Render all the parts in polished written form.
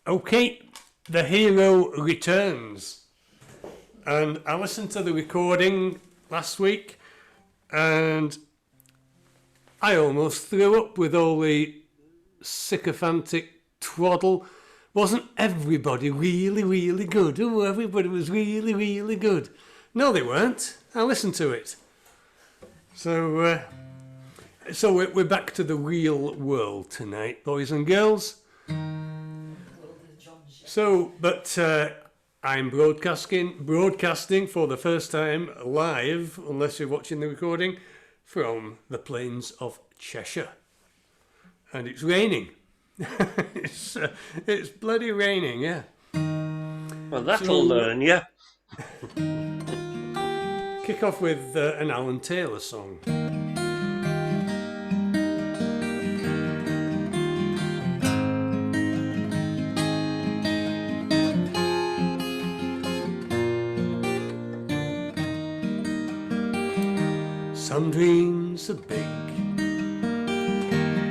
Okay, the hero returns. And I listened to the recording last week and I almost threw up with all the sycophantic twaddle. Wasn't everybody really, really good? Oh, everybody was really, really good. No, they weren't. I listened to it. So we're back to the real world tonight, boys and girls. So, but I'm broadcasting for the first time live, unless you're watching the recording, from the plains of Cheshire. And it's raining. it's bloody raining, yeah. Well, that'll learn you. Kick off with an Alan Taylor song. Some dreams are big,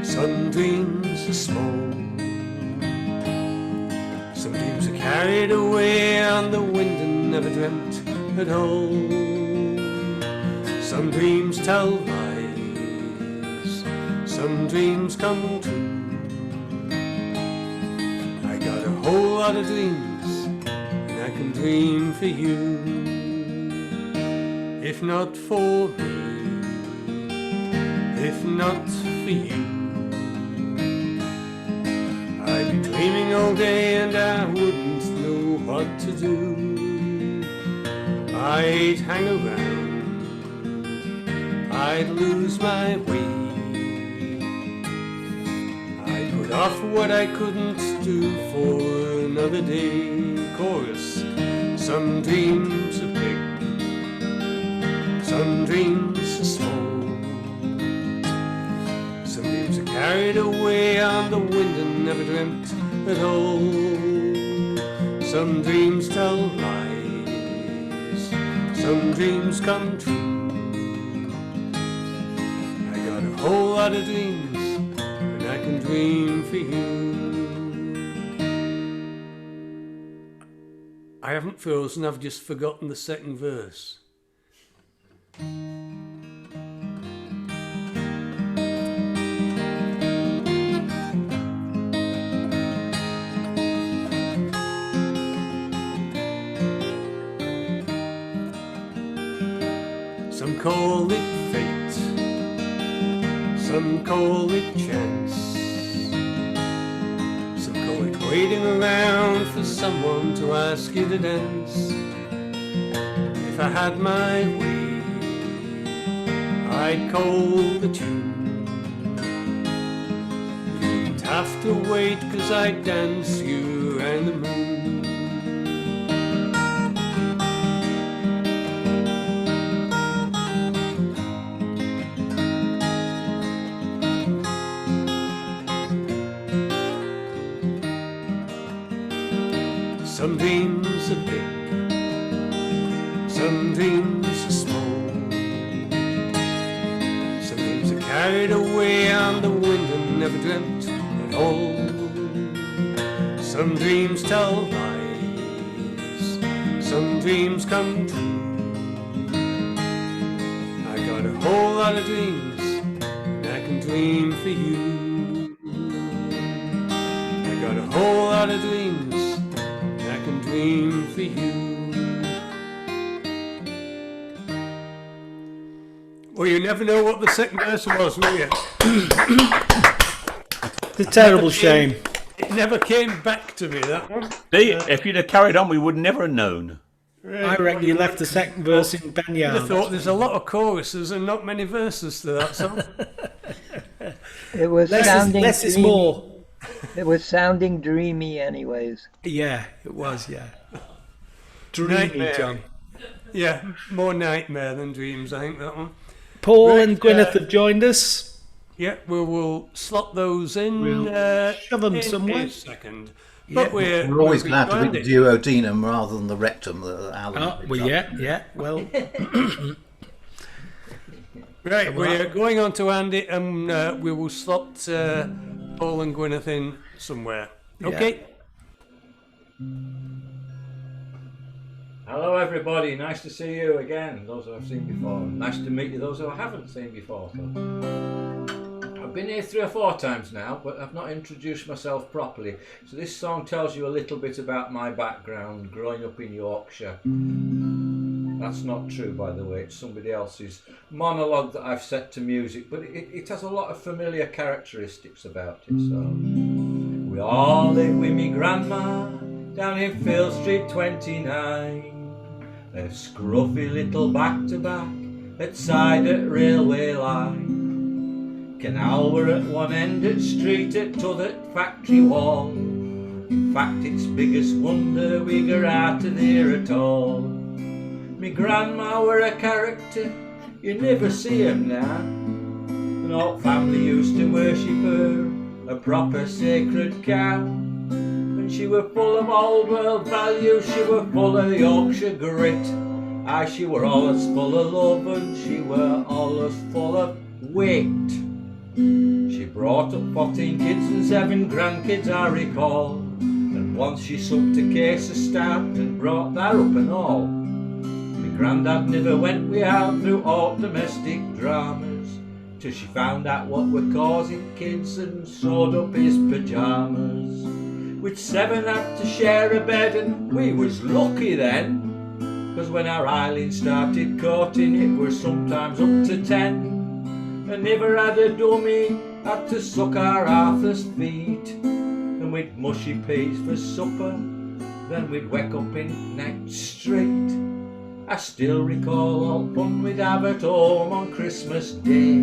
some dreams are small. Some dreams are carried away on the wind and never dreamt at all. Some dreams tell lies, some dreams come true. I got a whole lot of dreams, and I can dream for you. If not for me, if not for you, I'd be dreaming all day and I wouldn't know what to do. I'd hang around, I'd lose my way, I'd put off what I couldn't do for another day. Chorus. Some dreams are big, some dreams are small. Some dreams are carried away on the wind and never dreamt at all. Some dreams tell lies, some dreams come true. I got a whole lot of dreams, and I can dream for you. I haven't frozen, I've just forgotten the second verse. Some call it fate, some call it chance, some call it waiting around for someone to ask you to dance. If I had my way, I'd call the tune. You wouldn't have to wait, 'cause I'd dance you around the moon. Some dreams are big, some dreams are small. Some dreams are carried away on the wind and never dreamt at all. Some dreams tell lies, some dreams come true. I got a whole lot of dreams, and I can dream for you. I got a whole lot of dreams, dream for you. Well, you never know what the second verse was, will you? It's a terrible shame. It never came back to me, that one. See, if you'd have carried on, we would never have known. I reckon you left the second verse in I Banyard. thought there's a lot of choruses and not many verses to that song. It was Less is more. It was sounding dreamy, anyways. Yeah, it was, yeah. Dreamy, Nightmare. John. Yeah, more nightmare than dreams, I think, that one. Paul Right, and Gwyneth have joined us. Yeah, we'll slot those in. We'll shove them in somewhere. a second. Yeah. But we're always we're glad to behind be it. the duodenum rather than the rectum that Alan. Oh, well, yeah, well. Right, we're going on to Andy, and we will slot Paul and Gwyneth in somewhere. Okay. Hello everybody, nice to see you again, those who I've seen before. Nice to meet you, those who I haven't seen before. So. I've been here 3 or 4 times now, but I've not introduced myself properly. So this song tells you a little bit about my background, growing up in Yorkshire. That's not true, by the way, it's somebody else's monologue that I've set to music, but it has a lot of familiar characteristics about it. So we all live with me grandma down in Field Street 29. A scruffy little back-to-back at side at railway line. Canal were at one end at street at t'other factory wall. In fact it's biggest wonder we got out of there at all. Me grandma were a character, you never see 'em now. An old family used to worship her, a proper sacred cow. She were full of old world values, she were full of Yorkshire grit. Aye, she were always full of love and she were always full of wit. She brought up 14 kids and 7 grandkids I recall. And once she sucked a case of stout and brought that up and all. My granddad never went we out through all domestic dramas, till she found out what were causing kids and sewed up his pyjamas. We'd 7 had to share a bed and we was lucky then, 'cause when our Eileen started courting it was sometimes up to 10. And never had a dummy, had to suck our Arthur's feet. And we'd mushy peas for supper, then we'd wake up in next street. I still recall all fun we'd have at home on Christmas Day,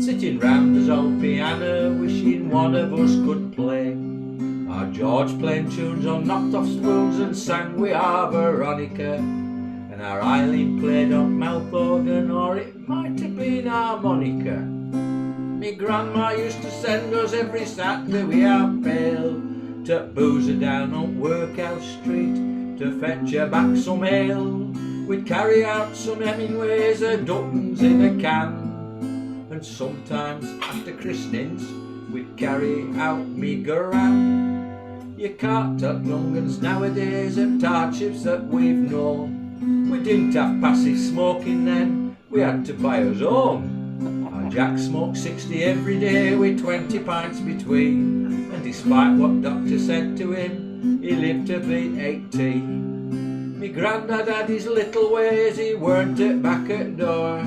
sitting round his old piano wishing one of us could play. Our George playing tunes on knocked off spoons and sang we our Veronica. And our Eileen played on mouth organ, or it might have been harmonica. Me grandma used to send us every Saturday with our pail to booze her down on Workhouse Street to fetch her back some ale. We'd carry out some Hemingways or Duttons in a can. And sometimes after christenings we'd carry out me Garand. You can't tuck young uns nowadays at hardships that we've known. We didn't have passive smoking then, we had to buy us own. Our Jack smoked 60 every day with 20 pints between, and despite what doctor said to him, he lived to be 18. Me grandad had his little ways, he weren't it back at door.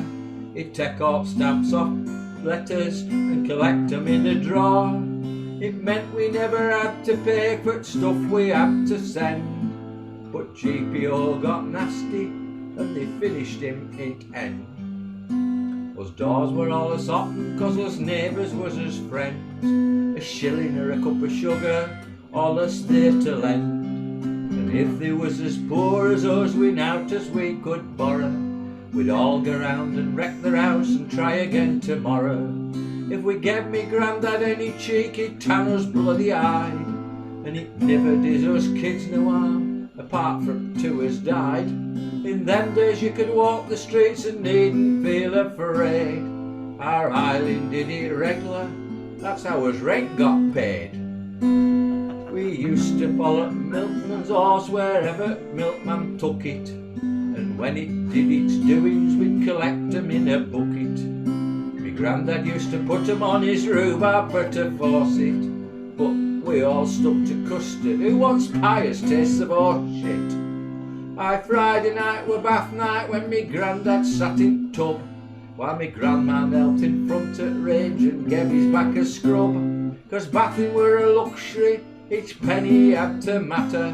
He'd take all stamps off letters and collect 'em in a drawer. It meant we never had to pay for stuff we had to send. But GPO got nasty and they finished him in end. Us doors were all as open 'cause us neighbours was as friends. A shilling or a cup of sugar, all us there to lend. And if they was as poor as us, we nowt as we could borrow, we'd all go round and wreck their house and try again tomorrow. If we gave me grandad any cheek, he'd tan us bloody eye. And it never did us kids no harm, apart from 2 as died. In them days you could walk the streets and needn't feel afraid. Our Eileen did it regular, that's how us rent got paid. We used to follow milkman's horse wherever milkman took it. And when it did its doings, we'd collect 'em in a bucket. Grandad used to put 'em on his rhubarb for to force it, but we all stuck to custard, who wants pious tastes of horseshit. Aye, Friday night were bath night when me grandad sat in tub, while me grandma knelt in front at range and gave his back a scrub. 'Cause bathing were a luxury, each penny had to matter,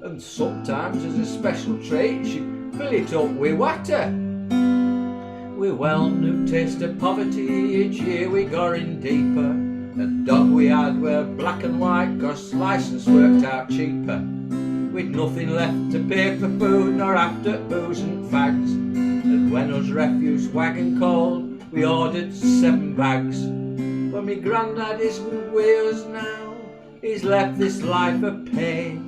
and sometimes as a special treat she'd fill it up with water. We well knew taste of poverty, each year we got in deeper. The dog we had were black and white, 'cause licence worked out cheaper. We'd nothing left to pay for food, nor after booze and fags. And when us refuse wagon called, we ordered 7 bags. But me grandad isn't with us now, he's left this life of pain.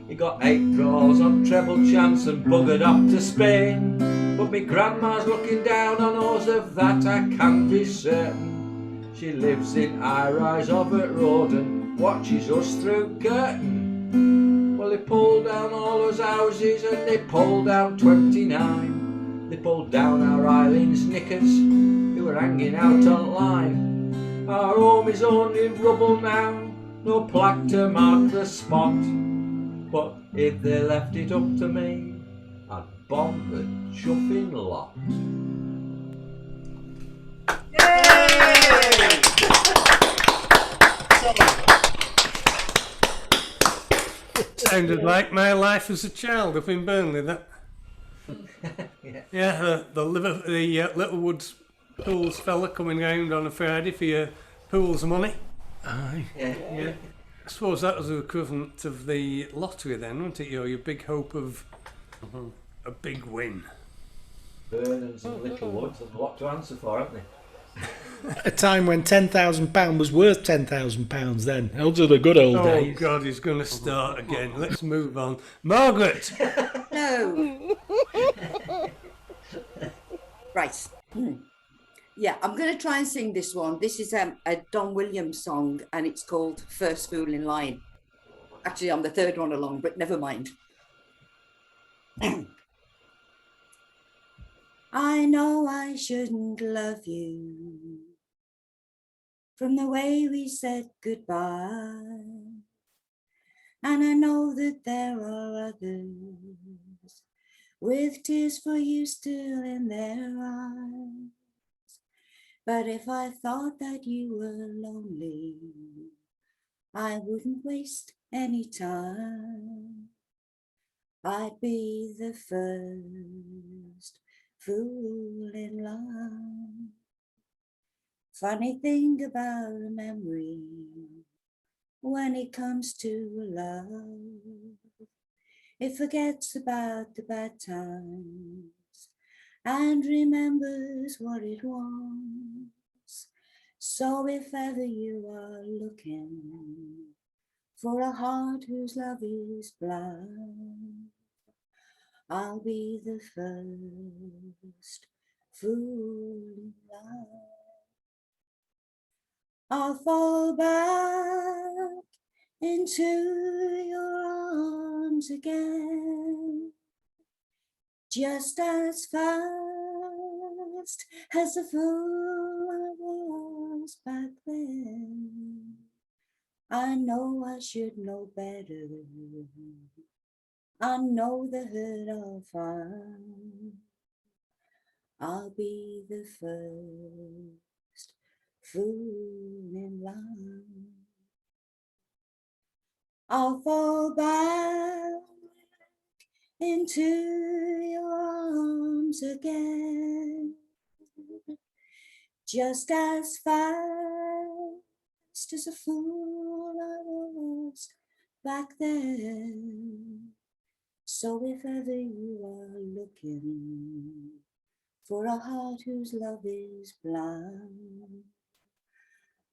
He got 8 draws on treble chance and buggered off to Spain. But me grandma's looking down on us, of that I can be certain. She lives in high-rise Overt Road and watches us through curtain. Well, they pulled down all those houses and they pulled out 29. They pulled down our Eileen's knickers, they were hanging out on line. Our home is only rubble now, no plaque to mark the spot. But if they left it up to me, I'd bomb the chuffing lot. Sounded like my life as a child up in Burnley. That. Yeah, the Littlewoods Pools fella coming round on a Friday for your pools money. Aye. Yeah. I suppose that was the equivalent of the lottery then, wasn't it? Your big hope of a big win. Burnham's and Littlewoods have a lot to answer for, haven't they? A time when £10,000 was worth £10,000 then. Those are the good old Oh days. God, he's going to start again. Let's move on. Margaret! No. Right. Yeah, I'm going to try and sing this one. This is a Don Williams song and it's called First Fool in Line. Actually, I'm the third one along, but never mind. I know I shouldn't love you from the way we said goodbye. And I know that there are others with tears for you still in their eyes. But if I thought that you were lonely, I wouldn't waste any time. I'd be the first fool in line. Funny thing about a memory, when it comes to love, it forgets about the bad times and remembers what it wants. So if ever you are looking for a heart whose love is blind, I'll be the first fool in line. I'll fall back into your arms again, just as fast as the fool I was back then. I know I should know better. I know the hurt I'll find. I'll be the first fool in line. I'll fall back into your arms again, just as fast as a fool I was back then. So if ever you are looking for a heart whose love is blind,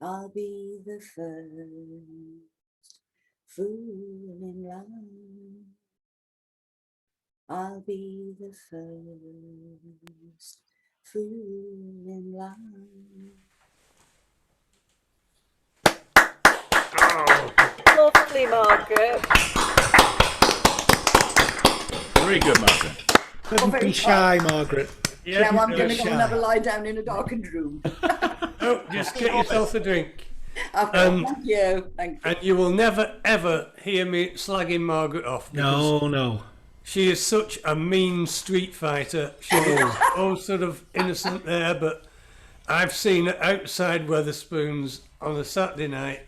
I'll be the first fool in line. I'll be the first fool in line. Lovely, Margaret. Very good, Margaret. Don't be shy, Margaret. Now I'm going to go shy. and have a lie down in a darkened room. Oh, just get yourself a drink. Okay, thank you. Thank you. And you will never, ever hear me slagging Margaret off. because No. She is such a mean street fighter. She was all sort of innocent there, but I've seen her outside Weatherspoons on a Saturday night,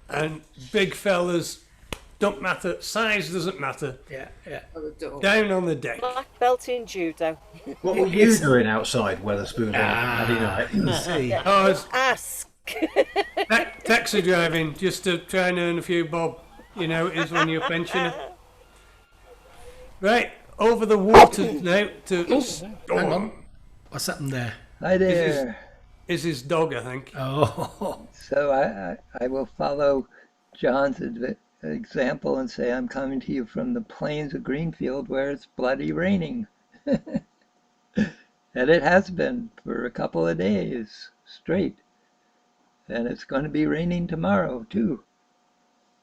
and big fellas don't matter, size doesn't matter. Yeah. Down on the deck. Black belt in judo. What were you doing outside Weatherspoon on Saturday night? See. I was Ask. taxi driving just to try and earn a few bob. You know, it is when you're a pensioner. Right, over the waters now to Hang on. What's happened there? Hi there. is his dog, I think. Oh. So I will follow John's example and say I'm coming to you from the plains of Greenfield where it's bloody raining. And it has been for a couple of days straight. and it's going to be raining tomorrow too.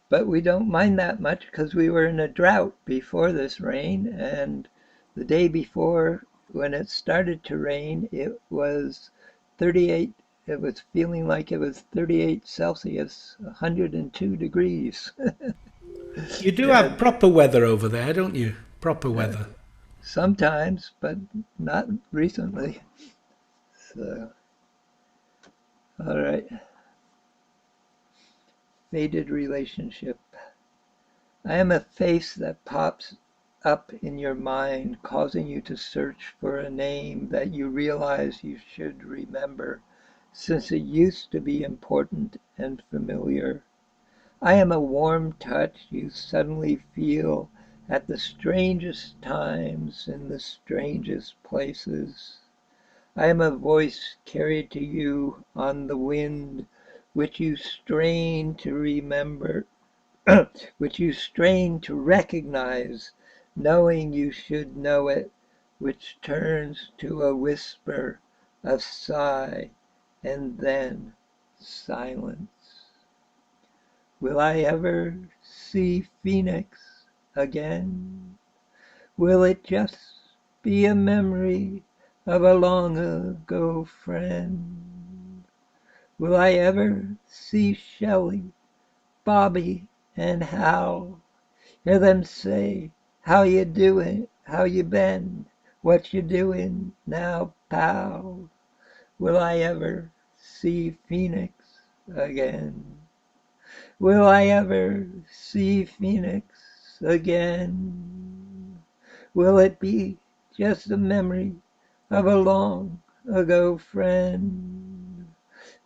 But we don't mind that much because we were in a drought before this rain, and the day before when it started to rain, it was 38. It was feeling like it was 38 Celsius, 102 degrees. You do have proper weather over there, don't you? Proper weather. Sometimes, but not recently. So, all right. Faded relationship. I am a face that pops up in your mind, causing you to search for a name that you realize you should remember, since it used to be important and familiar. I am a warm touch you suddenly feel at the strangest times in the strangest places. I am a voice carried to you on the wind, which you strain to remember, which you strain to recognize, knowing you should know it, which turns to a whisper, a sigh, and then silence. Will I ever see Phoenix again? Will it just be a memory of a long ago friend? Will I ever see Shelley, Bobby, and Hal? Hear them say, how you doing, how you been, what you doing now, pal? Will I ever see Phoenix again? Will I ever see Phoenix again? Will it be just a memory of a long ago friend?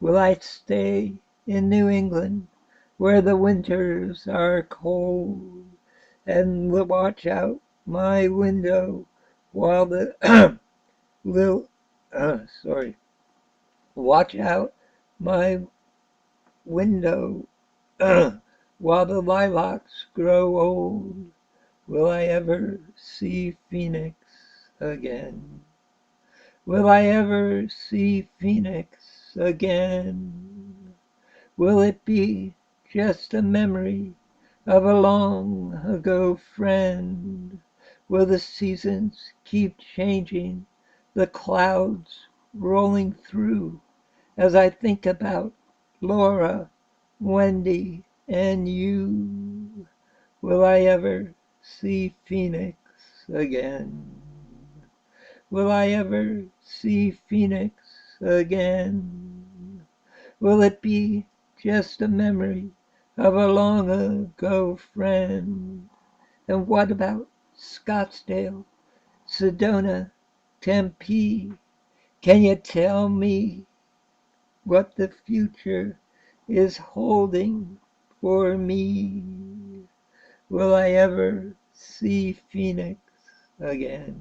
Will I stay in New England where the winters are cold and watch out my window while the watch out my window while the lilacs grow old? Will I ever see Phoenix again? Will I ever see Phoenix again? Will it be just a memory of a long ago friend? Will the seasons keep changing, the clouds rolling through, as I think about Laura, Wendy, and you? Will I ever see Phoenix again? Will I ever see Phoenix again? Will it be just a memory of a long ago friend? And what about Scottsdale, Sedona, Tempe? Can you tell me what the future is holding for me? Will I ever see Phoenix again?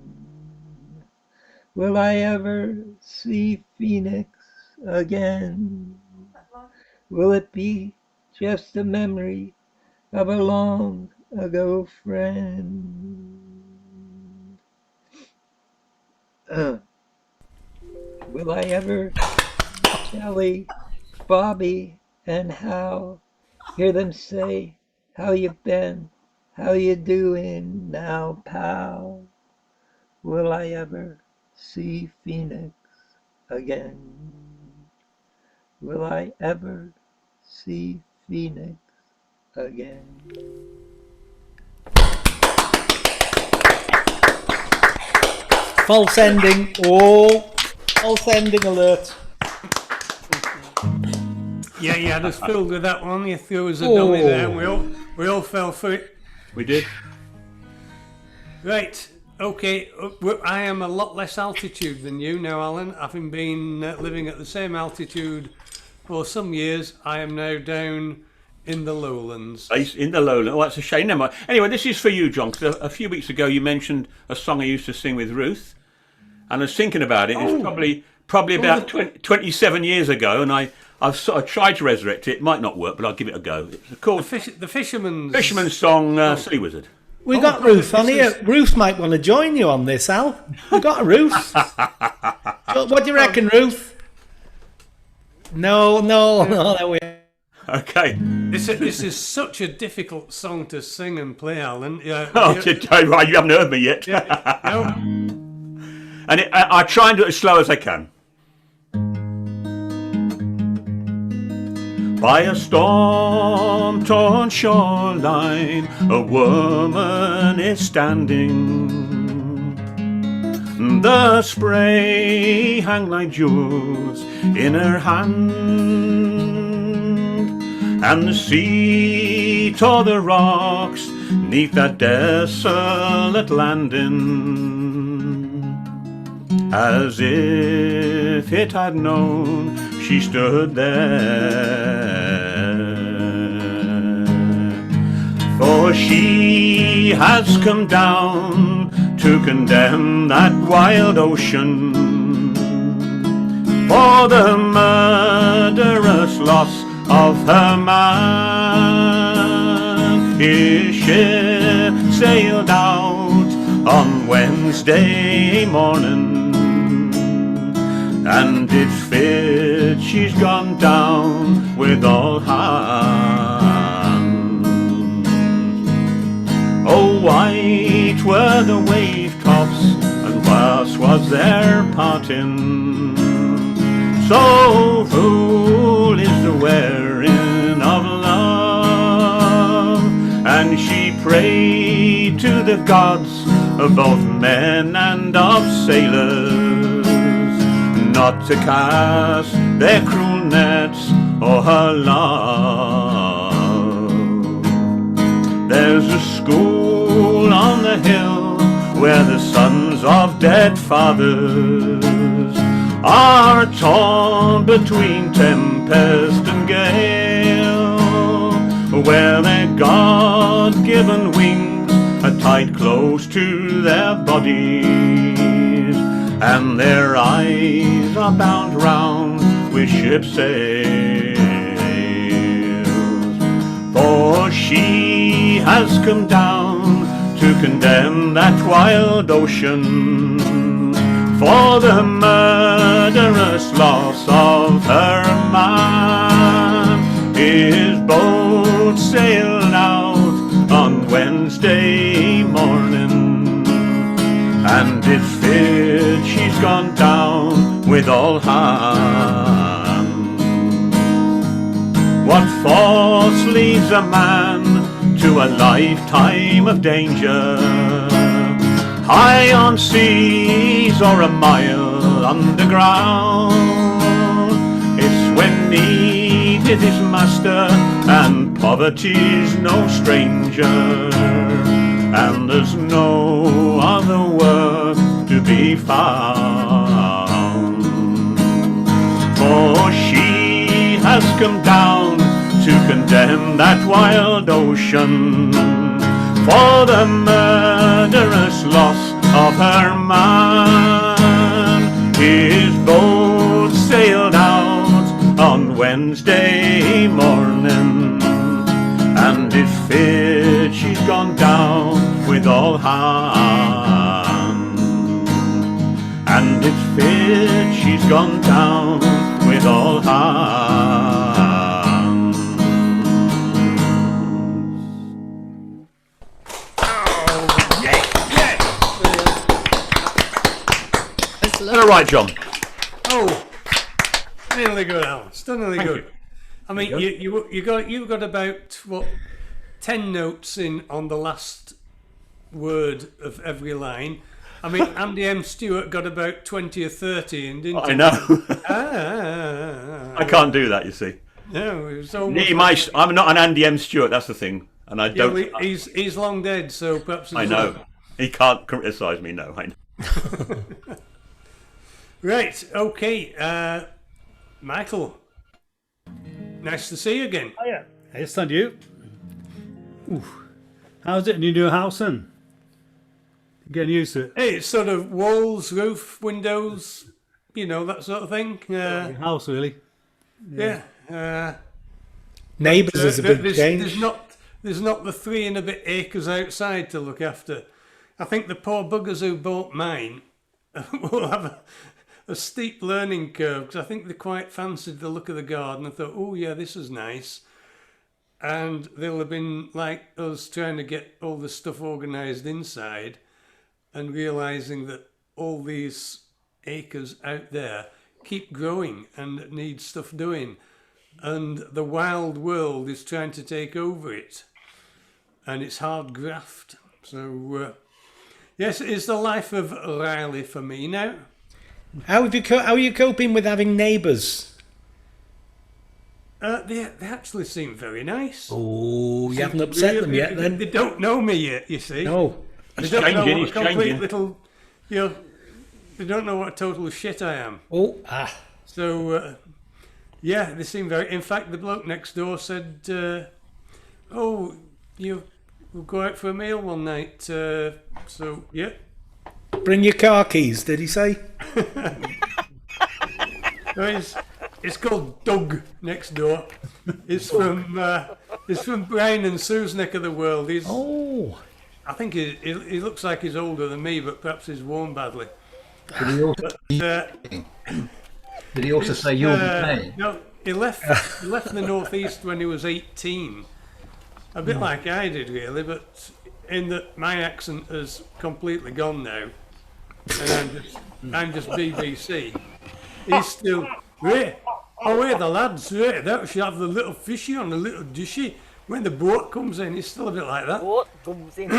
Will I ever see Phoenix again? Will it be just a memory of a long ago friend? Will I ever Shelley, Bobby, and Hal, hear them say, how you been, how you doing now, pal? Will I ever see Phoenix again? Will I ever see Phoenix again? False ending. Oh, false ending alert. Yeah, you had us filled with that one. You threw us a dummy there, and we all fell for it. We did. Right, okay. I am a lot less altitude than you now, Alan. Having been living at the same altitude for some years, I am now down in the lowlands. In the lowlands. Oh, that's a shame. Never mind. Anyway, this is for you, John, because a few weeks ago you mentioned a song I used to sing with Ruth, and I was thinking about it. It's probably about 27 years ago, and I've sort of tried to resurrect it. It might not work, but I'll give it a go. It's called the Fisherman's song, Silly Wizard. We got Ruth on here. Ruth might want to join you on this, Al. We got Ruth. What do you reckon, Ruth? No, there we are. Okay. This is such a difficult song to sing and play, Alan. Oh, right, you haven't heard me yet. No. And I try and do it as slow as I can. By a storm-torn shoreline, a woman is standing. The spray hang like jewels in her hand, and the sea tore the rocks neath that desolate landing. As if it had known, she stood there. For she has come down to condemn that wild ocean for the murderous loss of her man. His ship sailed out on Wednesday morning, and it's fit she's gone down with all hands. Oh, white were the wave tops, and vast was their parting. So full is the wearing of love, and she prayed to the gods of both men and of sailors not to cast their cruel nets o'er her love. There's a school on the hill where the sons of dead fathers are torn between tempest and gale, where their God-given wings are tied close to their bodies, and their eyes are bound round with ship sails. For she has come down to condemn that wild ocean for the murderous loss of her man. His boat sailed out on Wednesday morning, and it's fit she's gone down with all hands. What force leads a man to a lifetime of danger, high on seas or a mile underground? It's when need is his master and poverty's no stranger, and there's no other work to be found. For she has come down to condemn that wild ocean for the murderous loss of her man. His boat sailed out on Wednesday morning, and it's fit she's gone down with all hands. And it's fit she's gone down with all hands. All right, John. Oh, really good, Alan. Stunningly Thank good. you. I mean, you got about what 10 notes in on the last word of every line. I mean, Andy M. Stewart got about 20 or 30 in, didn't he? I know. I I can't do that, you see. No, it was almost I'm not an Andy M. Stewart, that's the thing. And I yeah, don't. well, he's long dead, so perhaps. I know. He can't criticise me, no. I know. Right, okay. Michael, nice to see you again. Oh yeah, yes, thank you. Oof. How's it in your new house then? Getting used to it. Hey, it's sort of walls, roof, windows, you know, that sort of thing. Your house really. Yeah. Neighbours is a big change. There's not the 3 and a bit acres outside to look after. I think the poor buggers who bought mine will have a steep learning curve because I think they quite fancied the look of the garden and thought, oh yeah, this is nice. And they'll have been like us trying to get all the stuff organised inside and realising that all these acres out there keep growing and need stuff doing. And the wild world is trying to take over it. And it's hard graft. So, yes, it's the life of Riley for me now. How are you coping with having neighbours? They actually seem very nice. Oh, you haven't upset them yet, then? They don't know me yet, you see. No. They don't know what a complete little, they don't know what a total shit I am. Oh, So, yeah, they seem very... In fact, the bloke next door said, oh, we'll go out for a meal one night. So, yeah. Bring your car keys, did he say? No, it's called Doug next door. It's from Brian and Sue's neck of the world. I think he looks like he's older than me, but perhaps he's worn badly. Did he also say you'll be paying? No, he left the northeast when he was 18. A bit like I did, really, but in that my accent has completely gone now, and I'm just BBC. He's still, hey, the lads, that should have the little fishy on the little dishy. When the boat comes in, he's still a bit like that. Boat comes in.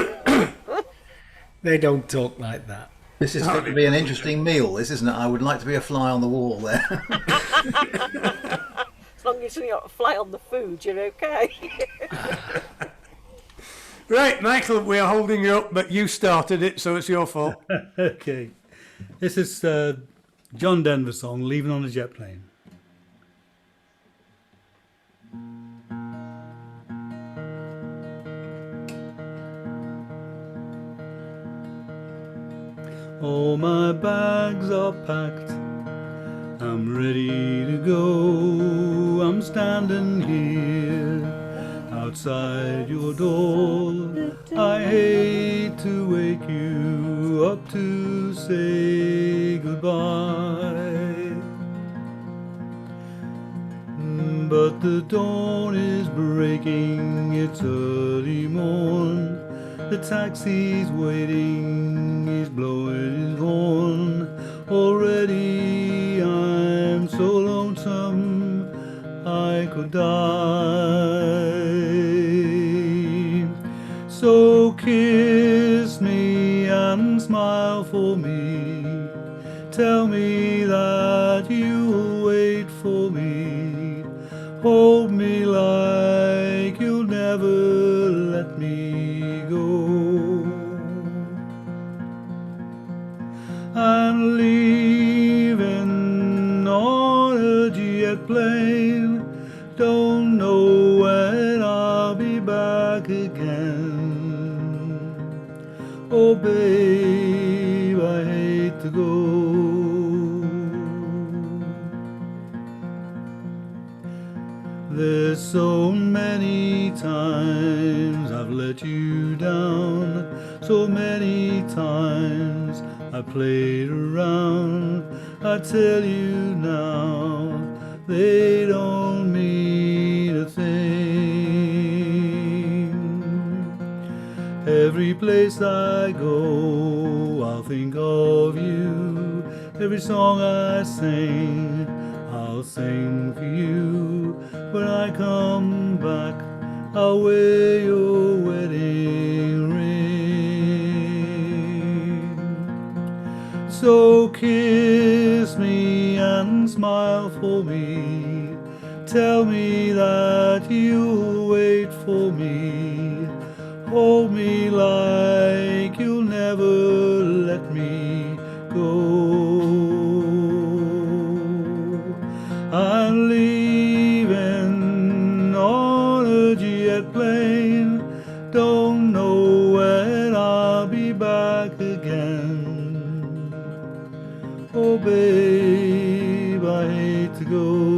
They don't talk like that. This is going to be an interesting meal, this isn't it? I would like to be a fly on the wall there. As long as you're not a fly on the food, you're okay. Right, Michael, we're holding you up, but you started it, so it's your fault. Okay. This is John Denver song, Leaving on a Jet Plane. All my bags are packed, I'm ready to go. I'm standing here outside your door. I hate to wake you up to say goodbye, but the dawn is breaking, it's early morn. The taxi's waiting, he's blowing his horn. Already I'm so lonesome I could die. So kiss me and smile for me. Tell me that you'll wait for me. Hold me like you'll never let me go. I'm leaving on a jet plane. Don't know when I'll be back again. Oh babe, I hate to go. There's so many times I've let you down, so many times I played around. I tell you now, they don't mean a thing. Every place I go, I'll think of you. Every song I sing, I'll sing for you. When I come back, I'll wear your wedding ring. So kiss me and smile for me. Tell me that you'll wait for me. Hold me like you'll never let me go. I'm leaving on a jet plane. Don't know when I'll be back again. Oh babe, I hate to go.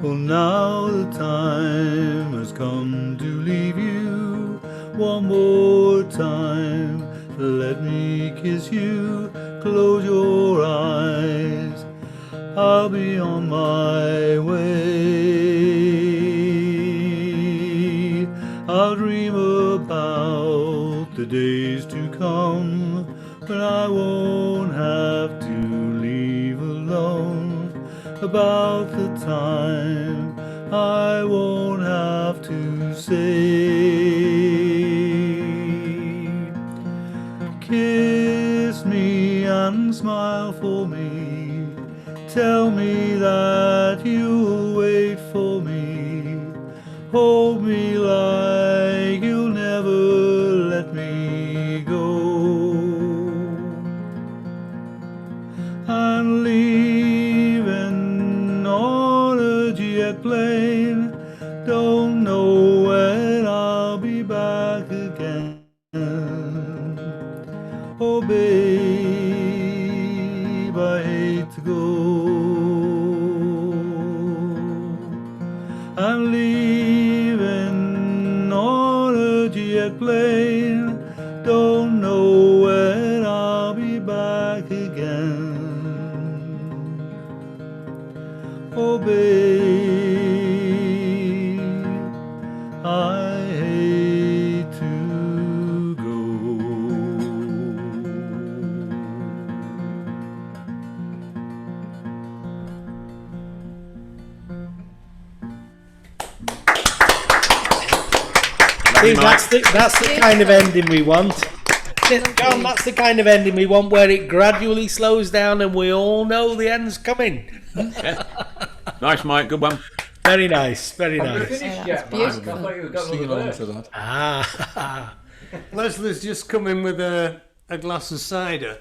Well, now the time has come to leave you one more time. let me kiss you. Close your eyes, I'll be on my way. I'll dream about the days to come when I won't have to leave alone, about the time I won't have to say. Kiss me and smile for me, tell me that you'll wait for me, hold me like you'll never let me go. I'm leaving on a jet plane, don't know when I'll be back again. Oh babe, I hate to go. I'm leaving on a jet plane, don't know when I'll be back again. Oh babe, I hate to go. See, that's the kind of ending we want. John, that's the kind of ending we want, where it gradually slows down and we all know the end's coming. Nice, Mike. Good one. Very nice, very Have we nice. finished yet, Mike? I thought you were going Sing to along the to that. Ah, Leslie's just come in with a glass of cider.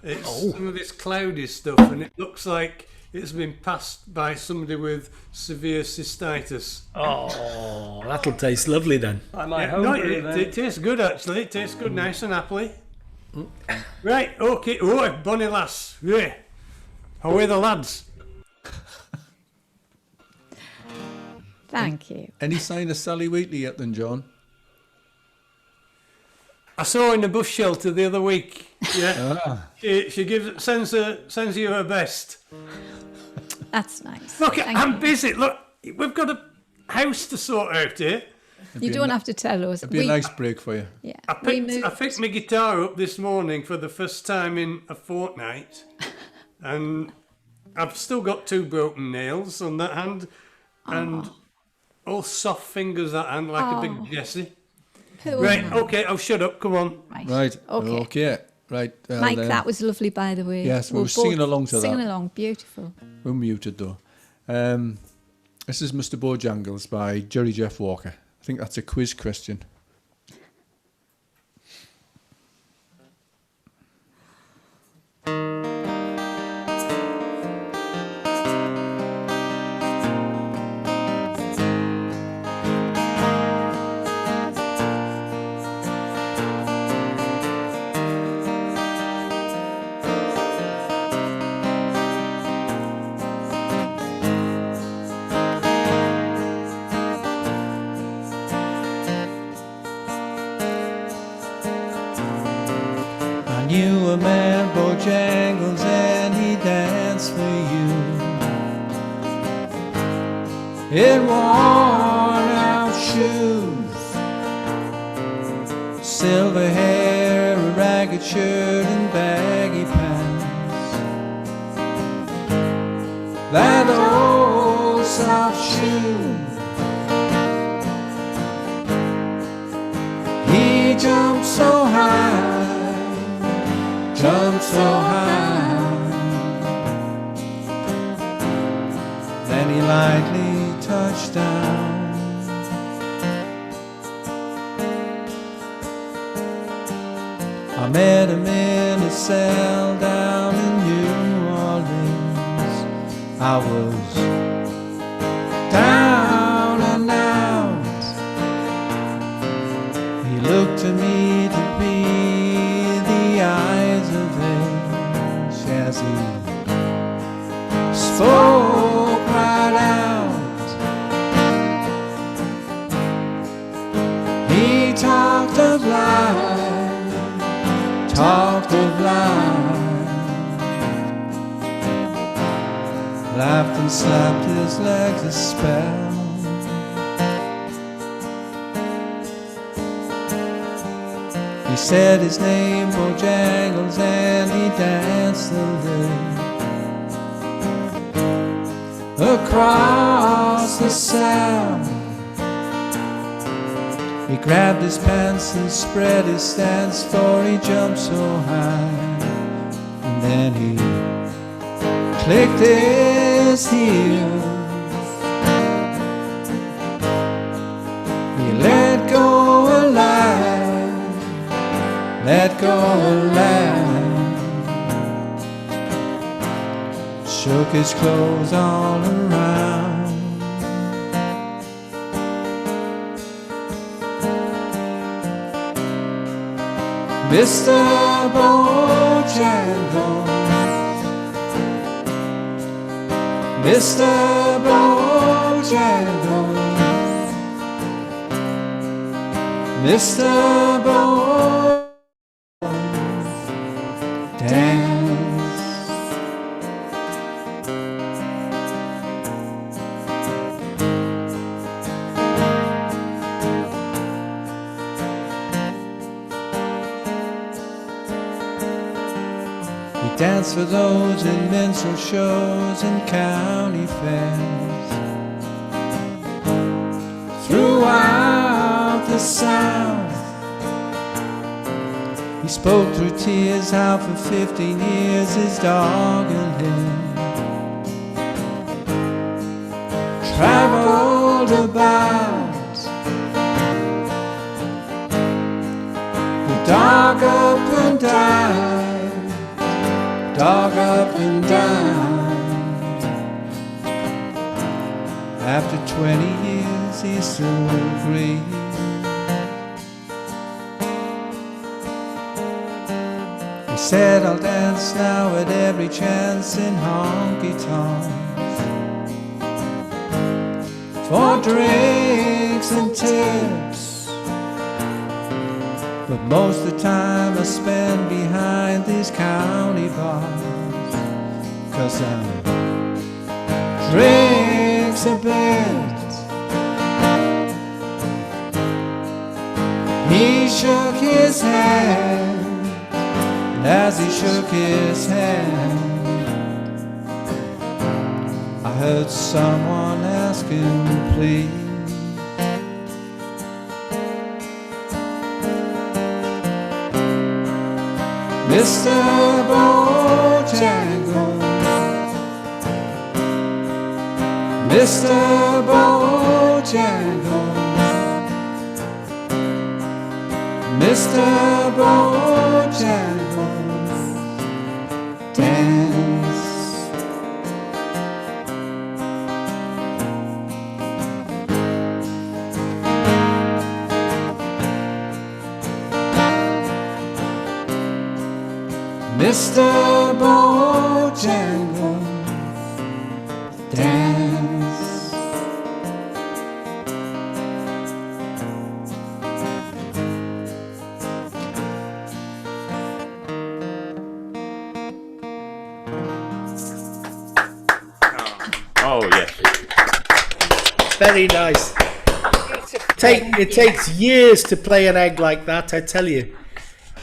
It's some of this cloudy stuff, and it looks like it's been passed by somebody with severe cystitis. oh, that'll taste lovely then. I might Yeah, home no, brew it then. tastes good actually. It tastes good, nice and appley. Right, okay. Oh, bonny lass. Yeah. How are the lads? Thank you. Any sign of Sally Wheatley yet then, John? I saw her in a bush shelter the other week. Yeah. She sends you her best. That's nice. Look, Thank I'm you. busy. Look, we've got a house to sort out here. You don't have to tell us. It'd be a nice break for you. Yeah. I picked my guitar up this morning for the first time in a fortnight, and I've still got 2 broken nails on that hand, and all soft fingers that hand like a big Jessie. Poor Right, man. okay, I'll shut up. Come on. Right. Okay. Okay. Right. well Mike, then. that was lovely, by the way. Yes, we We're were singing both along to that. Singing along, beautiful. We're muted though. This is Mr. Bojangles by Jerry Jeff Walker. I think that's a quiz question. I knew a man, Bojangles, and he danced for you in worn out shoes, silver hair, a ragged shirt, and baggy pants. That old soft shoe, he jumped so high, jumped so high, then he lightly touched down. I met him in a cell down in New Orleans. I was down and out. He looked to me to be the eyes of age as he spoke right out. He talked of life laughed and slapped his legs a spell. He said his name, Bojangles, and he danced a little across the sound. He grabbed his pants and spread his stance, for he jumped so high. And then he clicked his heels. He let go a line, let go a line. Shook his clothes all around. Mr. Bojangles, Mr. Bojangles, Mr. Bojangles, dance. Dance for those in minstrel shows and county fairs. Throughout the South, he spoke through tears how for 15 years his dog and him traveled about. The dog up and down, dog up and down. After 20 years he still agreed. He said, I'll dance now at every chance in honky-tonks, for drinks and tips. But most of the time I spend behind these county bars, 'cause I'm drinks a bit. He shook his head, and as he shook his head, I heard someone asking, please. Mr. Bojangles, Mr. Bojangles, Mr. Bojangles, dance. Mr. Bojangles, dance. Oh, yes. Very nice. It takes years to play an egg like that, I tell you.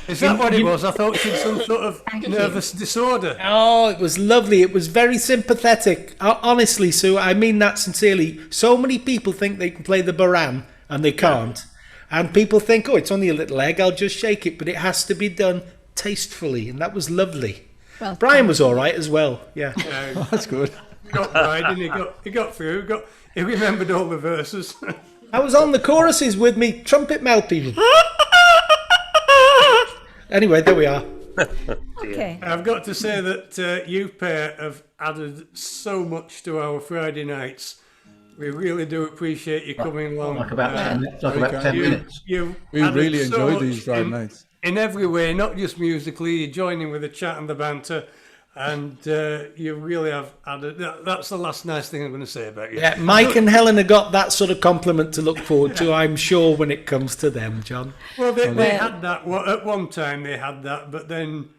Is that what it was? I thought she had some sort of nervous disorder. Oh, it was lovely. It was very sympathetic. Honestly, Sue, I mean that sincerely. So many people think they can play the baran and they can't. And people think, oh, it's only a little egg, I'll just shake it. But it has to be done tastefully, and that was lovely. Well, Brian was all right as well. Yeah. Oh, that's good. He got right, and he got through. He remembered all the verses. I was on the choruses with me trumpet mouthpiece. Anyway, there we are. Okay. I've got to say that you pair have added so much to our Friday nights. We really do appreciate you coming along. Like about 10 minutes. We really enjoyed these Friday nights. In every way, not just musically. You join in with the chat and the banter, and you really have added. That's the last nice thing I'm going to say about you. Yeah, Mike and Helen have got that sort of compliment to look forward to, I'm sure, when it comes to them, John. Well, they had that. Well, at one time they had that, but then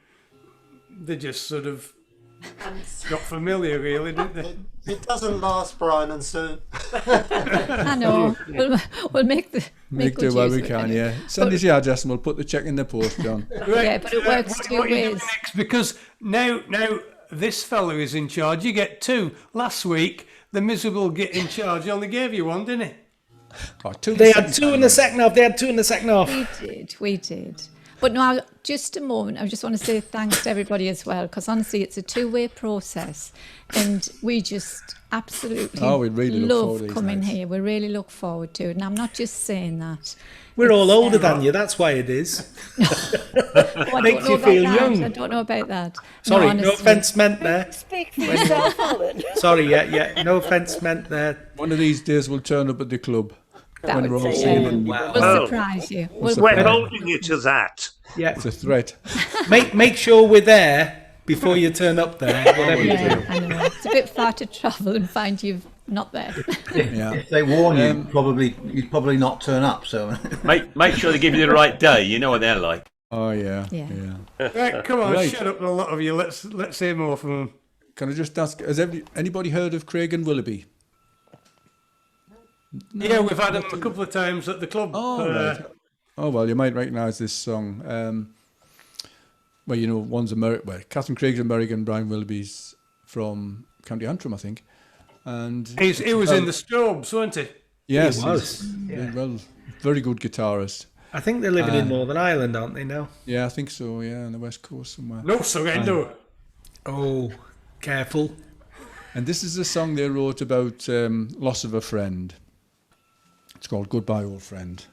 they just sort of Got familiar, really, didn't they? It doesn't last, Brian, and soon. I know. We'll make Make good do what use we of it can, anyway. yeah. Send us your address and we'll put the check in the post, John. Yeah, but it works two what are you doing ways. next? Because now this fella is in charge. You get two. Last week, the miserable get in charge only gave you one, didn't he? Oh, two They had two in the second half. They had two in the second half. We did. But now, just a moment, I just want to say thanks to everybody as well, because honestly, it's a two-way process, and we just absolutely we really look forward to love these coming nights. here. We really look forward to it, and I'm not just saying that. We're all It's, older than you. That's why it is. I Makes don't know you feel about that. young. I don't know about that. Sorry, no honestly. offence meant there. Speak for yourself, Alan. Sorry, yeah, no offence meant there. One of these days we'll turn up at the club. That when would we're all say, singing. We'll surprise you. We're holding you to that. Yeah, It's a threat. make sure we're there before you turn up there. Whatever you do. Yeah, I know. It's a bit far to travel and find you not there. Yeah. If they warn you, you'd probably not turn up. So Make sure they give you the right day. You know what they're like. Oh, yeah. Yeah. Right, come on, Right. shut up, a lot of you. Let's hear more from them. Can I just ask, has anybody heard of Craig and Willoughby? Yeah, we've had them a couple of times at the club. Oh, right. Oh, well, you might recognise this song. Well, you know, one's American. Well, Catherine Craig's American, Brian Willoughby's from County Antrim, I think. And He was in the Strobes, wasn't he? Yes, He was. he's- well, very good guitarist. I think they're living in Northern Ireland, aren't they now? Yeah, I think so. Yeah, on the west coast somewhere. No surrender. Oh, careful. And this is a song they wrote about loss of a friend. It's called Goodbye, Old Friend.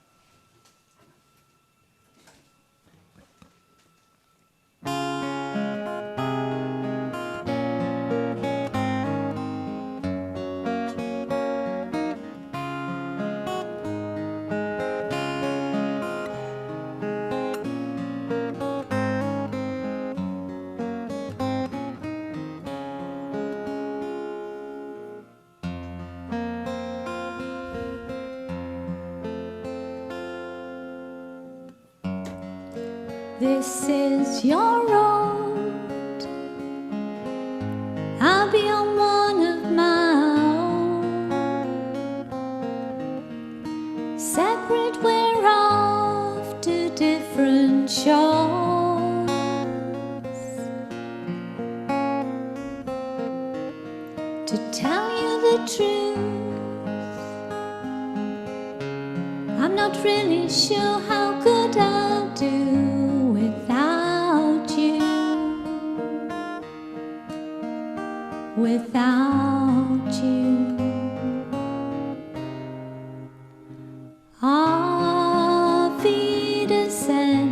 This is your road. I'll be on one of my own. Separate, we're off to different shores. To tell you the truth, I'm not really sure how good I'll do without you. Without you. Auf Wiedersehen,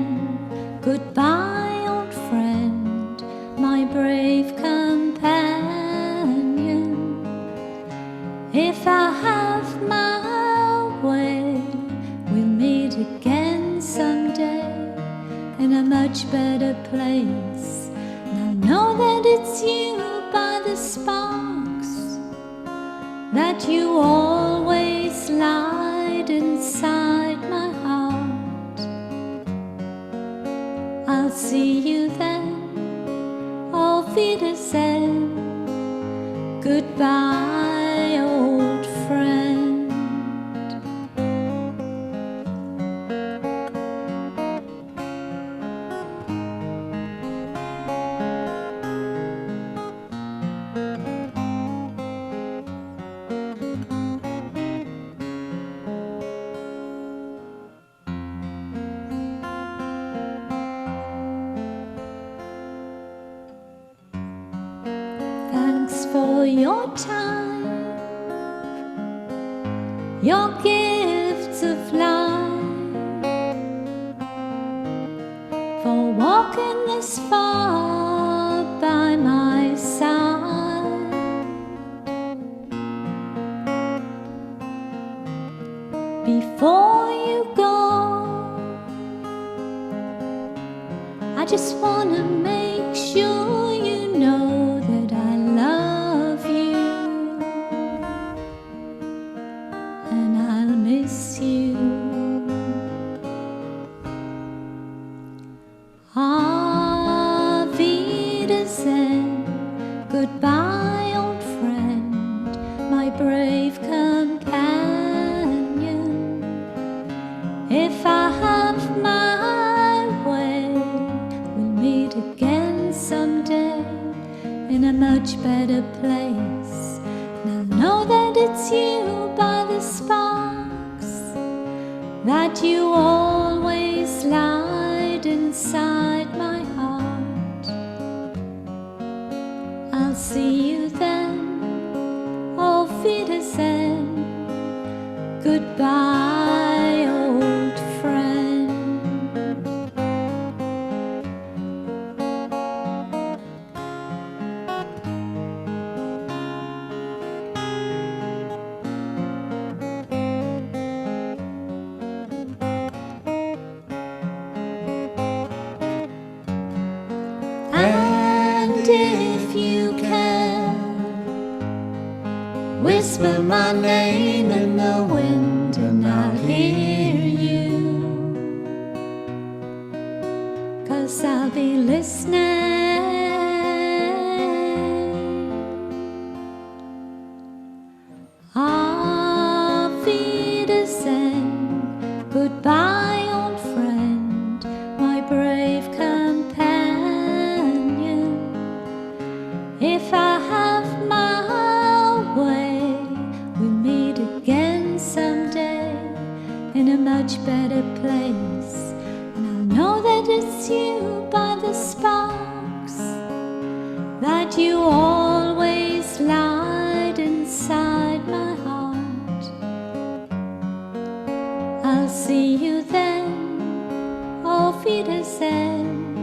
goodbye, old friend, my brave companion. If I have my way, we'll meet again someday in a much better place. And I know that it's you by the sparks that you always light inside my heart. I'll see you then. Auf Wiedersehen. Goodbye, old friend. Thanks for your time, your gifts of life, for walking this far by my side. Before you go, I just want to make sure you know that I love you and I'll miss you. Auf Wiedersehen, better place. And I know that it's you by the sparks that you always light inside my heart. I'll see you then, auf Wiedersehen, goodbye, old friend. And if you can, whisper my name in the wind and I'll hear you, 'cause I'll be listening. Auf Wiedersehen, goodbye, old friend, my brave companion. If I have my way, we'll meet again someday in a much better place. And I'll know that it's you by the sparks that you always light inside my heart. I'll see you then, auf Wiedersehen,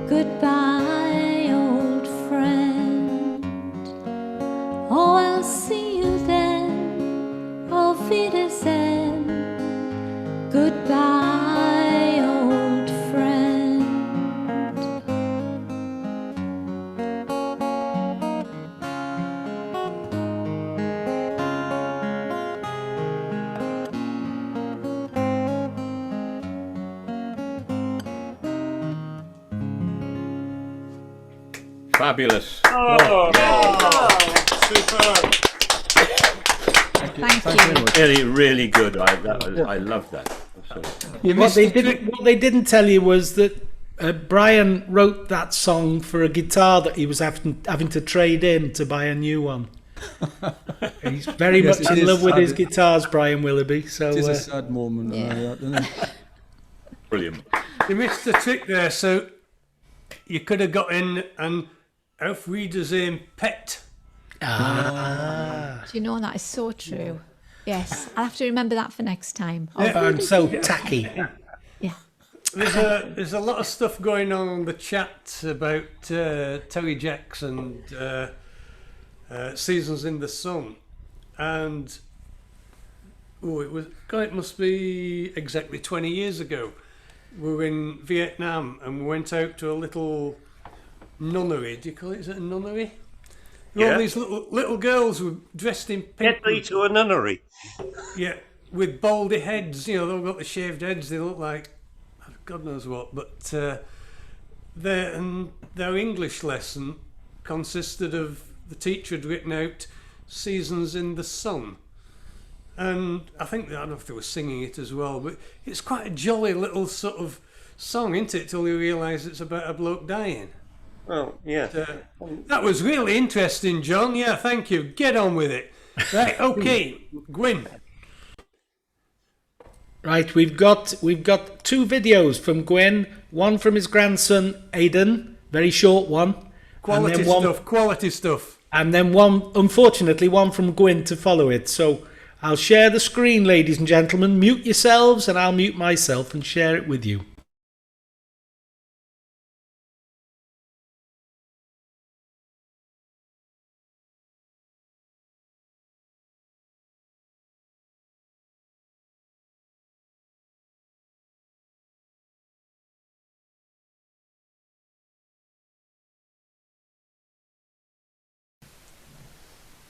goodbye, old friend. Oh, I'll see you then, auf Wiedersehen, goodbye, old friend. Fabulous. Thank you. Really, really good. I love that. What they didn't tell you was that Brian wrote that song for a guitar that he was having to trade in to buy a new one. He's very Yes, much it in is love with sad. his guitars, Brian Willoughby. So It is a sad moment. Yeah. Isn't it? Brilliant. You missed the trick there, so you could have got in and Auf Wiedersehen pet. Do you know that is so true? Yes, I'll have to remember that for next time. I'm so tacky. Yeah. There's a lot of stuff going on the chat about Terry Jacks and Seasons in the Sun, and it must be exactly 20 years ago. We were in Vietnam and we went out to a little nunnery. Do you call it? Is it a nunnery? Yeah. All these little girls were dressed in pink. Get thee to a nunnery. Yeah, with baldy heads. You know, they've got the shaved heads. They look like God knows what. But their English lesson consisted of the teacher had written out Seasons in the Sun. And I think, I don't know if they were singing it as well, but it's quite a jolly little sort of song, isn't it, till you realise it's about a bloke dying. Well, yeah. That was really interesting, John. Yeah, thank you. Get on with it. Right, okay, Gwyn. Right, we've got 2 videos from Gwen. One from his grandson Aidan, very short one. Quality stuff. And then one, unfortunately, one from Gwyn to follow it. So I'll share the screen, ladies and gentlemen. Mute yourselves and I'll mute myself and share it with you.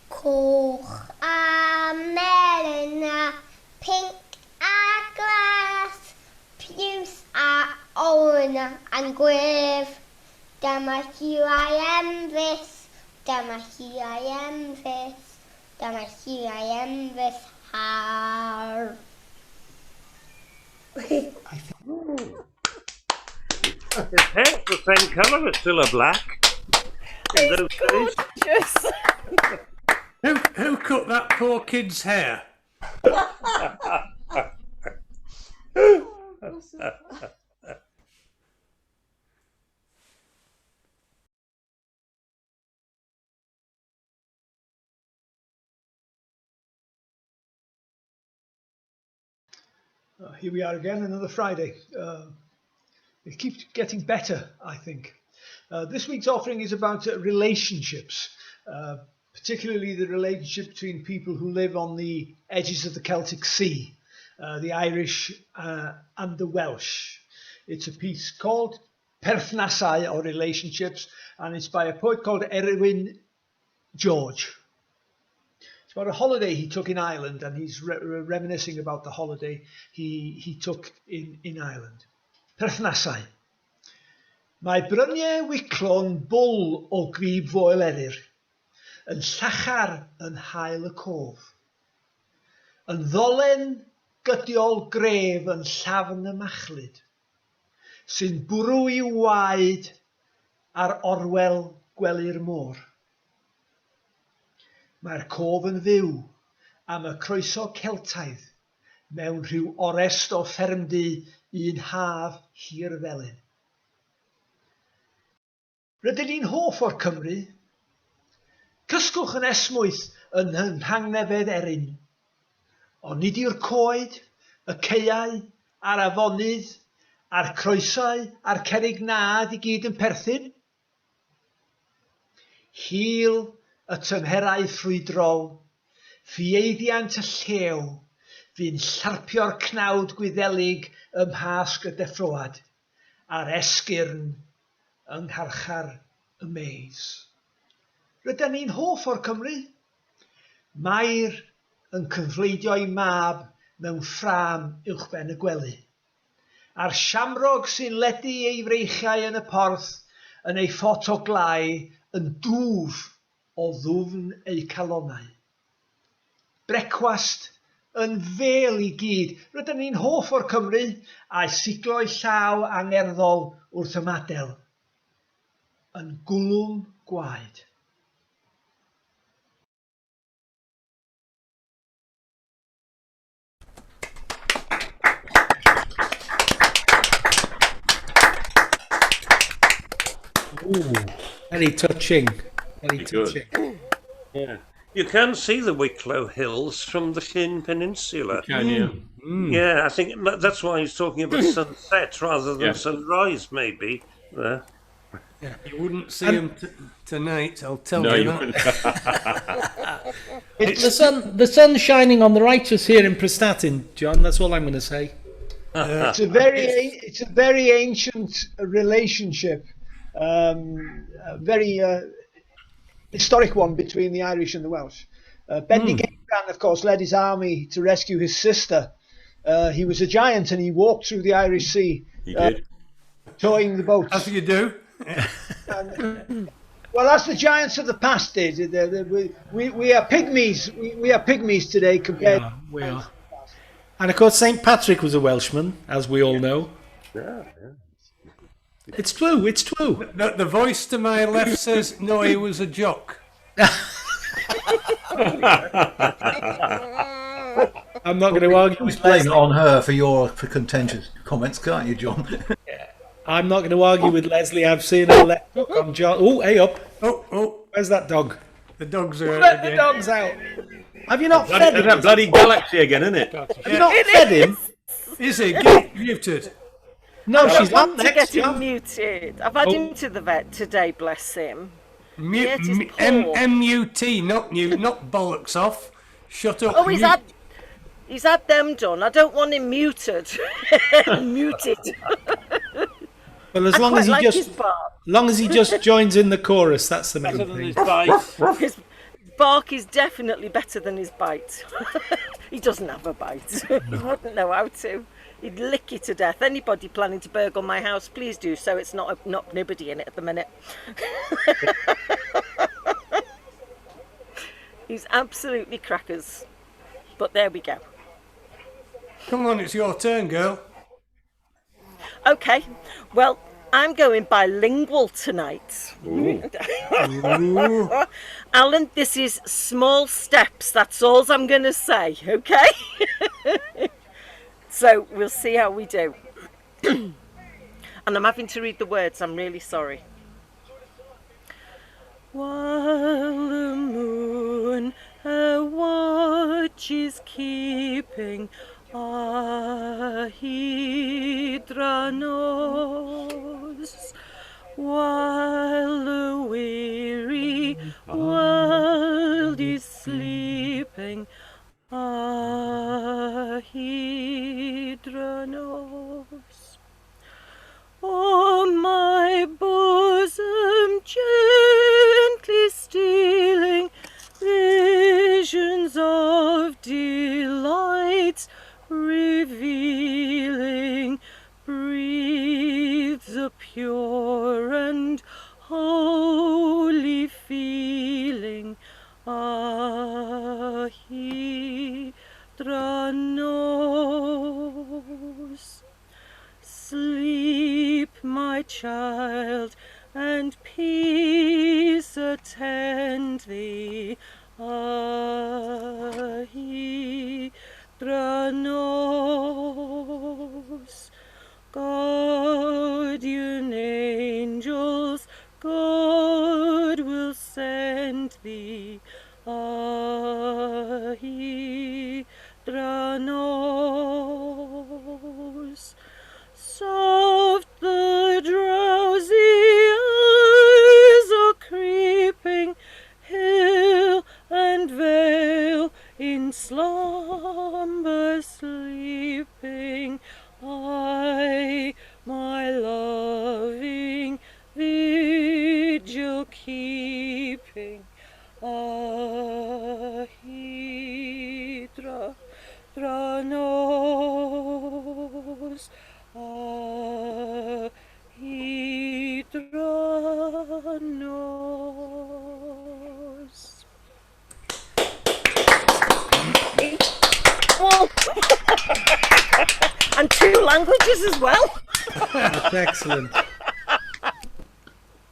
Coch a melyn a pink a glas, piws a owen a'n gwef. Dyma hi a'i emfys, dyma hi a'i emfys, dyma hi a'i emfys har. His hair's the same colour, it's still a black. in those days. Just. Who cut that poor kid's hair? Here we are again, another Friday. It keeps getting better, I think. This week's offering is about relationships, particularly the relationship between people who live on the edges of the Celtic Sea, the Irish and the Welsh. It's a piece called Perthnasau, or Relationships, and it's by a poet called Erwin George. It's about a holiday he took in Ireland, and he's reminiscing about the holiday he took in Ireland. Perthnasau. Mae bryniau wiclo'n bwl o grib foel eryr, yn llachar yn hael y cof, yn ddolen gydiol gref yn llafn y machlyd, sy'n bwrw I waed ar orwel gwely'r môr. Mae'r cof yn fyw am y croeso Celtaidd mewn rhyw orest o ffermdy un haf hir felyn. Rydyn ni'n hoff o'r Cymru. Cysgwch yn esmwyth yn rhangnefedd erin. Ond nid yw'r coed, y ceiau, a'r afonydd, a'r croesau, a'r cerrig nad I gyd yn perthyn. Hil y tymherau ffrwydrol, ffieddiant y llew, fi'n llarpio'r cnawd gwyddelig ym mhasg y deffroad, a'r esgyrn yng ngharchar y meis. Rydyn ni'n hoff o'r Cymru. Mair yn cyfleidio I mab mewn ffrâm uwchben y gwely. A'r siamrog sy'n ledu ei freichiau yn y porth yn ei ffot o glai yn dwf o ddwfn ei calonnau. Brecwast yn fel I gyd. Rydyn ni'n hoff o'r Cymru a'i siglo'i llaw angerddol wrth ymadel. Yn gwlwm gwaed. Ooh, very touching. Very touching. Yeah. You can see the Wicklow Hills from the Llyn Peninsula. Can you? Yeah, I think that's why he's talking about sunset rather than sunrise, maybe. There. Yeah. You wouldn't see him tonight, I'll tell you that. It's the sun shining on the righteous here in Prestatyn, John. That's all I'm going to say. It's a very ancient relationship, a very historic one between the Irish and the Welsh. Bendigeidfran, of course, led his army to rescue his sister. He was a giant and he walked through the Irish Sea. He did. Towing the boats. As you do. Well, as the giants of the past did. We are pygmies. We are pygmies today compared. We are. And of course, St. Patrick was a Welshman, as we all know. Yeah. It's true. It's true. The voice to my left says, no, he was a jock. I'm not going to argue You with blame it Leslie. on her for contentious comments, can't you, John? I'm not going to argue with Leslie. I've seen her let hook on John. Oh, hey up. Oh. Where's that dog? The dogs are Let out the again. dogs out. Have you not fed him? That bloody galaxy again, isn't it? Have you not fed him? Is he? Get muted. No, I she's want not to next. get him muted. I've had him to the vet today, bless him. Hurt his paw. M-U-T, not bollocks off. Shut up. Oh, he's had them done. I don't want him muted. Muted. Well, as I long quite as he like just, his bark. long as he just joins in the chorus, that's the main Better than his thing. bite. His bark is definitely better than his bite. He doesn't have a bite. He wouldn't know how to. He'd lick you to death. Anybody planning to burgle my house, please do so. It's not nobody in it at the minute. He's absolutely crackers. But there we go. Come on, it's your turn, girl. Okay, well, I'm going bilingual tonight. Alan, this is small steps. That's all I'm going to say, okay? So we'll see how we do. And I'm having to read the words. I'm really sorry. While the moon her watch is keeping, Ahidra knows, while the weary world is sleeping, Ahidra knows. Oh, my bosom gently stealing, visions of delights revealing, breathes a pure and holy feeling. Ahidra knows. Sleep, my child, and peace attend thee. Ahidra knows. Guardian angels, God will send thee. Ahidra knows. Soft the drowsy eyes are creeping, hill and vale in slumber sleeping. I, my loving vigil keeping. Ahidra knows. Ahidra knows. And 2 languages as well. That's excellent.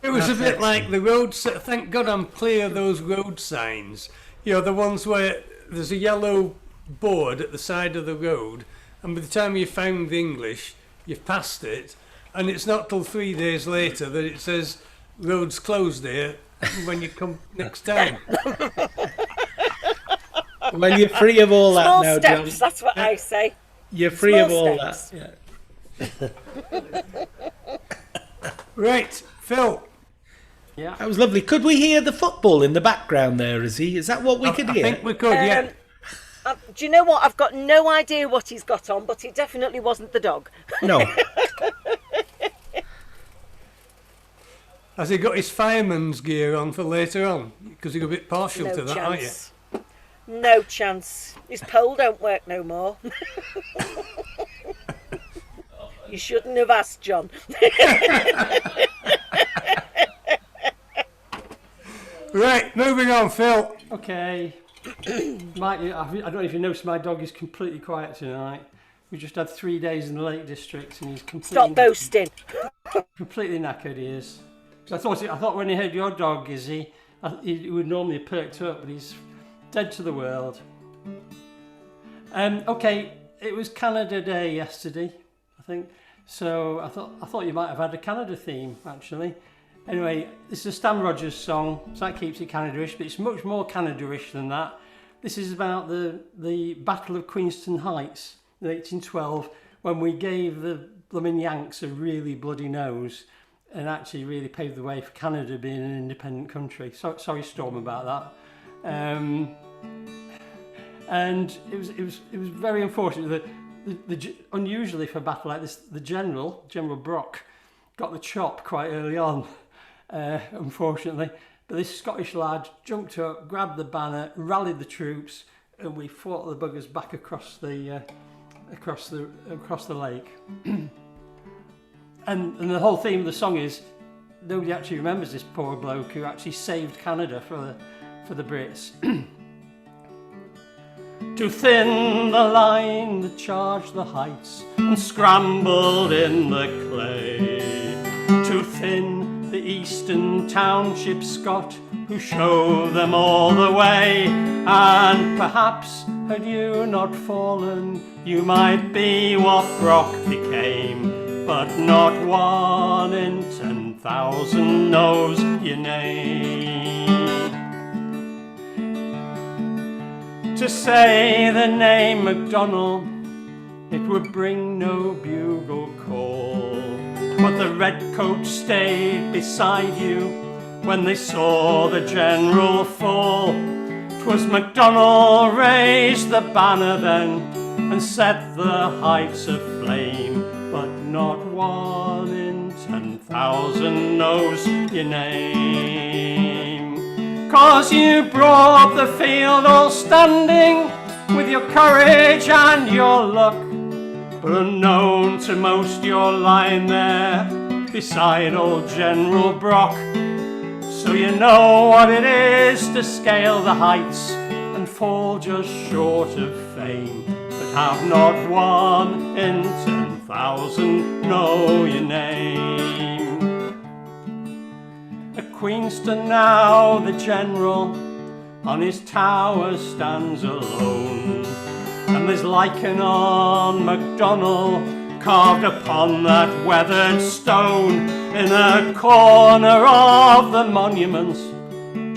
It was a bit like the road. Thank God I'm clear of those road signs. You know, the ones where there's a yellow board at the side of the road, and by the time you found the English, you've passed it, and it's not till 3 days later that it says roads closed here when you come next time. Well, you're free of all that Small now, steps, John. that's what I say. You're free Small of all steps. that. Right, Phil. Yeah. That was lovely. Could we hear the football in the background there, Izzy? Is that what we could hear? I think we could, yeah. Do you know what? I've got no idea what he's got on, but it definitely wasn't the dog. No. Has he got his fireman's gear on for later on? Because you're a bit partial No to that, aren't you? chance. No chance. His pole don't work no more. You shouldn't have asked, John. Right, moving on, Phil. Okay. Mike, I don't know if you noticed, my dog is completely quiet tonight. We just had 3 days in the Lake District, and he's completely Stop boasting. completely knackered. He is. 'Cause I thought when he heard your dog, Izzy, he would normally have perked up, but he's dead to the world. Okay, it was Canada Day yesterday, I think. So I thought you might have had a Canada theme actually. Anyway, this is a Stan Rogers song, so that keeps it Canada-ish, but it's much more Canada-ish than that. This is about the Battle of Queenston Heights in 1812, when we gave the blooming Yanks a really bloody nose and actually really paved the way for Canada being an independent country. So, sorry, Storm, about that. And it was very unfortunate that unusually for a battle like this, the General Brock, got the chop quite early on, unfortunately. But this Scottish lad jumped up, grabbed the banner, rallied the troops, and we fought the buggers back across the lake. and the whole theme of the song is nobody actually remembers this poor bloke who actually saved Canada for the Brits. To thin the line that charged the heights and scrambled in the clay, in the eastern townships got, who show them all the way. And perhaps had you not fallen, you might be what Brock became. But not one in 10,000 knows your name. To say the name MacDonald, it would bring no bugle call. But the redcoats stayed beside you when they saw the general fall. 'Twas MacDonald raised the banner then and set the heights aflame. But not one in 10,000 knows your name. 'Cause you brought the field all standing with your courage and your luck. But unknown to most you're lying there beside old General Brock. So you know what it is to scale the heights and fall just short of fame. But have not one in 10,000 know your name. At Queenston now the General on his tower stands alone, and there's lichen on MacDonald carved upon that weathered stone. In a corner of the monuments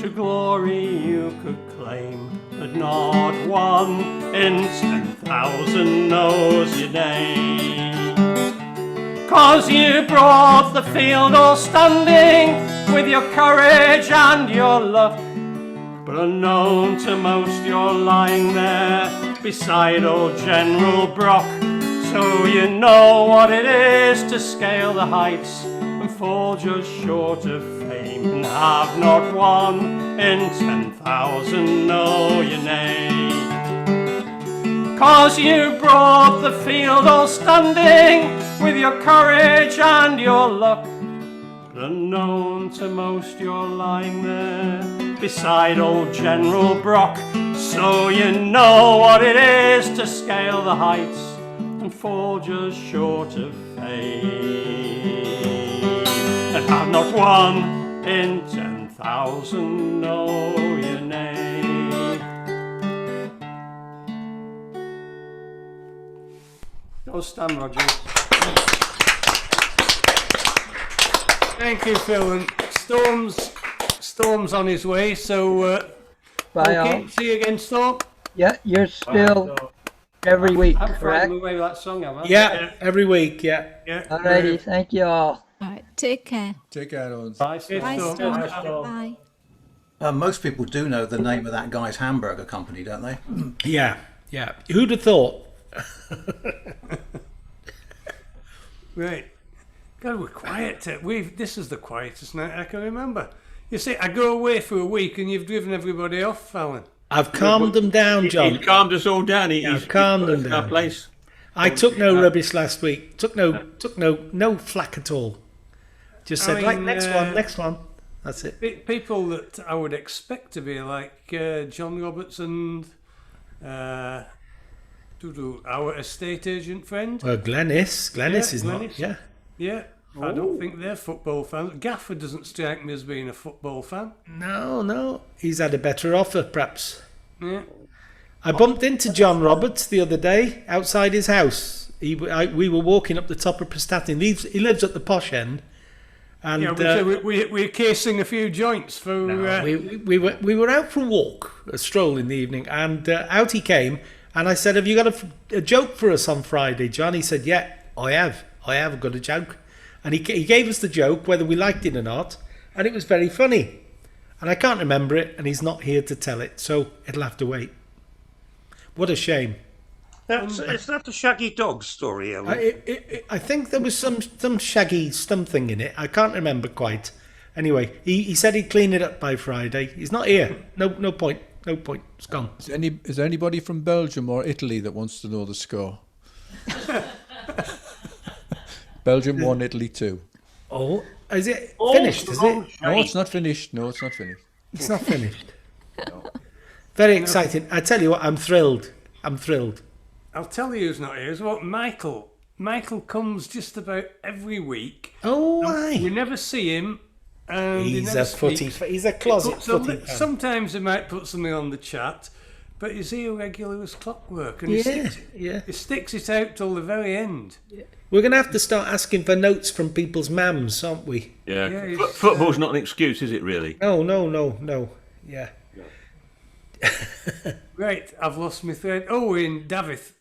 to glory you could claim, but not one in 10,000 knows your name. 'Cause you brought the field all standing with your courage and your luck. But unknown to most you're lying there beside old General Brock. So you know what it is to scale the heights and fall just short of fame, and have not one in 10,000 know your name. 'Cause you brought the field all standing with your courage and your luck. But unknown to most you're lying there beside old General Brock. So you know what it is to scale the heights and fall just short of fame, and have not one in 10,000 know your name. Go Stan Rogers. Thank you, Phil. And Storm's on his way, so Bye, okay, all. see you again, Storm. Yeah, you're still every week, I'm correct? frightened away with that song, am I? Yeah, every week, yeah. Alrighty, thank you all. All right, take care. Take care, Owens. Bye, Bye, Storm. Storm. Bye. Most people do know the name of that guy's hamburger company, don't they? Yeah, yeah. Who'd have thought? Right. God, we're quiet. This is the quietest night I can remember. You see, I go away for a week and you've driven everybody off, Fallon. I've calmed them down, John. He calmed us all down. I've calmed them Our down. place. I took no rubbish last week. Took no flack at all. Just said, I right, mean, next one. That's it. People that I would expect to be like John Roberts and our estate agent friend. Well, Glennis is not. Glennis. Yeah. Yeah. I don't think they're football fans. Gaffer doesn't strike me as being a football fan. No. He's had a better offer, perhaps. Yeah. I bumped into John Roberts the other day outside his house. We were walking up the top of Prestatyn. He lives at the posh end. And Yeah, we're casing a few joints for. we were out for a walk, a stroll in the evening, and out he came. And I said, "Have you got a joke for us on Friday, John?" He said, "Yeah, I have got a joke." And he gave us the joke, whether we liked it or not, and it was very funny. And I can't remember it, and he's not here to tell it, so it'll have to wait. What a shame. Is that the Shaggy Dog story, Ellen? I think there was some shaggy something in it. I can't remember quite. Anyway, he said he'd clean it up by Friday. He's not here. No point. It's gone. Is there anybody from Belgium or Italy that wants to know the score? Belgium 1, Italy 2. Oh, is it finished? Is it? No, it's not finished. It's not finished. Very exciting. I tell you what, I'm thrilled. I'll tell you who's not here. Is what Michael Michael comes just about every week. Oh, aye. We never see him. And he He's never a footy. speaks. He's a closet footy fan. Sometimes he might put something on the chat, but he's here regular as clockwork, and he sticks it out till the very end. We're going to have to start asking for notes from people's mums, aren't we? Yeah. Football's not an excuse, is it, really? No. Yeah. Right, I've lost my thread. Oh, in Davith.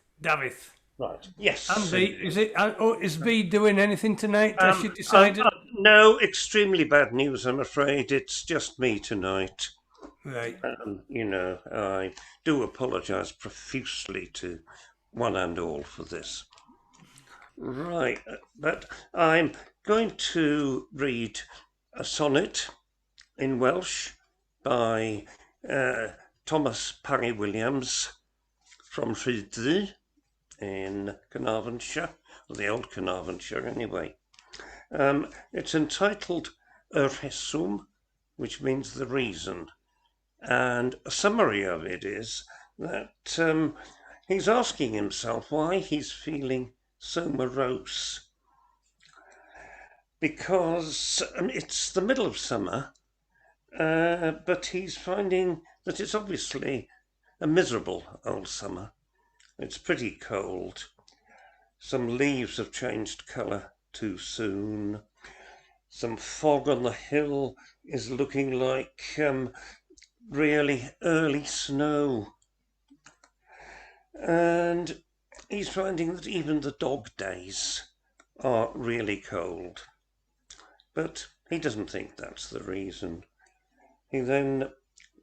Right. Yes. And B, is B doing anything tonight? Has she decided? No, extremely bad news, I'm afraid. It's just me tonight. Right. I do apologise profusely to one and all for this. Right, but I'm going to read a sonnet in Welsh by Thomas Parry Williams from Rhyddy in Carnarvonshire, or the old Carnarvonshire anyway. It's entitled Y Rheswm, which means the reason. And a summary of it is that he's asking himself why he's feeling so morose. Because it's the middle of summer, but he's finding that it's obviously a miserable old summer. It's pretty cold. Some leaves have changed colour too soon. Some fog on the hill is looking like really early snow. And he's finding that even the dog days are really cold. But he doesn't think that's the reason. He then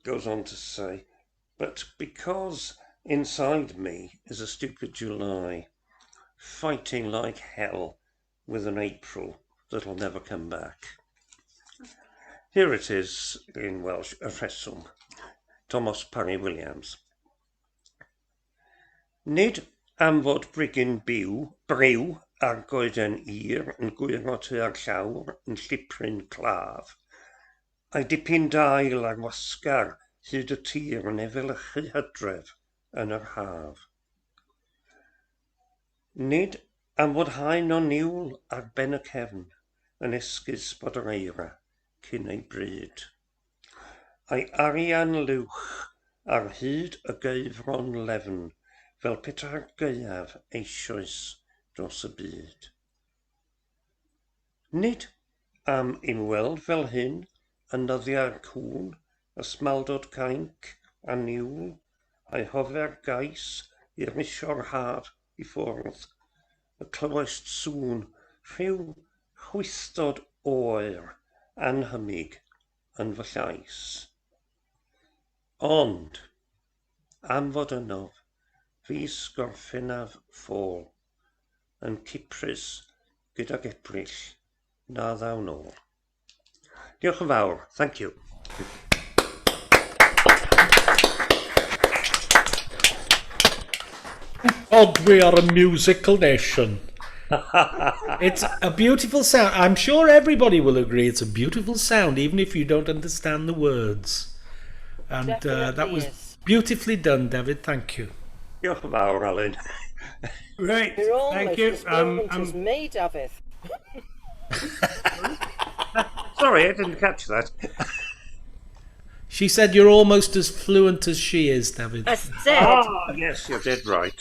goes on to say, but because inside me is a stupid July, fighting like hell with an April that'll never come back. Here it is in Welsh, Y Rheswm, Thomas Parry Williams. Nid am fod brigyn briw ar goeden ir yn gwyrot ar llawr yn llipryn claf, a'i dipyn dail ar wasgar hyd y tir yn efelychu hydref yn yr haf. Nid am fod haen o niwl ar ben y cefn yn esgus bod yr eira cyn ei bryd. A'i arian lwch ar hyd y geifron lefn fel petar gaeaf eisoes dros y byd. Nid am unweld fel hyn yn nyddiau'r cwn, ysmaldod cainc a niwl, a'i hofer gais i'r misio'r haf i ffwrdd, y clywaist sŵn rhyw chwistod oer anhymig yn fy llais. Ond, am fod ynof, fi sgorffennaf ffôl, yn Cyprus gydag Ebrill na ddaw nôl. Diolch yn fawr. Thank you. God, we are a musical nation. It's a beautiful sound. I'm sure everybody will agree it's a beautiful sound, even if you don't understand the words. And that was beautifully done, David. Thank you. Diolch yn fawr, Alan. Right, You're almost thank you. as brilliant as me, David. Sorry, I didn't catch that. She said you're almost as fluent as she is, David. I said. Ah, yes, you're dead right.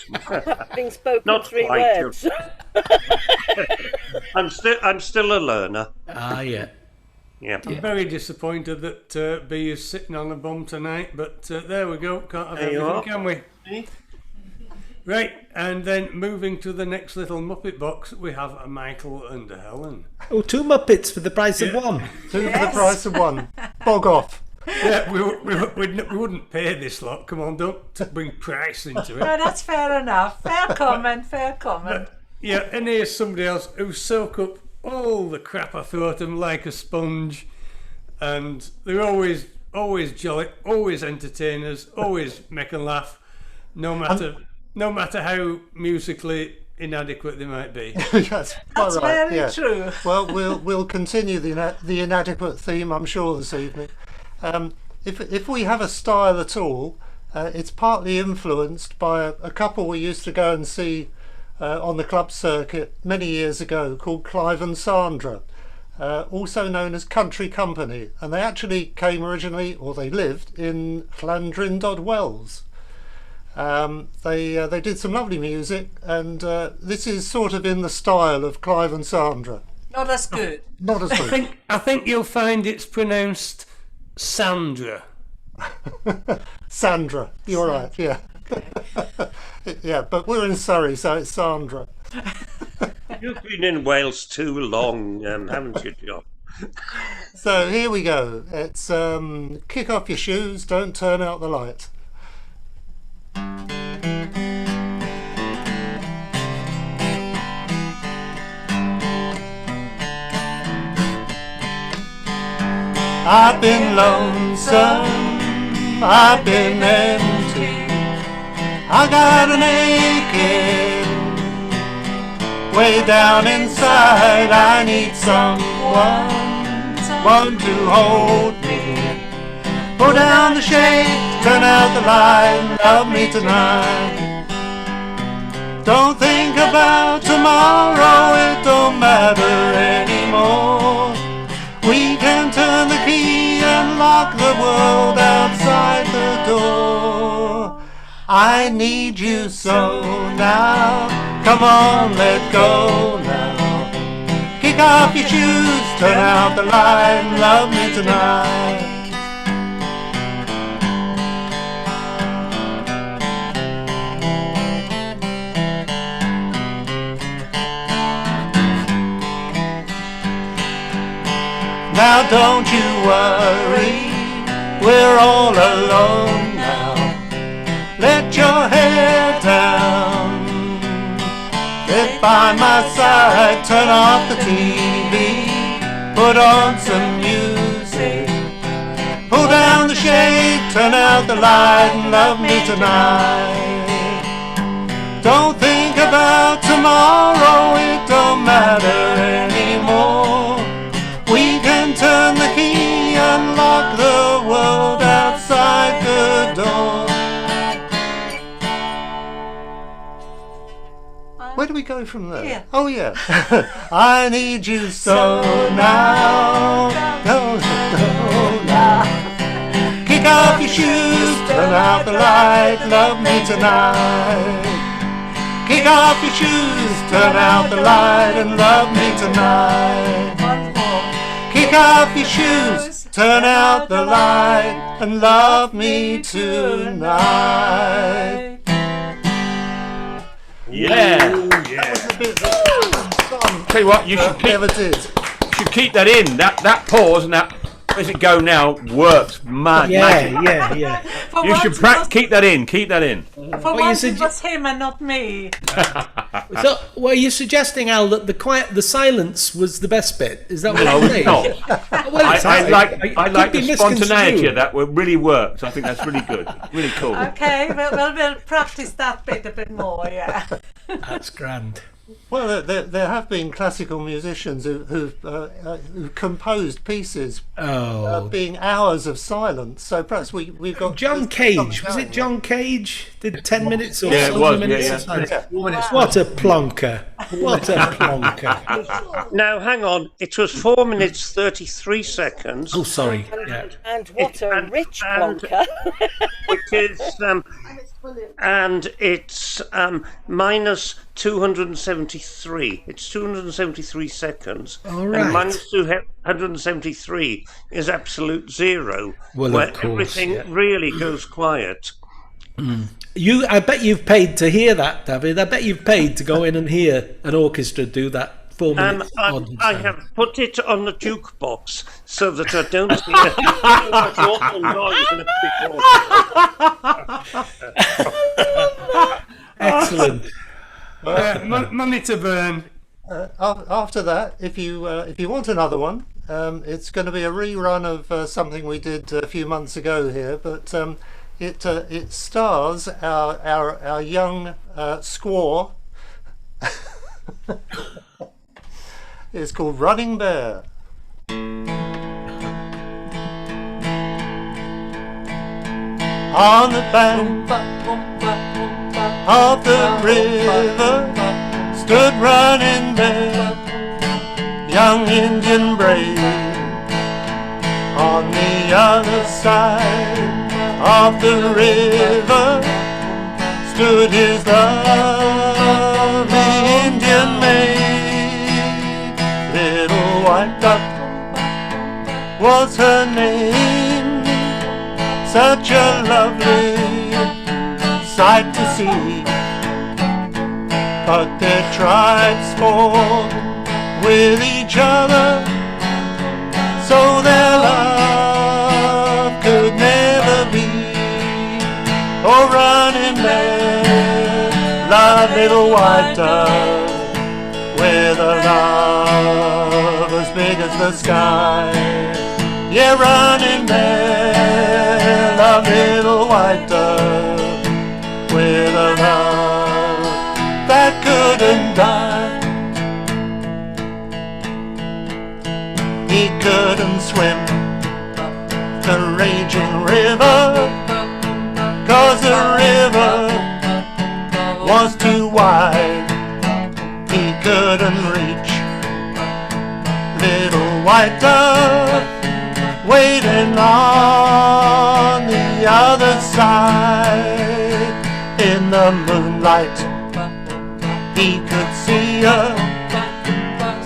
Having spoken Not 3 quite, words. I'm still a learner. Ah, yeah. Yeah. I'm very disappointed that B is sitting on a bum tonight, but there we go. Can't have There you everything, are. can we? Right, and then moving to the next little Muppet box, we have a Michael and a Helen. Oh, 2 Muppets for the price of one. 2 for the price of one. Bog off. Yeah, we wouldn't pay this lot. Come on, don't bring price into it. No, that's fair enough. Fair comment, fair comment. Yeah, and here's somebody else who soak up all the crap I throw at them like a sponge, and they're always jolly, always entertainers, always make a laugh, no matter how musically inadequate they might be. That's quite right. Very true. Well, we'll continue the inadequate theme, I'm sure, this evening. If we have a style at all, it's partly influenced by a couple we used to go and see on the club circuit many years ago called Clive and Sandra, also known as Country Company, and they actually came originally, or they lived in Llandrindod, Wells. They did some lovely music, and this is sort of in the style of Clive and Sandra. Not as good. Not as good. I think you'll find it's pronounced Sandra. Sandra, you're right, yeah. Yeah, but we're in Surrey, so it's Sandra. You've been in Wales too long, haven't you, John? So here we go. It's kick off your shoes, don't turn out the light. I've been lonesome, I've been empty, I got an aching way down inside. I need someone to hold me. Pull down the shade, turn out the light, love me tonight. Don't think about tomorrow, it don't matter anymore. We can turn the key and lock the world outside the door. I need you so now, come on, let go now. Kick off your shoes, turn out the light, and love me tonight. Now don't you worry, we're all alone now. Let your hair down, get by my side, turn off the TV, put on some music. Pull down the shade, turn out the light, and love me tonight. Don't think about tomorrow, it don't matter anymore. We can turn the key, unlock the world outside the door. Where do we go from there? Yeah. Oh yeah. I need you so now. No, now. Kick off your shoes, turn out the light, love me tonight. Kick off your shoes, turn out the light, and love me tonight. Kick off your shoes, turn out the light, and love me tonight. Yeah. Tell you what, you should keep that in. That pause and that, where's it go now, works. Magic. Yeah. You should keep that in. Keep that in. For once it was him and not me. So, well, you're suggesting, Al, that the silence was the best bit? Is that what No, you're saying? it's not. Well, it's I like could the be spontaneity misconstrued. of that. Really works. I think that's really good. Really cool. Okay, we'll practice that bit a bit more, yeah. That's grand. Well, there have been classical musicians who composed pieces being hours of silence. So perhaps we've got John Cage. Was it John Cage? Did 10 minutes or Yeah, it 7 was, minutes yeah, of silence? yeah. 4 minutes. What a plonker. What a plonker. Now, hang on. It was 4 minutes 33 seconds. Oh, sorry. Yeah. And what a rich plonker. It is, and it's minus 273. It's 273 seconds. All right. And minus 273 is absolute zero, Well, where of course, everything really goes quiet. I bet you've paid to hear that, David. I bet you've paid to go in and hear an orchestra do that 4 minutes. I have put it on the jukebox so that I don't hear too much awful noise in a big Money to burn. After that, if you want another one, it's going to be a rerun of something we did a few months ago here, but it stars our young squaw. It's called Running Bear. On the bank of the river, stood running there, young Indian brave. On the other side of the river stood his lovely Indian maid. Little White Duck was her name, such a lovely sight to see. But their tribes fought with each other, so their love could never be. Oh, running there, love little white dove, with a love as big as the sky. Yeah, running there, love little white dove, with a love that couldn't die. He couldn't swim the raging river, 'cause the river was too wide. He couldn't reach little white dove, waiting on the other side. In the moonlight he could see her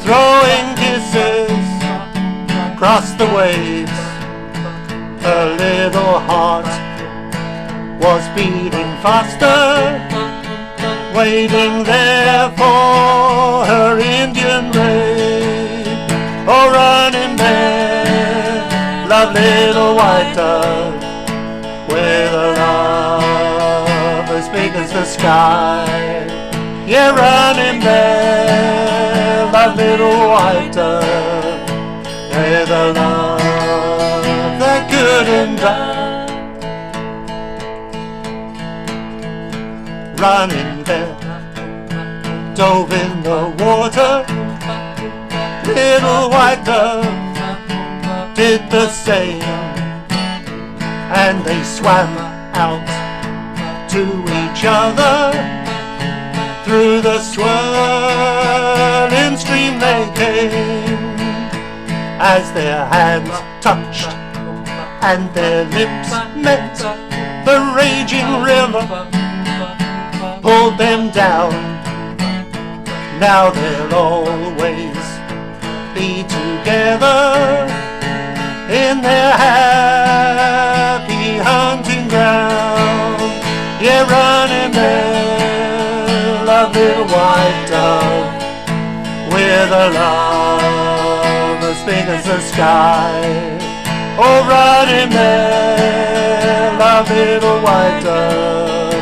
throwing kisses across the waves. Her little heart was beating faster, waiting there for her Indian maid. Oh, running there, love little white dove, with a love as big as the sky. Yeah, running there, love little white dove, with a love that couldn't die. Running there, dove in the water, little white dove did the same, and they swam out to each other. Through the swirling stream they came, as their hands touched and their lips met. The raging river pulled them down. Now they'll always be together in their happy hunting ground. Yeah, running there, love little white dove, with a love as big as the sky. Oh, running there, love little white dove,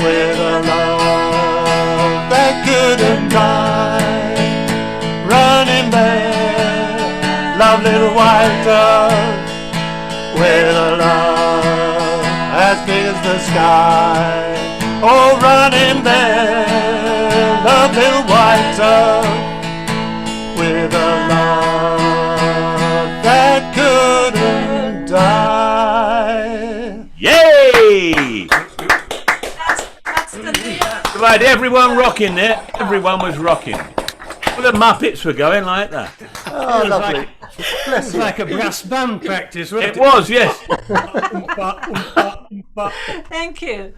with a love that couldn't die. Running there, love little white dove, with a love as big as the sky. Oh, running there, love little white dove, with a love that couldn't die. Yay! Right, everyone rocking there. Everyone was rocking. Well, the Muppets were going like that. Oh, lovely. It was like a brass band practice, wasn't it? It was, yes. Thank you.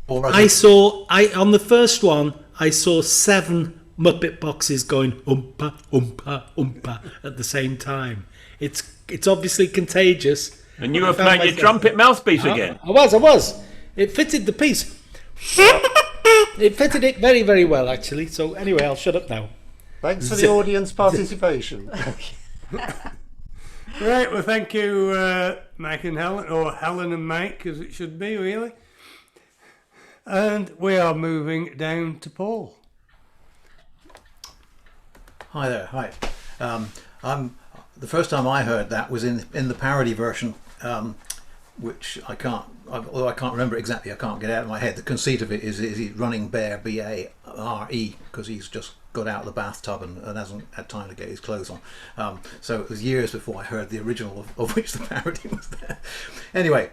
On the first one, I saw 7 Muppet boxes going oompa, oompa, oompa at the same time. It's obviously contagious. And you were playing your trumpet mouthpiece again. I was. It fitted the piece. It fitted it very, very well, actually. So anyway, I'll shut up now. Thanks for the audience participation. Right, well, thank you, Mike and Helen, or Helen and Mike, as it should be, really. And we are moving down to Paul. Hi there. Hi. The first time I heard that was in the parody version, which although I can't remember exactly, I can't get out of my head. The conceit of it is he's running bear, BA, RE, because he's just got out of the bathtub and hasn't had time to get his clothes on. So it was years before I heard the original of which the parody was there. Anyway,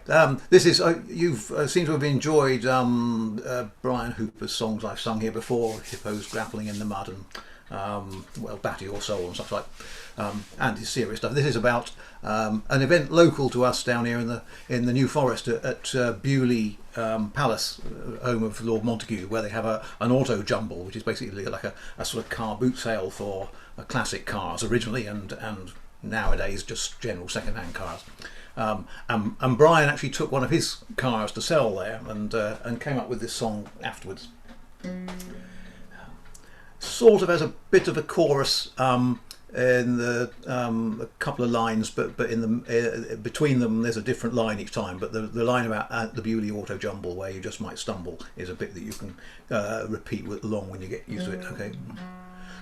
this is you've seem to have enjoyed Brian Hooper's songs I've sung here before, Hippos Grappling in the Mud and well, Batter Your Soul and such like, and his serious stuff. This is about an event local to us down here in the New Forest at Bewley Palace, home of Lord Montague, where they have an auto jumble, which is basically like a sort of car boot sale for classic cars originally, and nowadays just general second-hand cars. And Brian actually took one of his cars to sell there, and came up with this song afterwards. Sort of has a bit of a chorus in the a couple of lines, but in the between them there's a different line each time. But the line about the Bewley Auto Jumble, where you just might stumble, is a bit that you can repeat along when you get used to it. Okay.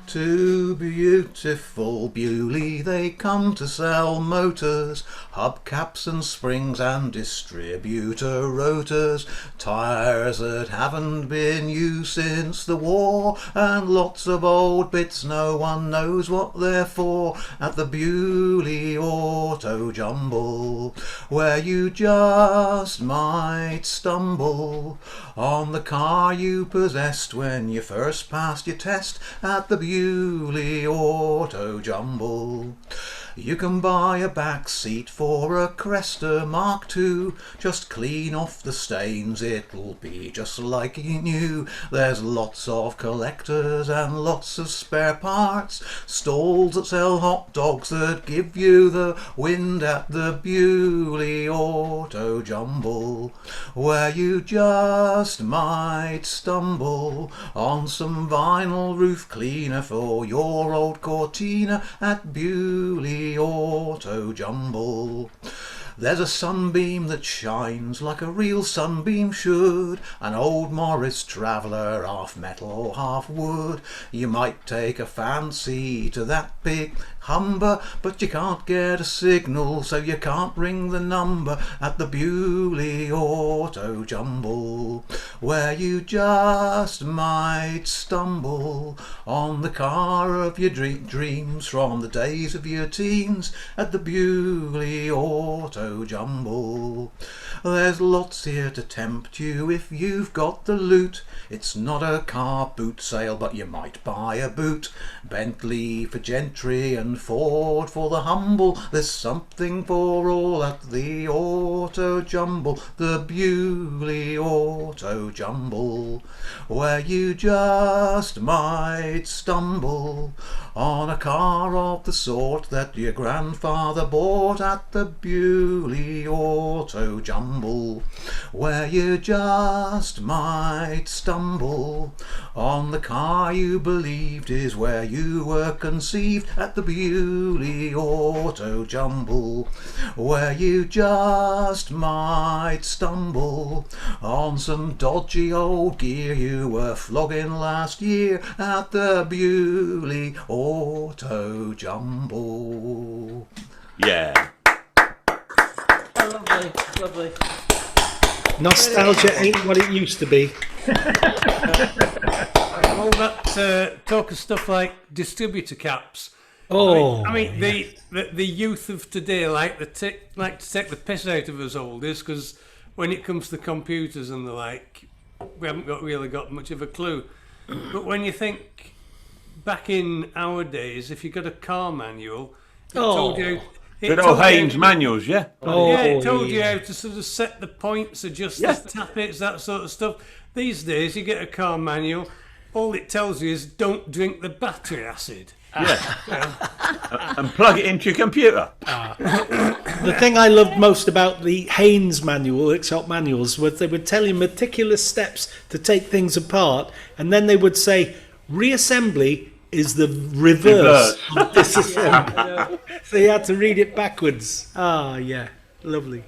To beautiful Bewley they come to sell motors, hubcaps and springs and distributor rotors, tyres that haven't been used since the war, and lots of old bits no one knows what they're for, at the Bewley Auto Jumble, where you just might stumble on the car you possessed when you first passed your test at the Bewley Auto Jumble. You can buy a back seat for a Cresta Mark II. Just clean off the stains, it'll be just like new. There's lots of collectors and lots of spare parts, stalls that sell hot dogs that give you the wind at the Bewley Auto Jumble, where you just might stumble on some vinyl roof cleaner for your old Cortina at Bewley Auto Jumble. There's a sunbeam that shines like a real sunbeam should, an old Morris Traveller, half metal, half wood. You might take a fancy to that big Humber, but you can't get a signal, so you can't ring the number at the Bewley Auto Jumble, where you just might stumble on the car of your dreams from the days of your teens at the Bewley Auto Jumble. There's lots here to tempt you if you've got the loot. It's not a car boot sale, but you might buy a boot. Bentley for gentry and Ford for the humble. There's something for all at the Auto Jumble, the Bewley Auto Jumble, where you just might stumble on a car of the sort that your grandfather bought at the Bewley Auto Jumble, where you just might stumble on the car you believed is where you were conceived at the Bewley Auto Jumble, where you just might stumble on some dodgy old gear you were flogging last year at the Bewley Auto Jumble. Yeah. Lovely, lovely. Nostalgia ain't what it used to be. All that talk of stuff like distributor caps. Oh, I mean the youth of today like to take the piss out of us oldies, because when it comes to computers and the like, we haven't really got much of a clue. But when you think back in our days, if you got a car manual, it told you. Good old Haynes manuals, yeah? It told you how to sort of set the points, adjust the tappets, that sort of stuff. These days, you get a car manual, all it tells you is don't drink the battery acid. Yeah. And plug it into your computer. The thing I loved most about the Haynes manual, X-Help manuals, was they would tell you meticulous steps to take things apart, and then they would say, reassembly is the reverse of disassembly. So you had to read it backwards. Ah, yeah, lovely.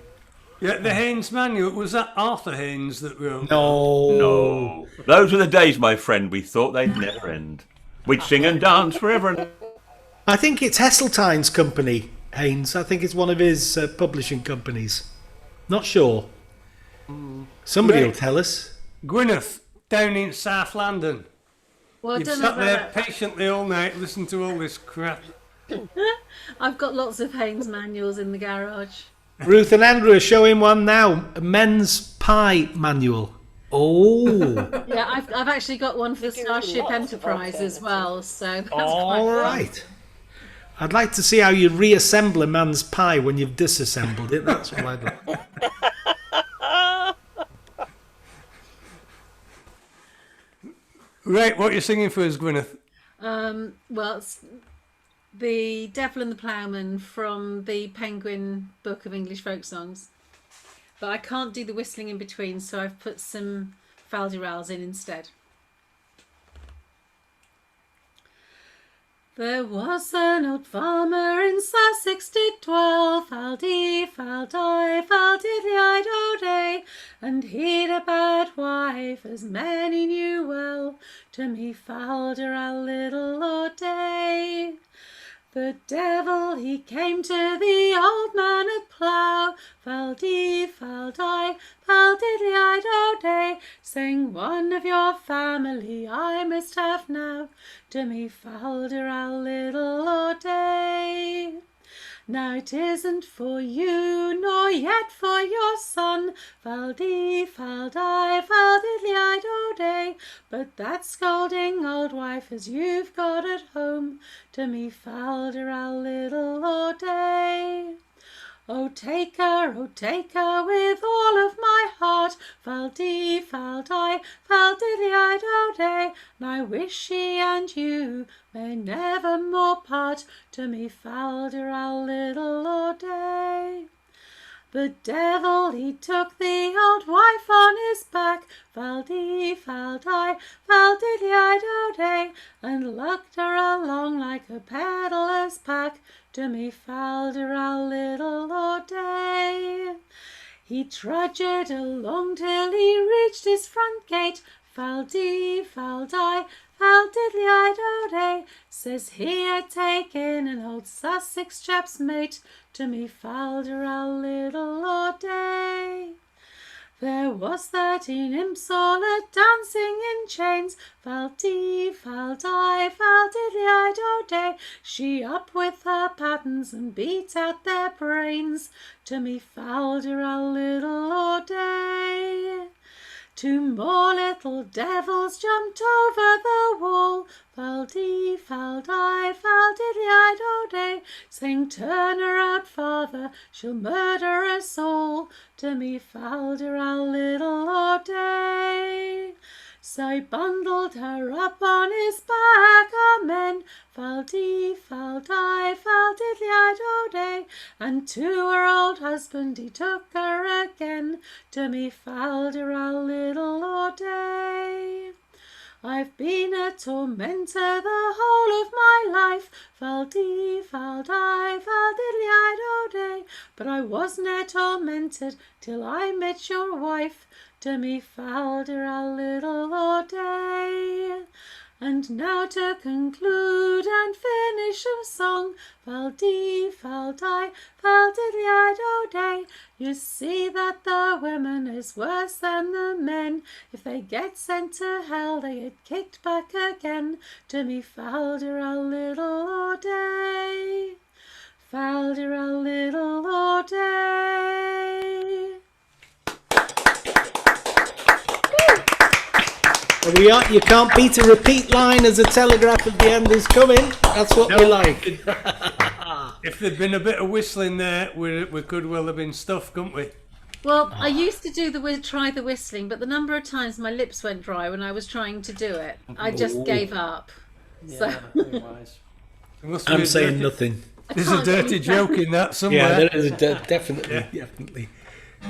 Yeah, the Haynes manual, was that Arthur Haynes that wrote? No. Those were the days, my friend, we thought they'd never end. We'd sing and dance forever. I think it's Heseltine's company, Haynes. I think it's one of his publishing companies. Not sure. Somebody will tell us. Gwyneth, down in South London. Well, I You've don't know sat there about that. patiently all night, listening to all this crap. I've got lots of Haynes manuals in the garage. Ruth and Andrew are showing one now. A men's pie manual. Oh. Yeah, I've actually got one for Starship Enterprise as well. So that's All quite right. I'd like to see how you reassemble a man's pie when you've disassembled it. That's all I'd like. Right, what are you singing for us, Gwyneth? Well, it's The Devil and the Ploughman from the Penguin Book of English Folk Songs. But I can't do the whistling in between, so I've put some fal-de-rals in instead. There was an old farmer in Sussex did dwell, fal-de, fal-di, fal-diddly-i-do-day, and he'd a bad wife, as many knew well, to me fal-de-ral little o-day. The devil, he came to the old man at plough, fal-de, fal-di, fal-diddly-i-do-day, saying, one of your family I must have now, to me fal-de-ral little o-day. Now it isn't for you, nor yet for your son, fal-de, fal-di, fal-diddly-i-do-day, but that scolding old wife as you've got at home, to me fal-de-ral little o-day. Oh, take her with all of my heart, fal-de, fal-di, fal-diddly-i-do-day, and I wish she and you may never more part, to me fal-de-ral little o-day. The devil, he took the old wife on his back, fal-de, fal-di, fal-diddly-i-do-day, and lugged her along like a peddler's pack, to me fal-de-ral little o-day. He trudged along till he reached his front gate, fal-de, fal-di, fal-diddly-i-do-day, says he had taken an old Sussex chap's mate, to me fal-de-ral little o-day. There was 13 imps all a-dancing in chains, fal-de, fal-di, fal-diddly-i-do-day, she up with her pattens and beat out their brains, to me fal-de-ral little o-day. 2 more little devils jumped over the wall, fal-de, fal-di, fal-diddly-i-do-day, saying, turn her out, father, she'll murder us all, to me fal-de-ral little o-day. So I bundled her up on his back, amen, fal-de, fal-di, fal-diddly-i-do-day, and to her old husband he took her again, to me fal-de-ral little o-day. I've been a tormentor the whole of my life, fal-de, fal-di, fal-diddly-i-do-day, but I was ne'er tormented till I met your wife, to me fal-de-ral little o-day. And now to conclude and finish a song, fal-de, fal-di, fal-diddly-i-do-day, you see that the women is worse than the men, if they get sent to hell they get kicked back again, to me fal-de-ral little o-day, fal-de-ral little o-day. There we are. You can't beat a repeat line as a telegraph at the end is coming. That's what we like. If there'd been a bit of whistling there, we could well have been stuffed, couldn't we? Well, I used to do try the whistling, but the number of times my lips went dry when I was trying to do it, I just gave up. Yeah, very wise. I'm saying nothing. There's a dirty joke in that somewhere. Yeah, there is definitely, definitely.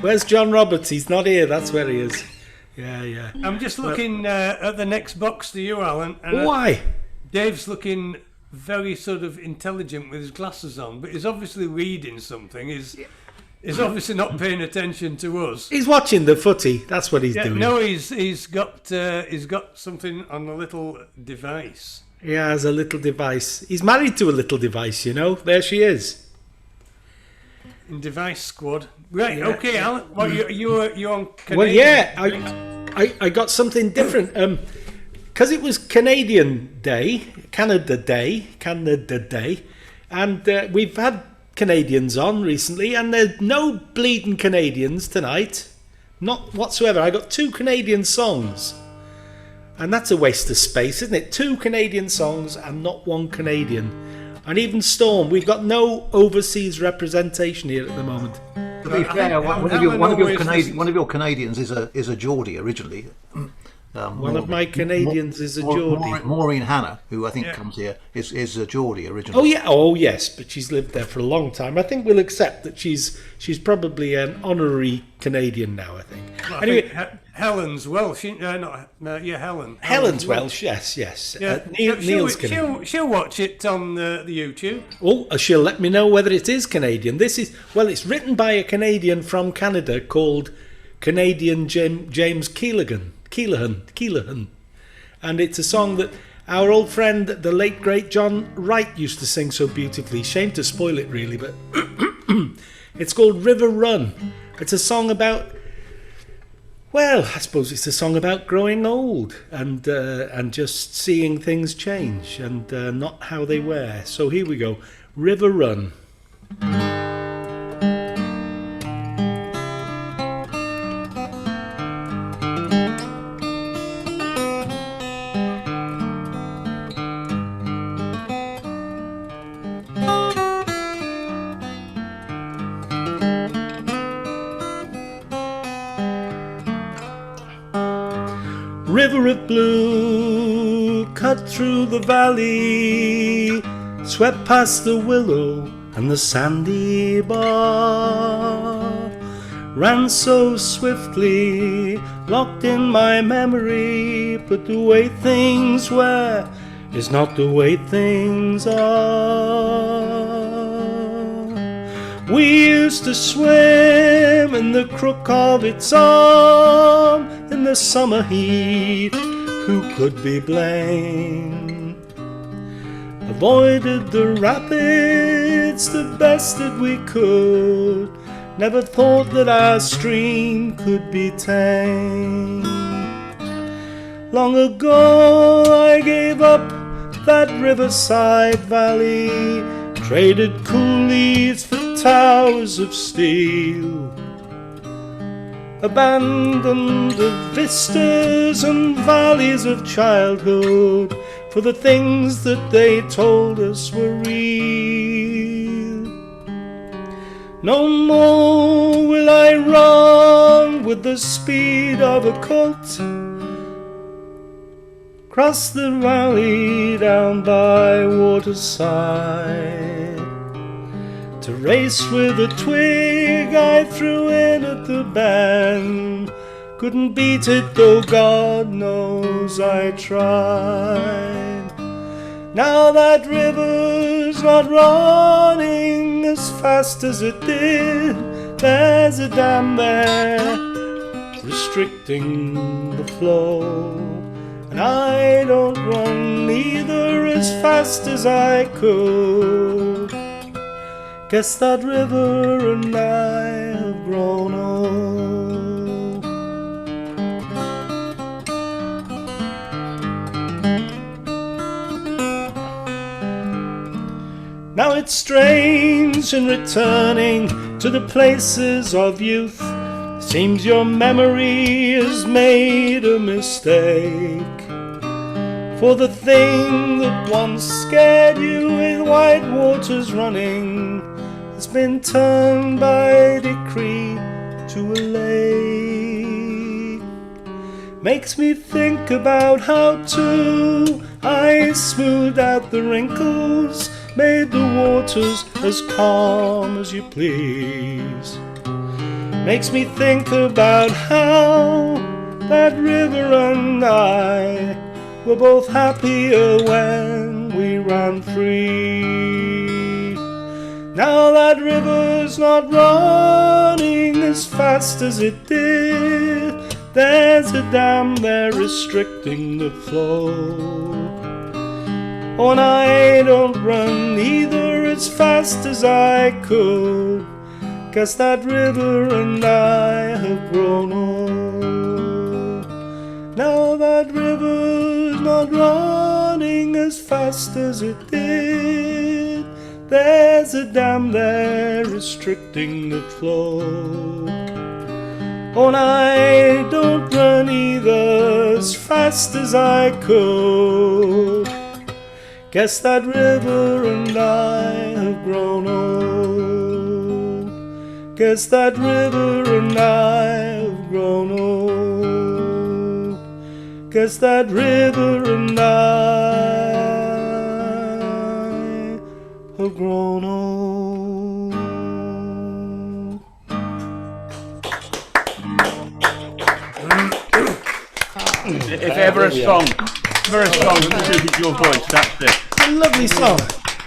Where's John Roberts? He's not here. That's where he is. Yeah. I'm just looking at the next box to you, Alan. And Why? Dave's looking very sort of intelligent with his glasses on, but he's obviously reading something. He's obviously not paying attention to us. He's watching the footy. That's what he's doing. No, he's got something on a little device. He has a little device. He's married to a little device, you know. There she is. In Device Squad. Right, yeah. Okay, Alan. Well, you on Canadian? Well, yeah, I got something different. because it was Canada Day, and we've had Canadians on recently, and there's no bleeding Canadians tonight. Not whatsoever. I got 2 Canadian songs. And that's a waste of space, isn't it? 2 Canadian songs and not 1 Canadian. And even Storm, we've got no overseas representation here at the moment. To be fair, one of your Canadians is a Geordie originally. One of my Canadians is a Geordie. Maureen Hanna, who I think comes here, is a Geordie originally. Oh yeah, oh yes, but she's lived there for a long time. I think we'll accept that she's probably an honorary Canadian now. I think. Well, anyway, Helen's Welsh. Helen. Helen's Welsh. Yes. Yeah, Neil's Canadian. She'll watch it on the YouTube. Oh, she'll let me know whether it is Canadian. It's written by a Canadian from Canada called Canadian James Keelan, and it's a song that our old friend, the late great John Wright, used to sing so beautifully. Shame to spoil it, really, but it's called River Run. It's a song about, well, I suppose it's a song about growing old and just seeing things change and not how they were. So here we go, River Run. River of blue, cut through the valley, swept past the willow and the sandy bar, ran so swiftly, locked in my memory, but the way things were is not the way things are. We used to swim in the crook of its arm in the summer heat, who could be blamed? Avoided the rapids the best that we could, never thought that our stream could be tamed. Long ago I gave up that riverside valley, traded coolies for towers of steel, abandoned the vistas and valleys of childhood for the things that they told us were real. No more will I run with the speed of a colt, cross the valley down by waterside, to race with a twig I threw in at the bend. Couldn't beat it, though God knows I tried. Now that river's not running as fast as it did, there's a dam there restricting the flow, and I don't run either as fast as I could. Guess that river and I have grown old. Now it's strange in returning to the places of youth. Seems your memory has made a mistake, for the thing that once scared you with white waters running has been turned by decree to a lake. Makes me think about how too I smoothed out the wrinkles, made the waters as calm as you please. Makes me think about how that river and I were both happier when we ran free. Now that river's not running as fast as it did, there's a dam there restricting the flow. Oh, and I don't run either as fast as I could, 'cause that river and I have grown old. Now that river's not not running as fast as it did. There's a dam there restricting the flow. Oh, and I don't run either as fast as I could. Guess that river and I have grown old. Guess that river and I have grown old. Guess that river and I have grown old. If ever a song suited your voice, that's it. A lovely song.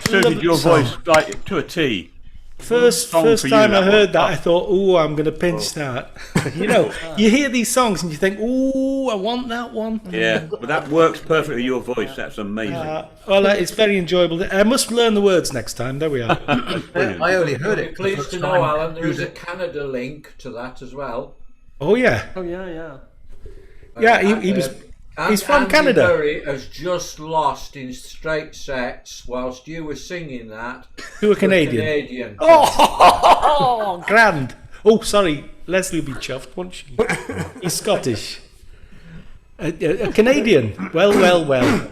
Suited Lovely your song. voice like to a T. First Song for you, time I that heard one. that, I thought, "Oh, I'm going to pinch that." You know, you hear these songs and you think, "Oh, I want that one." Yeah, but that works perfectly with your voice. That's amazing. Well, it's very enjoyable. I must learn the words next time. There we are. I only heard it. Pleased for to the know, time. Alan, there is a Canada link to that as well. Oh yeah, Oh yeah. yeah. He was. He's from Andy Canada. Murray has just lost in straight sets whilst you were singing that. To a Canadian. Canadian. Oh, grand. Oh, sorry. Leslie will be chuffed, won't she? He's Scottish. A Canadian. Well. I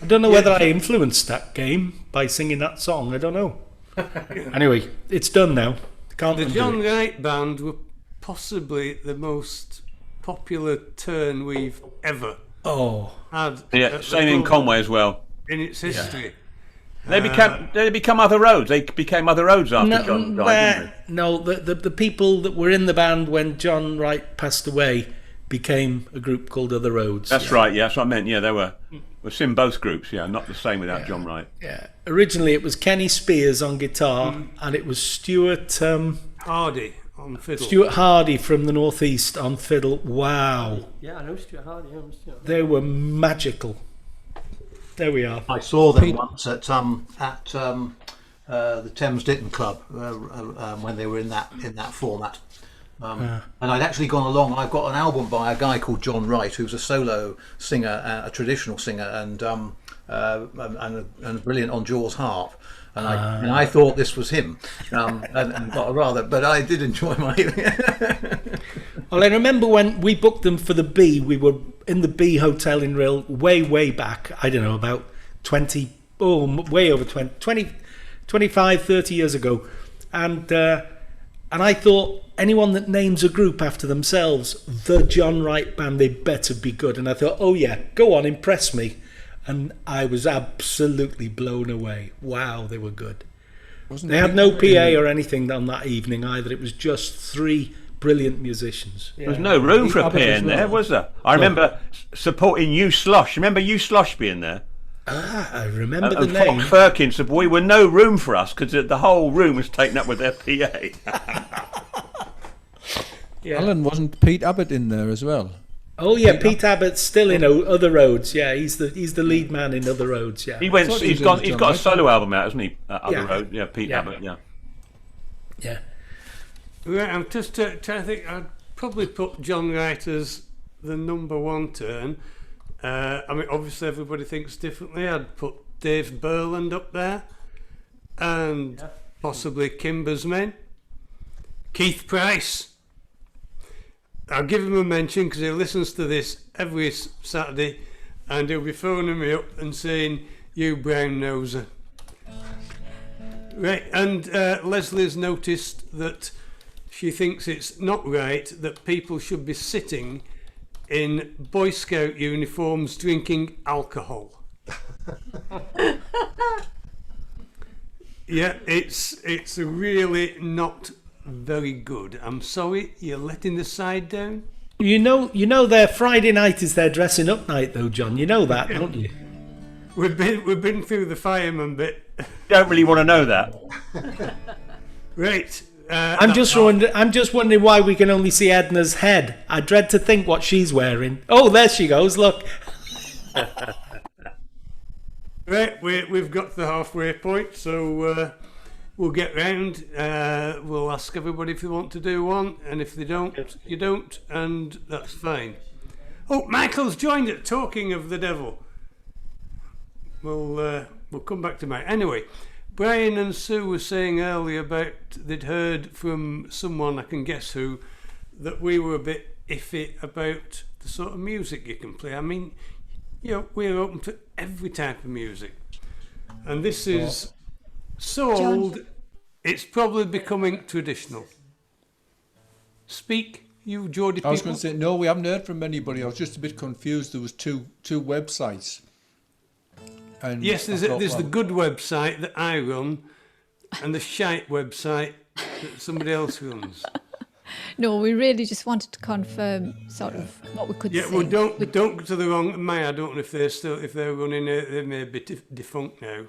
don't know whether I influenced that game by singing that song. I don't know. Anyway, it's done now. Can't The undo John it. Wright Band were possibly the most popular turn we've ever had. Yeah, at the same in pub Conway as well. in its history. They become other roads. They became other roads after John died, didn't they? No, the people that were in the band when John Wright passed away became a group called Other Roads. That's right. Yeah, that's what I meant. Yeah, they were in both groups. Yeah, not the same without John Wright. Yeah. Originally, it was Kenny Spears on guitar, and it was Stuart Hardy on fiddle. Stuart Hardy from the Northeast on fiddle. Wow, Yeah, I know Stuart Hardy. I know Stuart. they were magical. There we are. I saw them once at the Thames Ditton Club when they were in that format. And I'd actually gone along. I've got an album by a guy called John Wright, who's a solo singer, a traditional singer, and brilliant on Jaws harp. And I thought this was him, and got a rather. But I did enjoy my. Well, I remember when we booked them for the B. We were in the B Hotel in Rill way back. I don't know, about 20, way over 20, 25, 30 years ago, and I thought anyone that names a group after themselves, the John Wright Band, they better be good. And I thought, oh yeah, go on, impress me. And I was absolutely blown away. Wow, they were good. They had no PA or anything on that evening either. It was just three brilliant musicians. There was no room for a PA in there, was there? I remember supporting You Slosh. Remember You Slosh being there? I remember the and name. Fox Perkins said, "We were no room for us because the whole room was taken up with their PA." Alan, wasn't Pete Abbott in there as well? Oh yeah, Pete Abbott's still in Other Roads. Yeah, he's the lead man in Other Roads. Yeah, He went. He's got a solo album out, hasn't he? Other Yeah. Road. Yeah, Pete Yeah. Abbott. Yeah. Yeah. Right, I'm just trying to think. I'd probably put John Wright as the number one turn. I mean, obviously everybody thinks differently. I'd put Dave Burland up there, and possibly Kimber's Men. Keith Price. I'll give him a mention because he listens to this every Saturday, and he'll be phoning me up and saying, "You brown noser." Right, and Leslie's noticed that she thinks it's not right that people should be sitting in Boy Scout uniforms drinking alcohol. Yeah, it's really not very good. I'm sorry, you're letting the side down. You know their Friday night is their dressing up night though, John. You know that, don't you? We've been through the fireman bit. Don't really want to know that. Right. I'm just wondering why we can only see Edna's head. I dread to think what she's wearing. Oh, there she goes. Look. Right, we've got to the halfway point, so we'll get round. We'll ask everybody if they want to do one, and if they don't, you don't, and that's fine. Oh, Michael's joined it. Talking of the devil. We'll come back to Mike. Anyway, Brian and Sue were saying earlier about they'd heard from someone, I can guess who, that we were a bit iffy about the sort of music you can play. I mean, you know, we're open to every type of music. And this is so John. old, it's probably becoming traditional. Speak, you Geordie people. I was going to say, no, we haven't heard from anybody. I was just a bit confused. There was two websites. And Yes, there's, I thought, there's the well, good website that I run and the shite website that somebody else runs. No, we really just wanted to confirm sort of what we could Yeah, sing. well, don't go to the wrong. Maya, I don't know if they're running. They may be defunct now.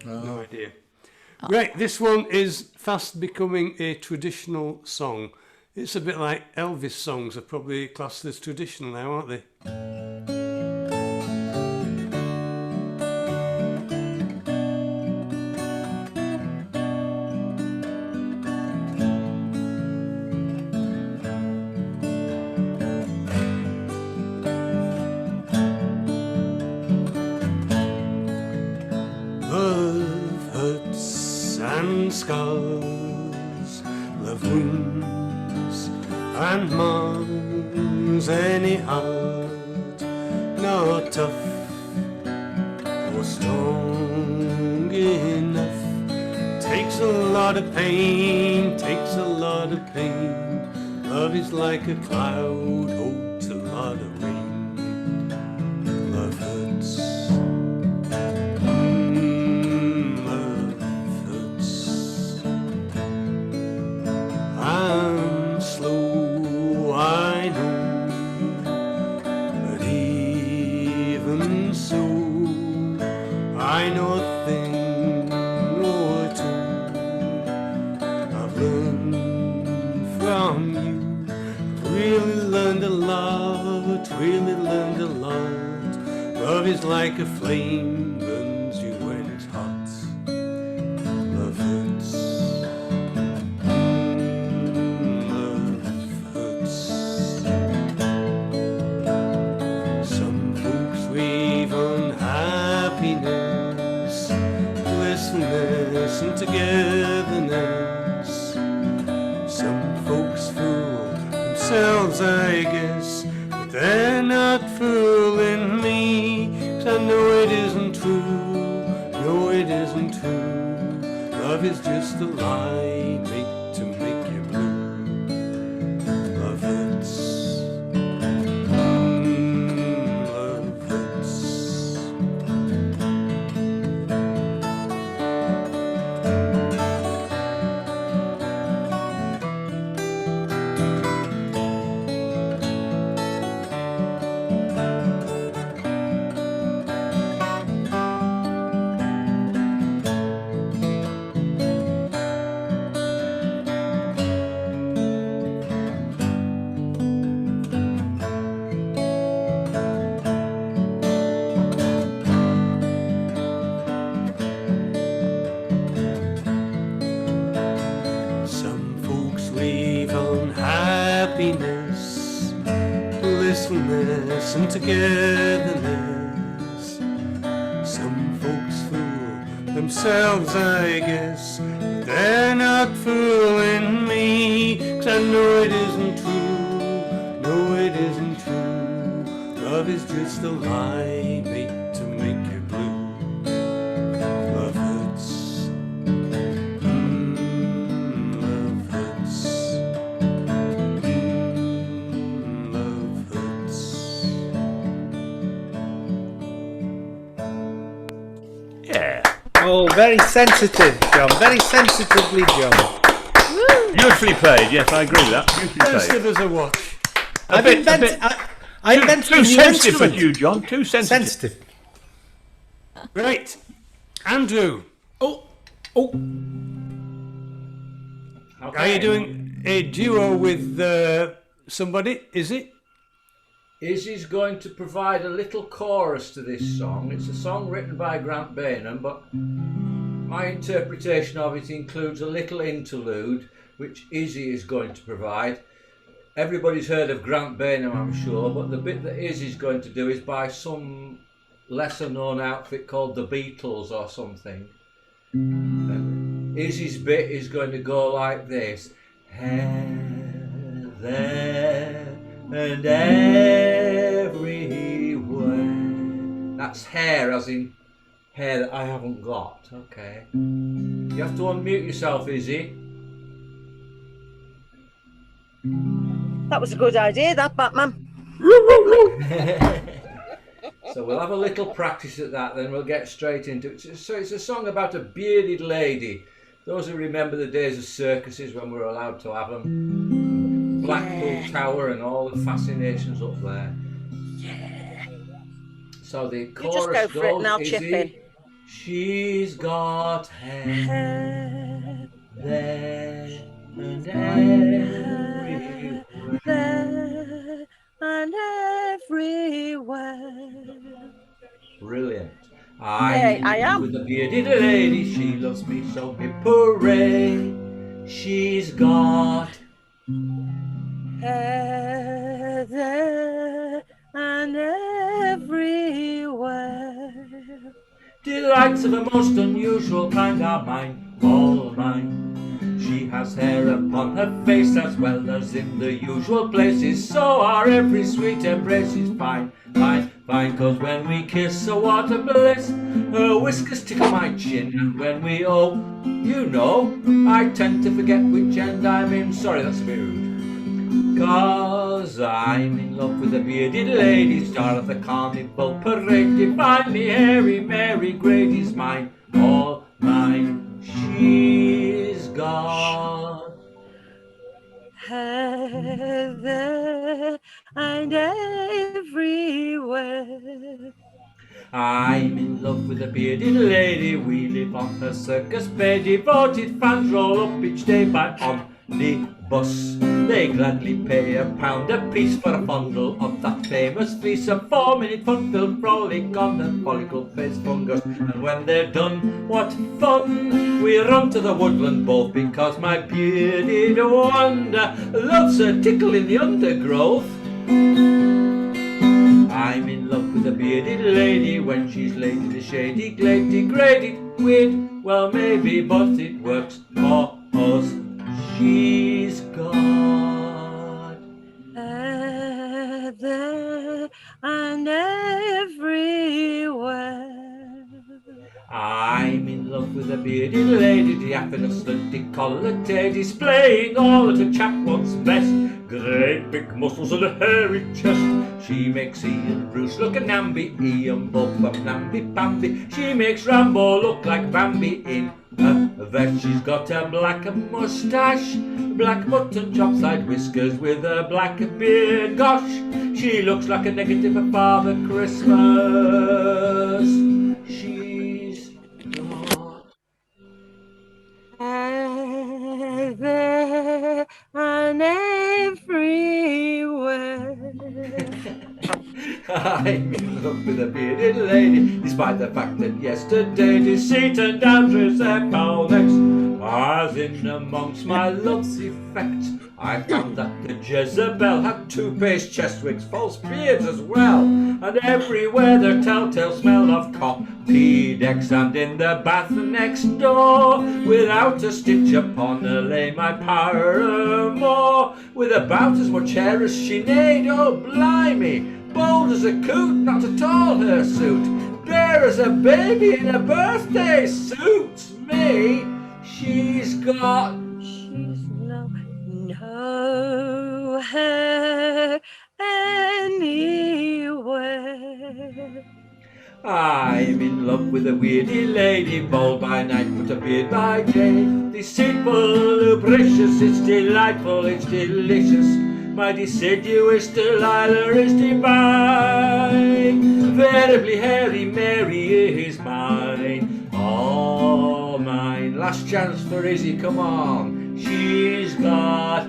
No idea. Right, this one is fast becoming a traditional song. It's a bit like Elvis songs are probably classed as traditional now, aren't they? Love hurts and scars, love wounds and mars any heart not tough or strong enough. Takes a lot of pain, takes a lot of pain. Love is like a cloud, holds a lot of rain. Love hurts. I'm slow, I know, but even so, I know a thing or two. I've learned from you, really learned a lot, really learned a lot. Love is like a flame, burns you when it's hot. Love hurts. And togetherness. Some folks fool themselves, I guess, but they're not fooling me. 'Cause I know it isn't true, no it isn't true. Love is just a lie made to make you blue. Love hurts. Love hurts. Some folks live on happiness, blissfulness and togetherness. Some folks fool themselves, I guess, but they're not fooling me. 'Cause I know it isn't true, no it isn't true. Love is just a lie made to make you blue. Love hurts. Love hurts. Love hurts. Yeah. Oh, very sensitive, John. Very sensitively, John. Beautifully played. Yes, I agree with that. Beautifully played. Sensitive as a what? I invented too a new sensitive for instrument. you, John. Too sensitive. Sensitive. Right, Andrew. Are you doing a duo with somebody? Is it? Izzy's going to provide a little chorus to this song. It's a song written by Grant Bainham, but my interpretation of it includes a little interlude, which Izzy is going to provide. everybody's heard of Grant Bainham, I'm sure, but the bit that Izzy's going to do is by some lesser known outfit called the Beatles or something. And Izzy's bit is going to go like this. Here, there, and everywhere. That's hair, as in hair that I haven't got. Okay. You have to unmute yourself, Izzy. That was a good idea, that, Batman. So we'll have a little practice at that, then we'll get straight into it. So it's a song about a bearded lady. Those who remember the days of circuses when we were allowed to have them. Blackpool Tower and all the fascinations up there. Yeah. So the You chorus just go for it and I'll goes, chip Izzy, in. she's got hair there and everywhere. There and everywhere. Brilliant. Hey, I am. With a bearded lady, she loves me so hip hooray. She's got hair there and everywhere. delights of a most unusual kind are mine, all mine. She has hair upon her face as well as in the usual places, so our every sweet embrace is fine, fine, fine, 'cause when we kiss, oh what a bliss, her whiskers tickle my chin, and when we, oh, you know, I tend to forget which end I'm in, sorry that's a bit rude. 'Cause I'm in love with a bearded lady, star of the carnival parade, divinely hairy Mary Grady's mine, all mine. She's got hair there and everywhere. I'm in love with a bearded lady, we live on her circus bay, devoted fans roll up each day by omnibus. They gladly pay £1 a piece for a bundle of that famous fleece, a 4-minute fun-filled frolic on the follicle-face fungus. And when they're done, what fun! We run to the woodland both, because my bearded wonder loves a tickle in the undergrowth. I'm in love with a bearded lady when she's laid in the shady glade, degraded, weird, well maybe, but it works for us. She's got Hair there and everywhere. I'm in love with a bearded lady, diaphanously decolleté, displaying all that a chap wants best. Great big muscles and a hairy chest. She makes Ian Bruce look a namby, Ian Bob namby-pamby. She makes Rambo look like Bambi in a vest. She's got a black moustache, black mutton chop side whiskers with a black beard. Gosh, she looks like a negative of Father Christmas. She's got Hair there and everywhere. I'm in love with a bearded lady, despite the fact that yesterday deceit and Andrews their foul necks. As in amongst my love's effects, I found that the Jezebel had two-faced chest wigs, false beards as well, and everywhere the telltale smell of Copydex, and in the bath next door, without a stitch upon her, lay my paramour, with about as much hair as Sinead, oh blimey, bold as a coot, not at all her suit, bare as a baby in a birthday suit. Me, she's got no hair anywhere. I'm in love with a weirdy lady, bold by night but a beard by day, deceitful, lubricious, it's delightful, it's delicious, my deciduous Delilah is divine, variably hairy Mary is mine, all mine. Last chance for Izzy, come on. She's got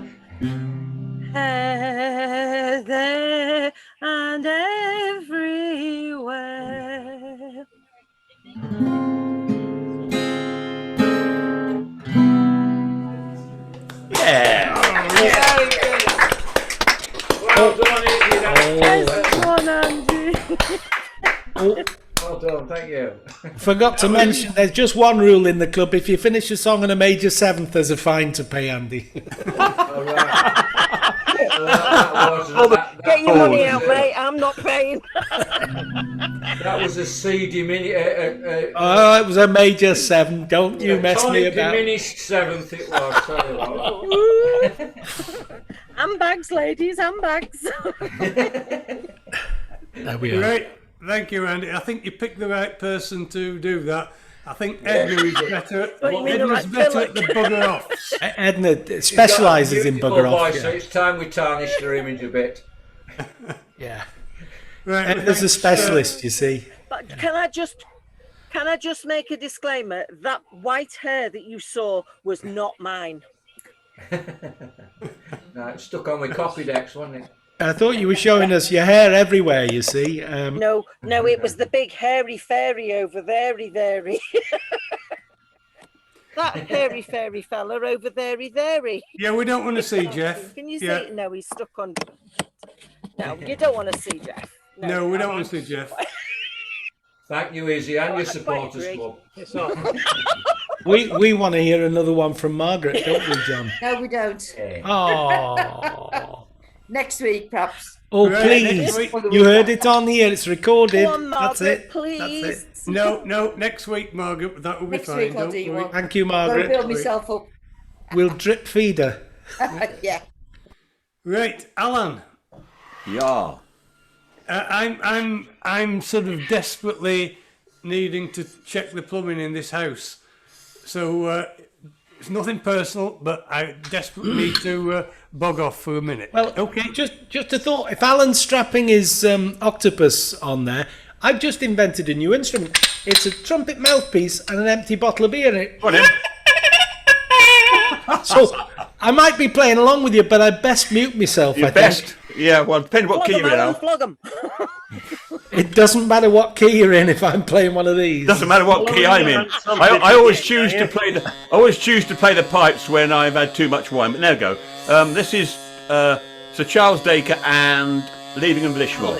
Hair there and everywhere. Yeah. Oh, Well done, thank you. forgot to mention, there's just one rule in the club. If you finish a song on a major seventh, there's a fine to pay, Andy. All right. That Get your money out, mate. I'm not paying. That was a C diminished. Oh, it was a major seven. Don't you mess me about. Diminished seventh it was. Sorry about that. Handbags, ladies, handbags. There we are. Right, thank you, Andy. I think you picked the right person to do that. I think Edna is better. What do you mean the Edna's right better at pillow? the bugger off. Edna specialises in Beautiful bugger off. voice, so it's time we tarnished her image a bit. Yeah. Right, Edna's a specialist, you see. But can I just make a disclaimer? That white hair that you saw was not mine. No, it's stuck on with copy decks, wasn't it? I thought you were showing us your hair everywhere, you see. No, it was the big hairy fairy over there. That hairy fairy fella over there. Yeah, we don't want to see Jeff. Can you see? Yeah. No, he's stuck on. No, you don't want to see Jeff. No, we don't want to see Jeff. Thank you, Izzy, and your supporters club. It's not. We want to hear another one from Margaret, don't we, John? No, we don't. Oh. Next week, perhaps. Oh, Right, please. next week. You heard it on here. It's recorded. Come on, That's Margaret, it. please. That's it. No, next week, Margaret. That will be Next fine. week I'll Don't do you worry. one. Thank you, Got to Margaret. build myself up. We'll drip feed her. Yeah. Right, Alan. Yeah. I'm sort of desperately needing to check the plumbing in this house. So it's nothing personal, but I desperately need to bog off for a minute. Well, okay. Just a thought. If Alan's strapping his octopus on there, I've just invented a new instrument. It's a trumpet mouthpiece and an empty bottle of beer in it. Go on in. So I might be playing along with you, but I best mute myself. You I best. think. Yeah, well, depends what key you're in now. Flog 'em. It doesn't matter what key you're in if I'm playing one of these. Doesn't matter what key I'm in. I always choose to play the. I always choose to play the pipes when I've had too much wine. But there we go. This is Sir Charles Dacre and Leaving of Lishmore.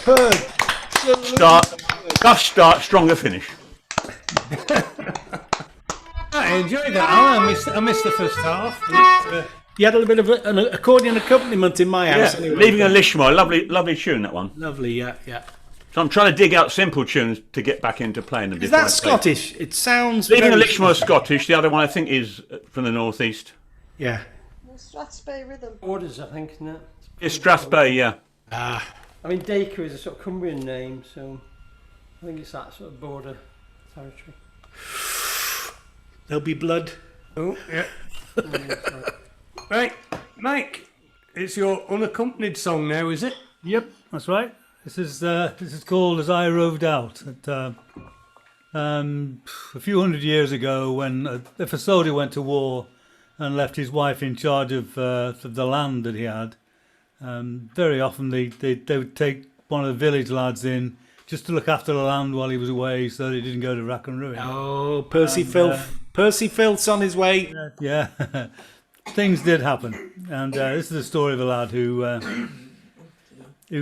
Superb. Tough start, stronger finish. I enjoyed that. I missed the first half. You had a little bit of an accordion accompaniment in my house. Yeah, Anyway. Leaving a Lishmore, lovely tune, that one. Lovely, yeah. So I'm trying to dig out simple tunes to get back into playing them. Is that Scottish? It sounds. Leaving a very Lishmore is Scottish. The other one I think is from the northeast. Yeah. Strathspey Rhythm. Orders, I think, isn't it? It's Strathspey, yeah. I mean, Dacre is a sort of Cumbrian name, so I think it's that sort of border territory. There'll be blood. Oh, yeah. Right, Mike, it's your unaccompanied song now, is it? Yep, that's right. This is called "As I Roved Out." A few hundred years ago, when if a soldier went to war and left his wife in charge of the land that he had, very often they would take one of the village lads in just to look after the land while he was away, so that he didn't go to rack and ruin. Oh, Percy Filth. Percy Filth's on his way. Yeah. Things did happen, and this is the story of a lad who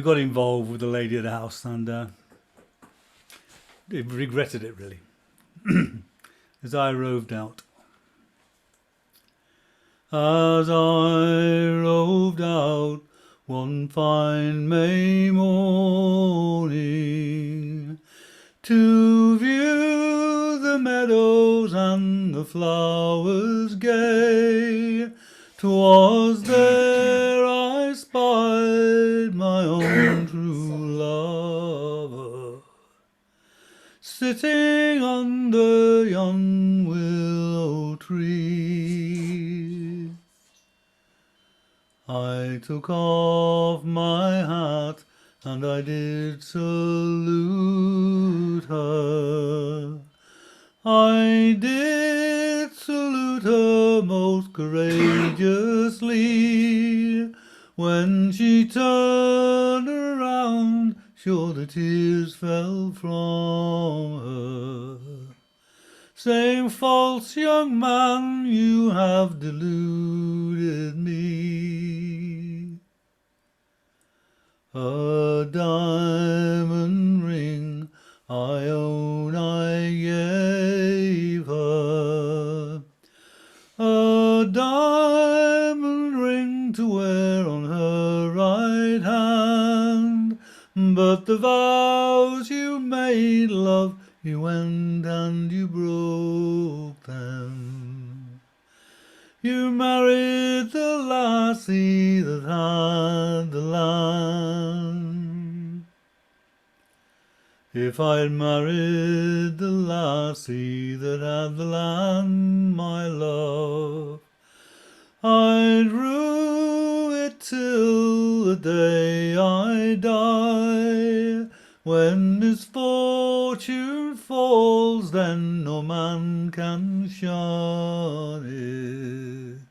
got involved with the lady of the house, and he regretted it really. As I roved out. As I roved out one fine May morning to view the meadows and the flowers gay, 'twas there I spied my own true lover, sitting under yon willow tree. I took off my hat and I did salute her. I did salute her most courageously. When she turned around, sure the tears fell from her, saying, "False young man, you have deluded me." A diamond ring I own I gave her, a diamond ring to wear on her right hand, but the vows you made, love, you went and you broke them. You married the lassie that had the land. If I'd married the lassie that had the land, my love, I'd rue it till the day I die. When misfortune falls, then no man can shun it.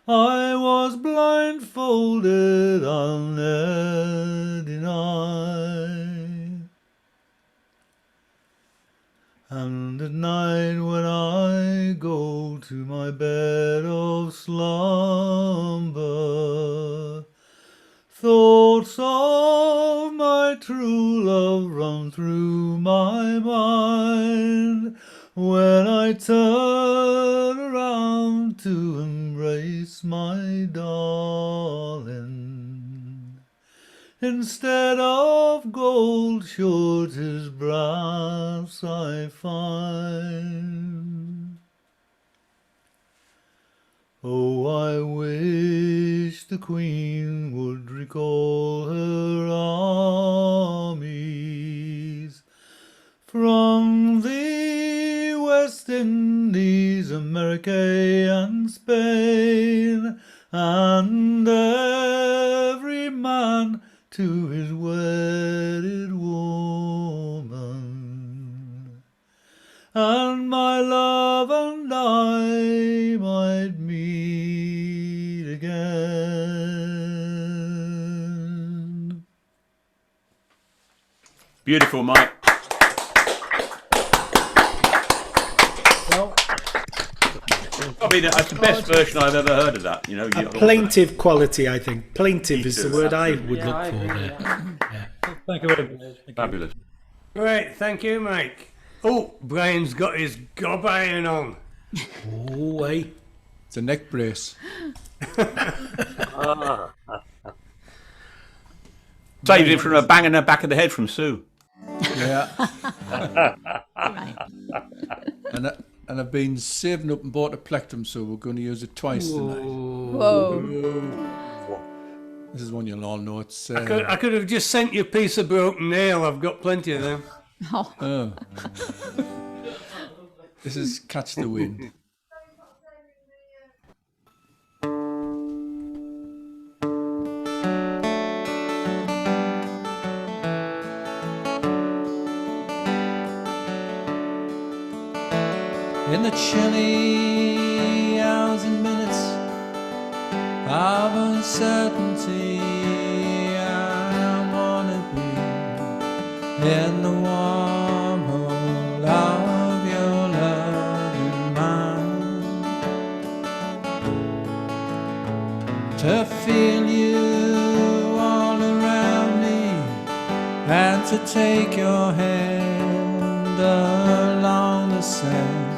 I was blindfolded, I'll ne'er deny. And at night when I go to my bed of slumber, thoughts of my true love run through my mind. When I turn around to embrace my darling, instead of gold, sure 'tis brass I find. Oh, I wish the Queen would recall her armies from the West Indies, America and Spain, and every man to his wedded woman, and my love and I might meet again. Beautiful, Mike. Well, probably that's the best version I've ever heard of that. You know, A plaintive quality, I think. Plaintive is the word I would Yeah, look I for agree, there. yeah. Thank you very much. Fabulous. Right, thank you, Mike. Oh, Brian's got his gob iron on. Oh, wait. It's a neck brace. Saved him from a bang in the back of the head from Sue. Yeah. Right. And I've been saving up and bought a plectrum, so we're going to use it twice tonight. Whoa. This is one you'll all know. It's. I could have just sent you a piece of broken nail. I've got plenty of them. Oh. This is Catch the Wind. In the chilly hours and minutes of uncertainty, I wanna be in the warm hole of your loving mind, to feel you all around me and to take your hand along the sand.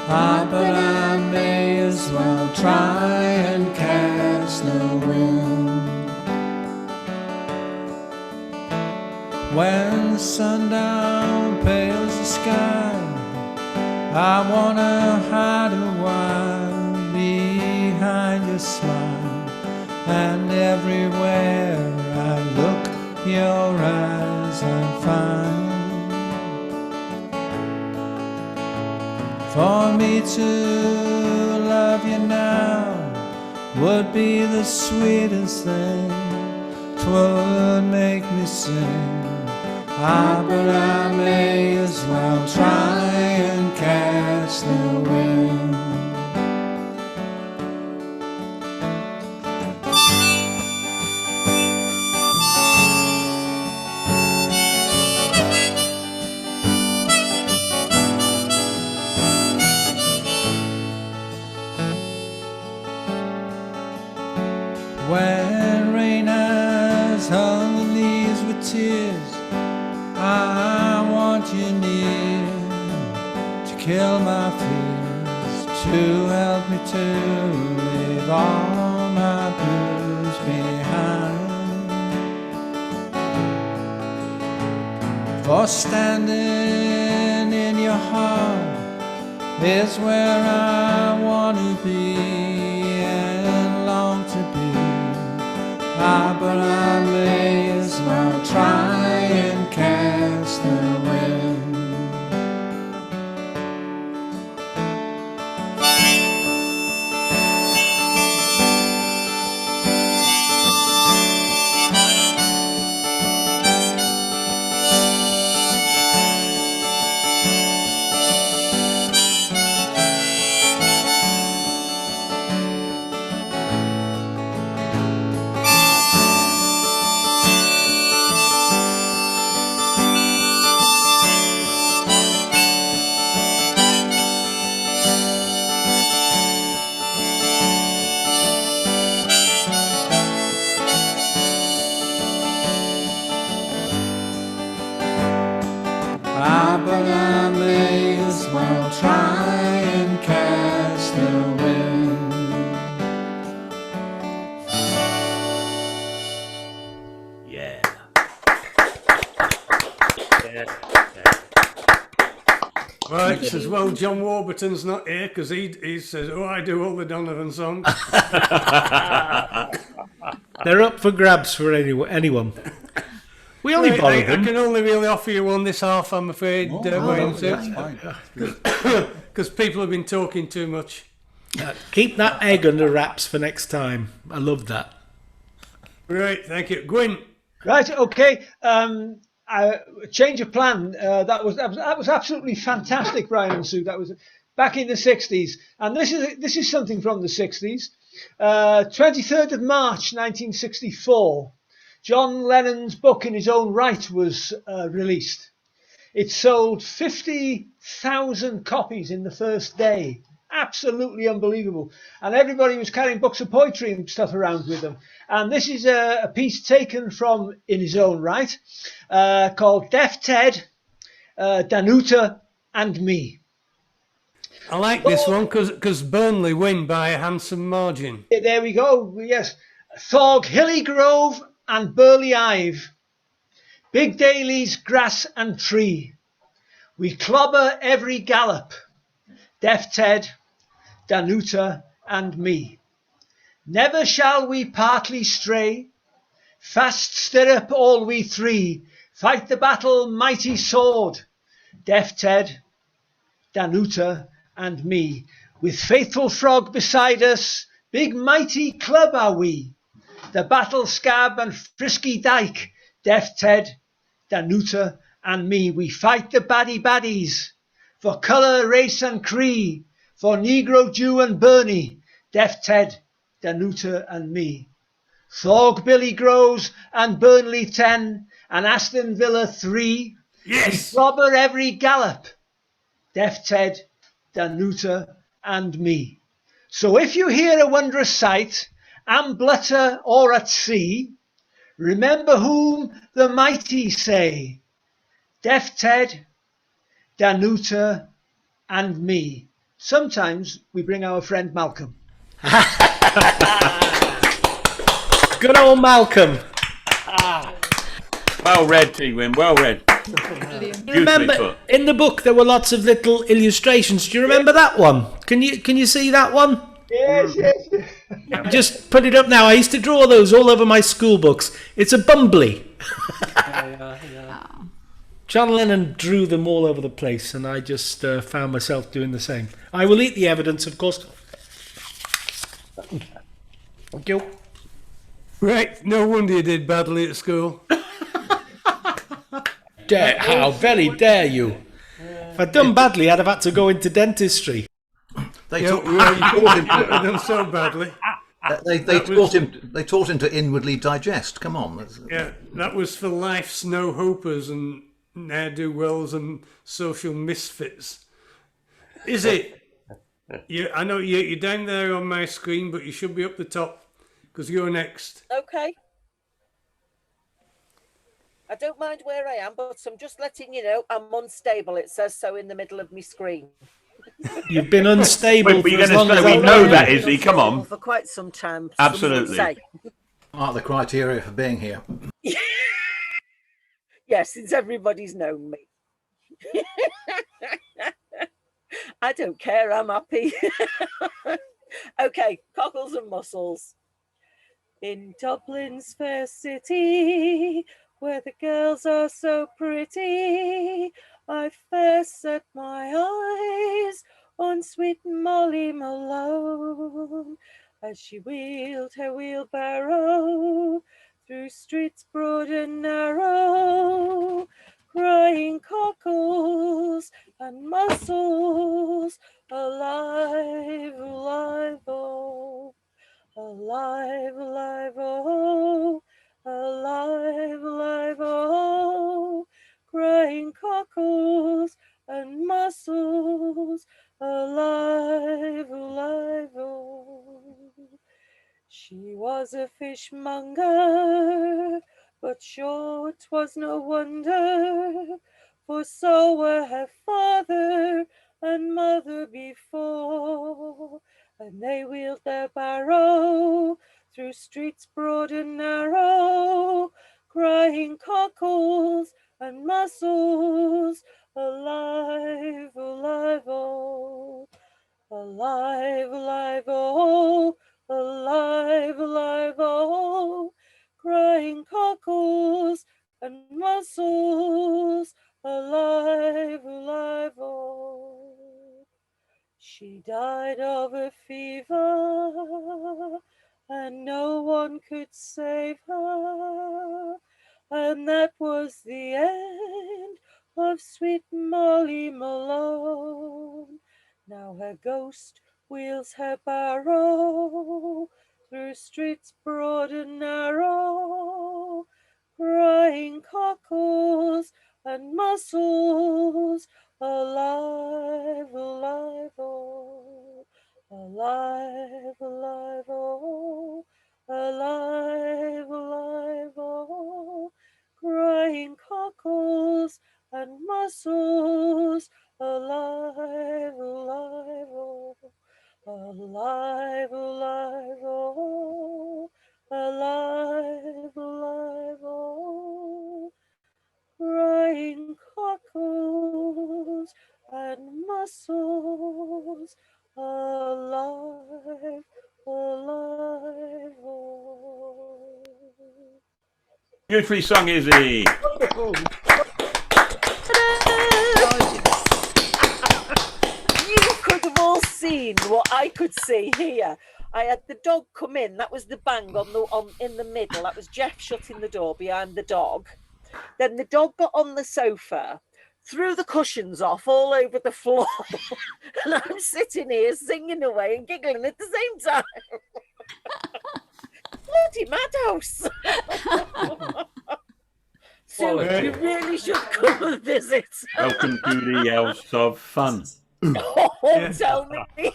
But I may as well try and catch the wind. When sundown pales the sky, I wanna hide a while behind your smile, and everywhere I look, your eyes I find. For me to love you now would be the sweetest thing. 'Twould make me sing. But I may as well try and catch the wind. When rain has hung the leaves with tears, I want you near to kill my fears, to help me to leave all my blues behind. For standing in your heart is where I want to be and long to be. But I may as well try and catch the wind. But I may as well try and catch the wind. Yeah. Right, says, well, John Warburton's not here because he says, oh, I do all the Donovan songs. They're up for grabs for anyone. We only Right, borrow I them. can only really offer you one this half, I'm afraid, Wayne, that's fine. because people have been talking too much. Keep that egg under wraps for next time. I love that. Right, thank you. Gwyn. Right, okay. Change of plan. That was absolutely fantastic, Brian and Sue. That was back in the 60s. And this is something from the 60s. 23rd of March 1964. John Lennon's book in his own right was released. It sold 50,000 copies in the first day. absolutely unbelievable. And everybody was carrying books of poetry and stuff around with them. And this is a piece taken from In His Own Right, called Deaf Ted, Danuta and Me. I like this one because Burnley win by a handsome margin. There we go, yes. Thorg Hilly Grove and Burley Ive, Big Daly's grass and tree. We clobber every gallop, Deaf Ted, Danuta and me. Never shall we partly stray, fast stirrup all we three, fight the battle mighty sword, Deaf Ted, Danuta and me. With faithful Frog beside us, big mighty club are we. The battle scab and frisky dyke, Deaf Ted, Danuta and me. We fight the baddies, for colour, race and cree, for Negro, Jew and Bernie, Deaf Ted, Danuta and me. Thorg Billy Grows and Burnley 10 and Aston Villa 3. Yes! We clobber every gallop, Deaf Ted, Danuta and me. So if you hear a wondrous sight, am blutter or at sea, remember whom the mighty say, Deaf Ted, Danuta and me. Sometimes we bring our friend Malcolm. Good old Malcolm. Well read, T-Win, well read. Remember, put. in the book there were lots of little illustrations. Do you remember that one? Can you see that one? Yes. Just put it up now. I used to draw those all over my school books. It's a bumbly. John Lennon drew them all over the place, and I just found myself doing the same. I will eat the evidence, of course. Thank you. Right, no wonder you did badly at school. How very dare you? If I'd done badly, I'd have had to go into dentistry. They Yeah, taught, well, they taught him I've to, done so badly. they taught him to inwardly digest. Come on. Yeah, that was for life's no hopers and ne'er-do-wells and social misfits. Is it? I know you're down there on my screen, but you should be up the top because you're next. Okay. I don't mind where I am, but I'm just letting you know I'm unstable. It says so in the middle of my screen. You've been unstable But for you're as going long to as say we I've know known that, you. Izzy, come on. For quite some time. Absolutely. some would say. Part of the criteria for being here. Yes, since everybody's known me. I don't care, I'm happy. Okay, cockles and mussels. In Dublin's fair city, where the girls are so pretty, I first set my eyes on sweet Molly Malone, as she wheeled her wheelbarrow through streets broad and narrow, crying cockles and mussels, alive, alive, oh, alive, alive, oh, alive, alive, oh, crying cockles and mussels, alive, alive, oh. She was a fishmonger, but sure 'twas no wonder, for so were her father and mother before, and they wheeled their barrow through streets broad and narrow, crying cockles and mussels, alive, alive, oh, alive, alive, oh, alive, alive, oh, crying cockles and mussels, alive, alive, oh. She died of a fever, and no one could save her, and that was the end of sweet Molly Malone. Now her ghost wheels her barrow through streets broad and narrow, crying cockles and mussels, alive, alive, oh, alive, alive, oh, crying cockles and mussels, alive, alive, oh. She died of a fever, and no one could save her, and that was the end of sweet Molly Malone. Now her ghost wheels her barrow through streets broad and narrow, crying cockles and mussels, alive, alive, oh, alive, alive, oh. alive, alive, oh, alive, alive, oh, crying cockles and mussels, alive, alive, oh, alive, alive, oh, alive, alive, oh, crying cockles and mussels, alive, alive, oh. Beautifully sung, Izzy. You could have all seen what I could see here. I had the dog come in. That was the bang in the middle. That was Jeff shutting the door behind the dog. Then the dog got on the sofa, threw the cushions off all over the floor, and I'm sitting here singing away and giggling at the same time. Bloody madhouse! So you really should come and visit. Welcome to the House of Fun. Oh, tell me.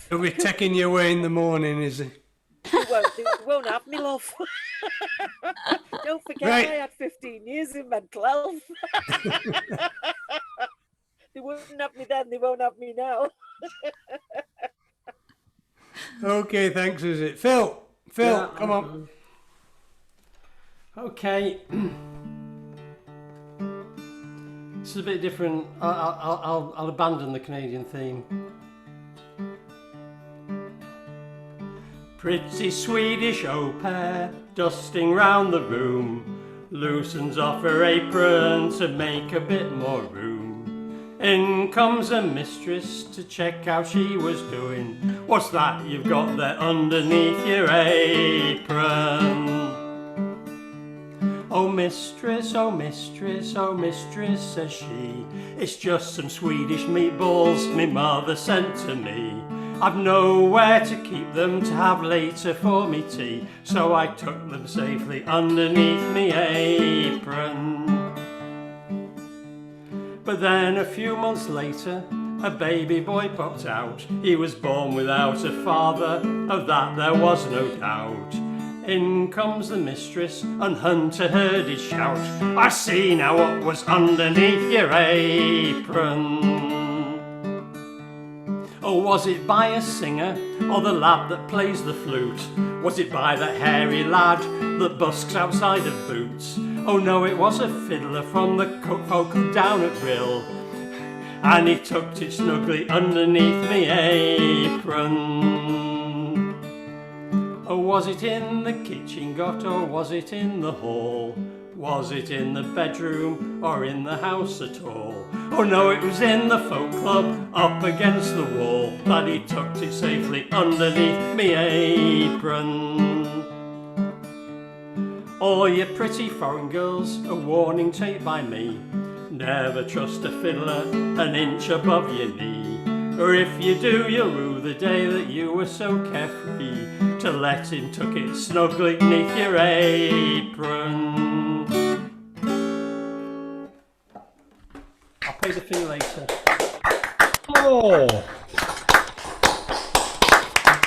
He'll be taking you away in the morning, is he? They won't have me, love. Don't forget, Right. I had 15 years in mental health. They wouldn't have me then, they won't have me now. Okay, thanks, is it? Phil, Yeah, come on. Okay. This is a bit different. I'll abandon the Canadian theme. Pretty Swedish au pair, dusting round the room, loosens off her apron to make a bit more room. In comes a mistress to check how she was doing. What's that you've got there underneath your apron? Oh mistress, oh mistress, oh mistress, says she, it's just some Swedish meatballs me mother sent to me. I've nowhere to keep them to have later for me tea, so I took them safely underneath me apron. But then a few months later, a baby boy popped out. He was born without a father, of that there was no doubt. In comes the mistress, and Hunter heard his shout, I see now what was underneath your apron. Oh, was it by a singer, or the lad that plays the flute? Was it by the hairy lad that busks outside of boots? Oh no, it was a fiddler from the focal down at Brill, and he tucked it snugly underneath me apron. Oh, was it in the kitchen got, or was it in the hall? Was it in the bedroom, or in the house at all? Oh no, it was in the folk club, up against the wall, that he tucked it safely underneath me apron. All you pretty foreign girls, a warning take by me, never trust a fiddler an inch above your knee, or if you do, you'll rue the day that you were so carefree to let him tuck it snugly beneath your apron. I'll pay the fee later.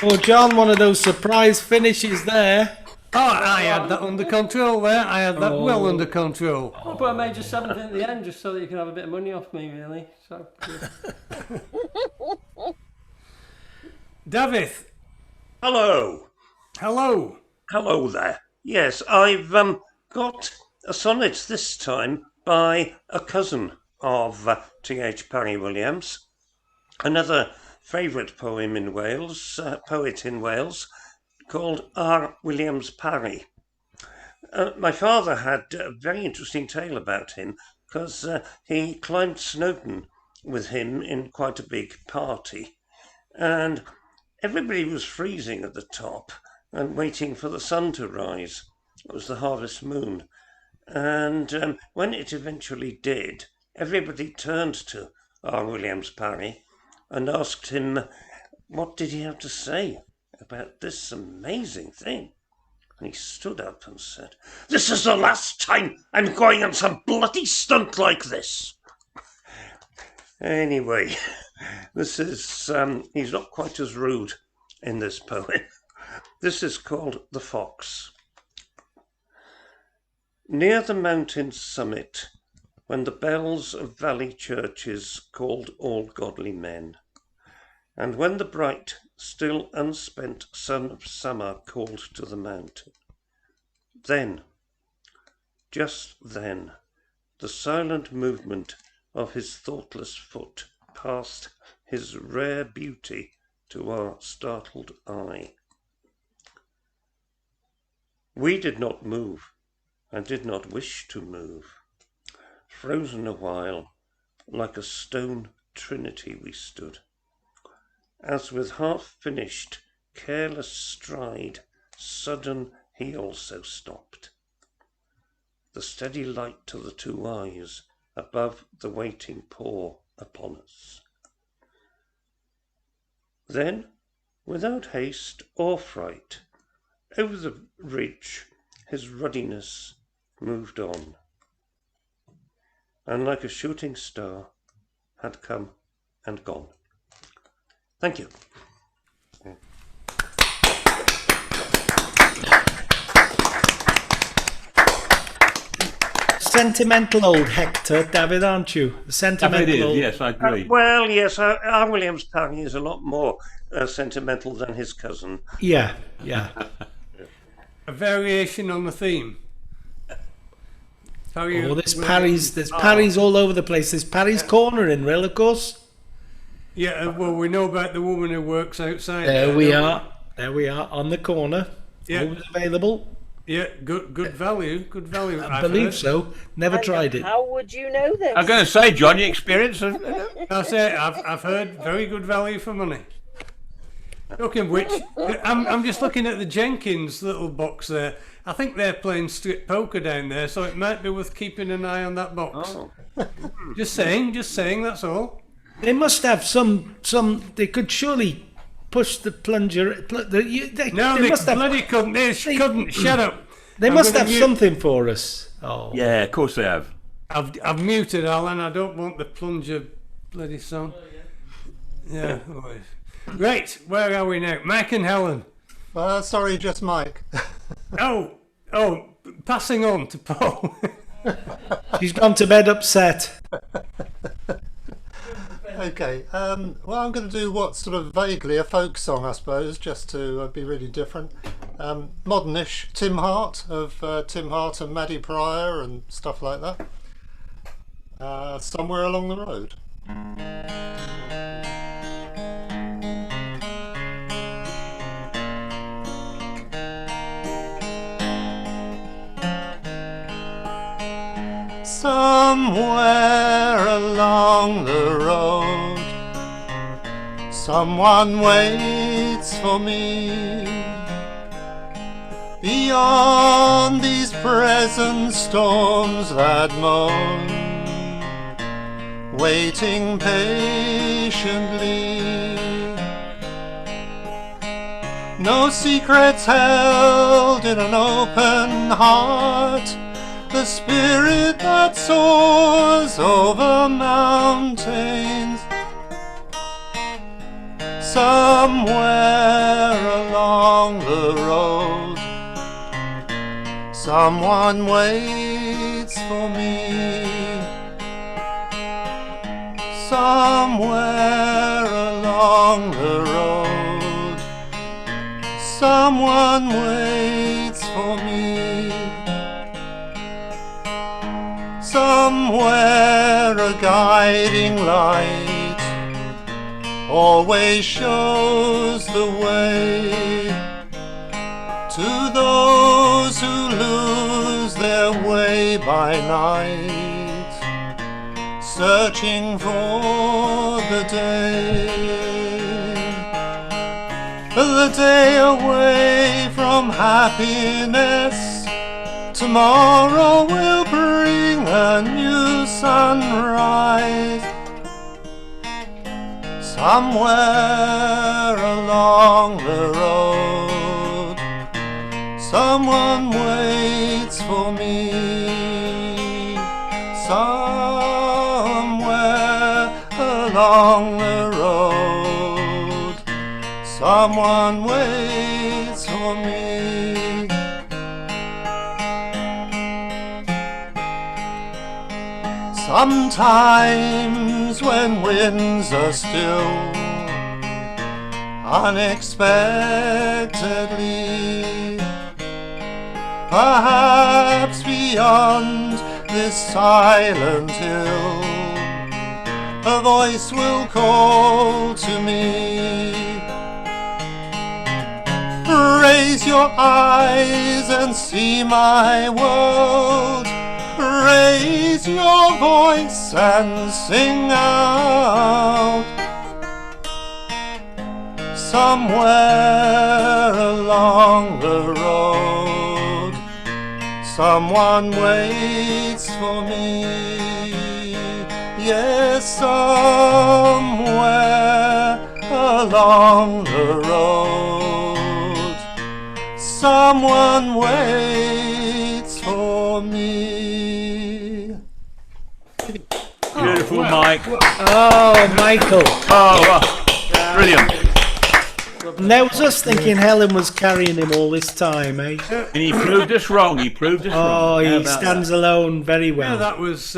Oh, John, one of those surprise finishes there. Oh, I had that under control there. I had that well under control. Oh, but I made you 7th at the end just so that you can have a bit of money off me, really. So. Yeah. David. Hello. Hello. Hello there. Yes, I've got a sonnet this time by a cousin of T.H. Parry Williams, another favourite poem in Wales, poet in Wales, called R. Williams Parry. My father had a very interesting tale about him because he climbed Snowdon with him in quite a big party, and everybody was freezing at the top and waiting for the sun to rise. It was the harvest moon, and when it eventually did, everybody turned to R. Williams Parry and asked him what did he have to say about this amazing thing. And he stood up and said, "This is the last time I'm going on some bloody stunt like this." Anyway, this is, he's not quite as rude in this poem. This is called The Fox. Near the mountain's summit, when the bells of valley churches called all godly men, and when the bright, still unspent sun of summer called to the mountain, then, just then, the silent movement of his thoughtless foot passed his rare beauty to our startled eye. We did not move, and did not wish to move. Frozen a while, like a stone trinity we stood, as with half-finished, careless stride, sudden he also stopped. The steady light to the two eyes above the waiting pour upon us. Then, without haste or fright, over the ridge his ruddiness moved on, and like a shooting star had come and gone. Thank you. Sentimental old Hector, David, aren't you? Sentimental. David is, old... yes, I agree. Well, yes, our Williams Parry is a lot more sentimental than his cousin. Yeah, yeah. A variation on the theme. Oh, there's Parry's all over the place. There's Parry's Corner in Rill, of course. Yeah, well, we know about the woman who works outside. There we are. There we are on the corner. Yeah. Always available. Yeah, good value. Good value. I believe so. Never tried it. How would you know this? I'm going to say, John, your experience. That's it. I've heard very good value for money. Talking of which, I'm just looking at the Jenkins little box there. I think they're playing strip poker down there, so it might be worth keeping an eye on that box. Oh. Just saying, that's all. They must have some. They could surely push the plunger. They must have, bloody couldn't. They couldn't. Shut up. They must have something for us. Oh. Yeah, of course they have. I've muted Alan. I don't want the plunger bloody song. Yeah. Right, where are we now? Mike and Helen. Sorry, just Mike. oh, passing on to Paul. She's gone to bed upset. Okay, well, I'm going to do what's sort of vaguely a folk song, I suppose, just to be really different. Modernish, Tim Hart of Tim Hart and Maddie Pryor and stuff like that. Somewhere Along the Road. Somewhere along the road, someone waits for me. Beyond these present storms that moan, waiting patiently. No secrets held in an open heart, the spirit that soars over mountains. Somewhere along the road, someone waits for me. Somewhere along the road, someone waits for me. Somewhere a guiding light always shows the way to those who lose their way by night, searching for the day away from happiness. Tomorrow will bring a new sunrise. Somewhere along the road, someone waits for me. Somewhere along the road, someone waits for me. Sometimes when winds are still, unexpectedly, perhaps beyond this silent hill, a voice will call to me. Raise your eyes and see my world. Raise your voice and sing out. Somewhere along the road, someone waits for me. Yes, somewhere along the road, someone waits for me. Beautiful, Mike. Oh, Michael. Oh, brilliant. And there was us thinking Helen was carrying him all this time, eh? And he proved us wrong. He proved us wrong. Oh, How he about stands that? alone very well. Yeah, that was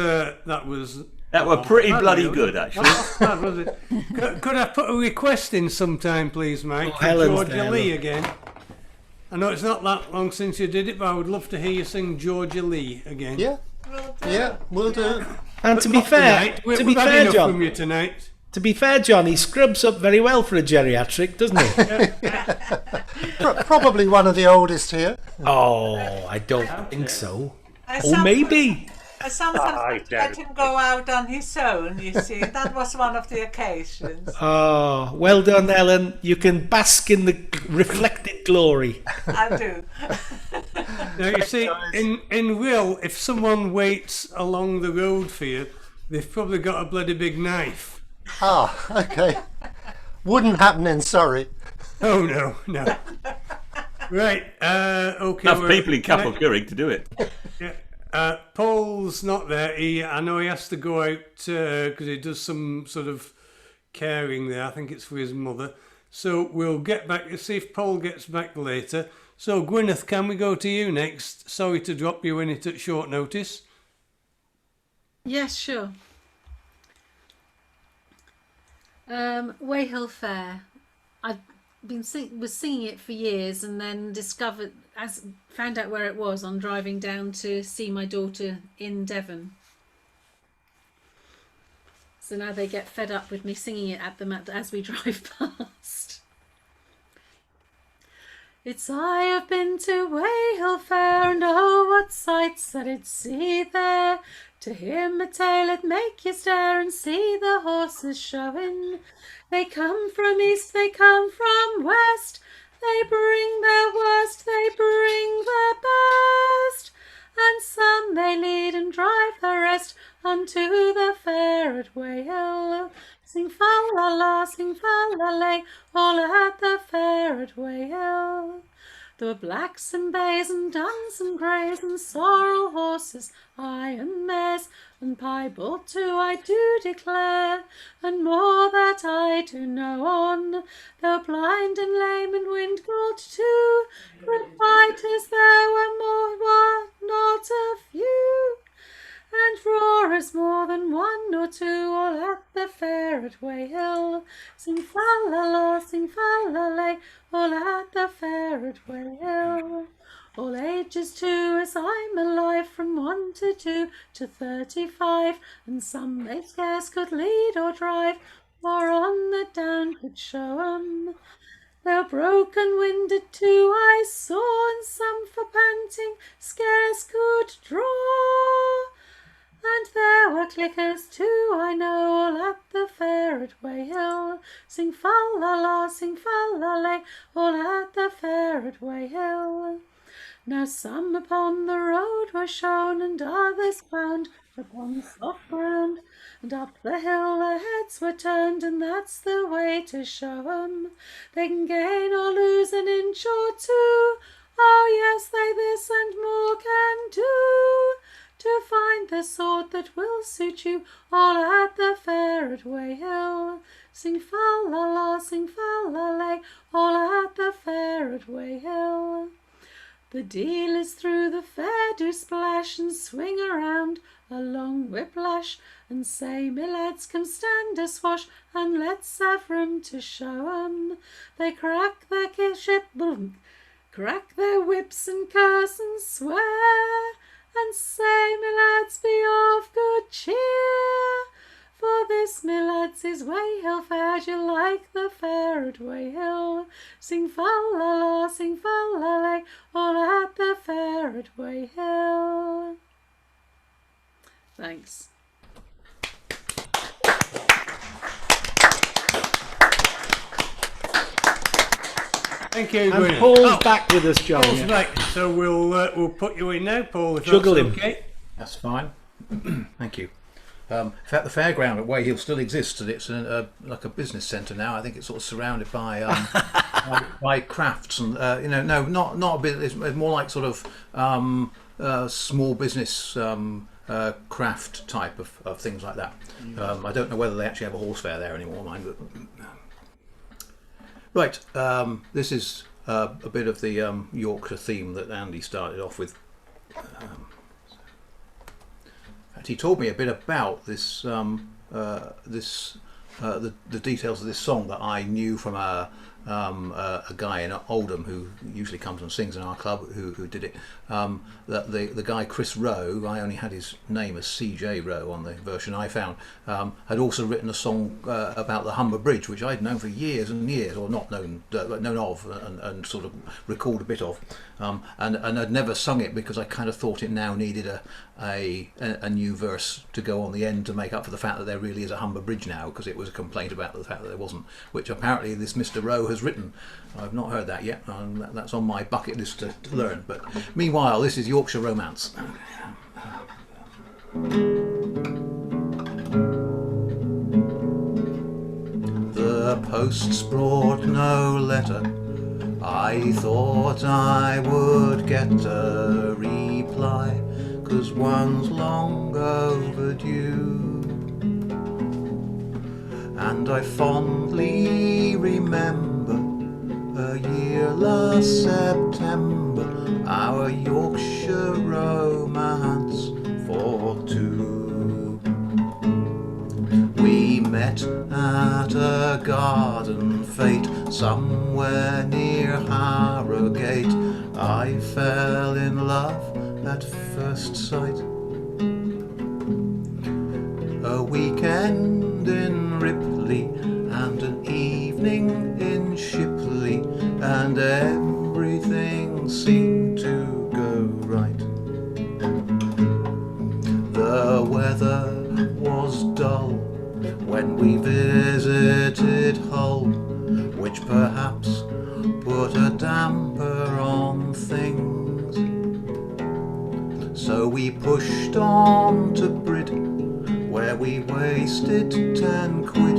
That were pretty bad, bloody really. good, actually. Not bad, was it? Could I put a request in sometime, please, Mike? Oh, for Helen's Georgia there, Lee look. again. I know it's not that long since you did it, but I would love to hear you sing Georgia Lee again. Yeah, yeah, we'll do. And But to be not fair, tonight. to be We've had fair, enough John, from you tonight. to be fair, John, he scrubs up very well for a geriatric, doesn't he? Probably one of the oldest here. Oh, I don't think so. I Or maybe. I sometimes let him go out on his own, you see. That was one of the occasions. Oh, well done, Helen. You can bask in the reflected glory. I do. Now, you see, in Will, if someone waits along the road for you, they've probably got a bloody big knife. Ah, okay. Wouldn't happen in Surrey. Oh, no. Right, okay. Enough people in Capel Curig to do it. Yeah. Paul's not there. I know he has to go out because he does some sort of caring there. I think it's for his mother. So we'll get back to see if Paul gets back later. So Gwyneth, can we go to you next? Sorry to drop you in it at short notice. Yes, sure. Weyhill Fair. I've been was singing it for years, and then found out where it was on driving down to see my daughter in Devon. So now they get fed up with me singing it at them as we drive past. It's I have been to Weyhill Fair, and oh, what sights I did see there. To hear my tale it make you stare, and see the horses showing. They come from east, they come from west, they bring their worst, they bring their best, and some they lead and drive the rest unto the fair at Weyhill. Sing fa-la-la, sing fa-la-lay, all at the fair at Weyhill. There were blacks and bays and duns and greys and sorrel horses, aye and mares, and piebald too I do declare, and more that I do know on. There were blind and lame and wind-galled too, great fighters there were not a few, and roarers more than one or two, all at the fair at Weyhill. Sing fa-la-la, sing fa-la-lay, all at the fair at Weyhill. All ages too, as I'm alive, from 1 to 2 to 35, and some they scarce could lead or drive, or on the down could show 'em. They're broken-winded too, I saw, and some for panting scarce could draw. And there were clickers too, I know, all at the fair at Weyhill. Sing fa-la-la, sing fa-la-lay, all at the fair at Weyhill. Now some upon the road were shown, and others found upon soft ground, and up the hill their heads were turned, and that's the way to show 'em. They can gain or lose an inch or two, oh yes, they this and more can do, to find find the sort that will suit you all at the fair at Weyhill. Sing fa-la-la, sing fa-la-lay, all at the fair at Weyhill. The dealers through the fair do splash and swing around a long whiplash and say, "Me lads, come stand a swash and let's have room to show 'em." They crack their crack their whips and curse and swear and say, "Me lads, be of good cheer, for this, me lads, is Weyhill Fair. Do you like the fair at Weyhill? Sing fa-la-la, sing fa-la-lay, all at the fair at Weyhill." Thanks. Thank you, And Gwyneth. Paul's back with us, John. Paul's yeah. back, so we'll put you in now, Paul. If Juggle that's him. okay. That's fine. Thank you. In fact, the fairground at Weyhill still exists, and it's like a business centre now. I think it's sort of surrounded by by crafts and no, not a bit. It's more like sort of small business craft type of things like that. I don't know whether they actually have a horse fair there anymore, mind. But right, this is a bit of the Yorkshire theme that Andy started off with. He told me a bit about this, the details of this song that I knew from a guy in Oldham who usually comes and sings in our club who did it. That the guy Chris Rowe, I only had his name as CJ Rowe on the version I found, had also written a song about the Humber Bridge, which I'd known for years and years, or not known of, and sort of recalled a bit of, and I'd never sung it because I kind of thought it now needed a new verse to go on the end to make up for the fact that there really is a Humber Bridge now, because it was a complaint about the fact that there wasn't, which apparently this Mr. Rowe has written. I've not heard that yet, and that's on my bucket list to learn. But meanwhile, this is Yorkshire Romance. The post's brought no letter. I thought I would get a reply, 'cause one's long overdue. And I fondly remember a year last September, our Yorkshire romance for two. We met at a garden fete somewhere near Harrogate. I fell in love at first sight. A weekend in Ripley and an evening in Shipley, and everything seemed to go right. The weather was dull when we visited Hull, which perhaps put a damper on things. So we pushed on to Brid, where we wasted 10 quid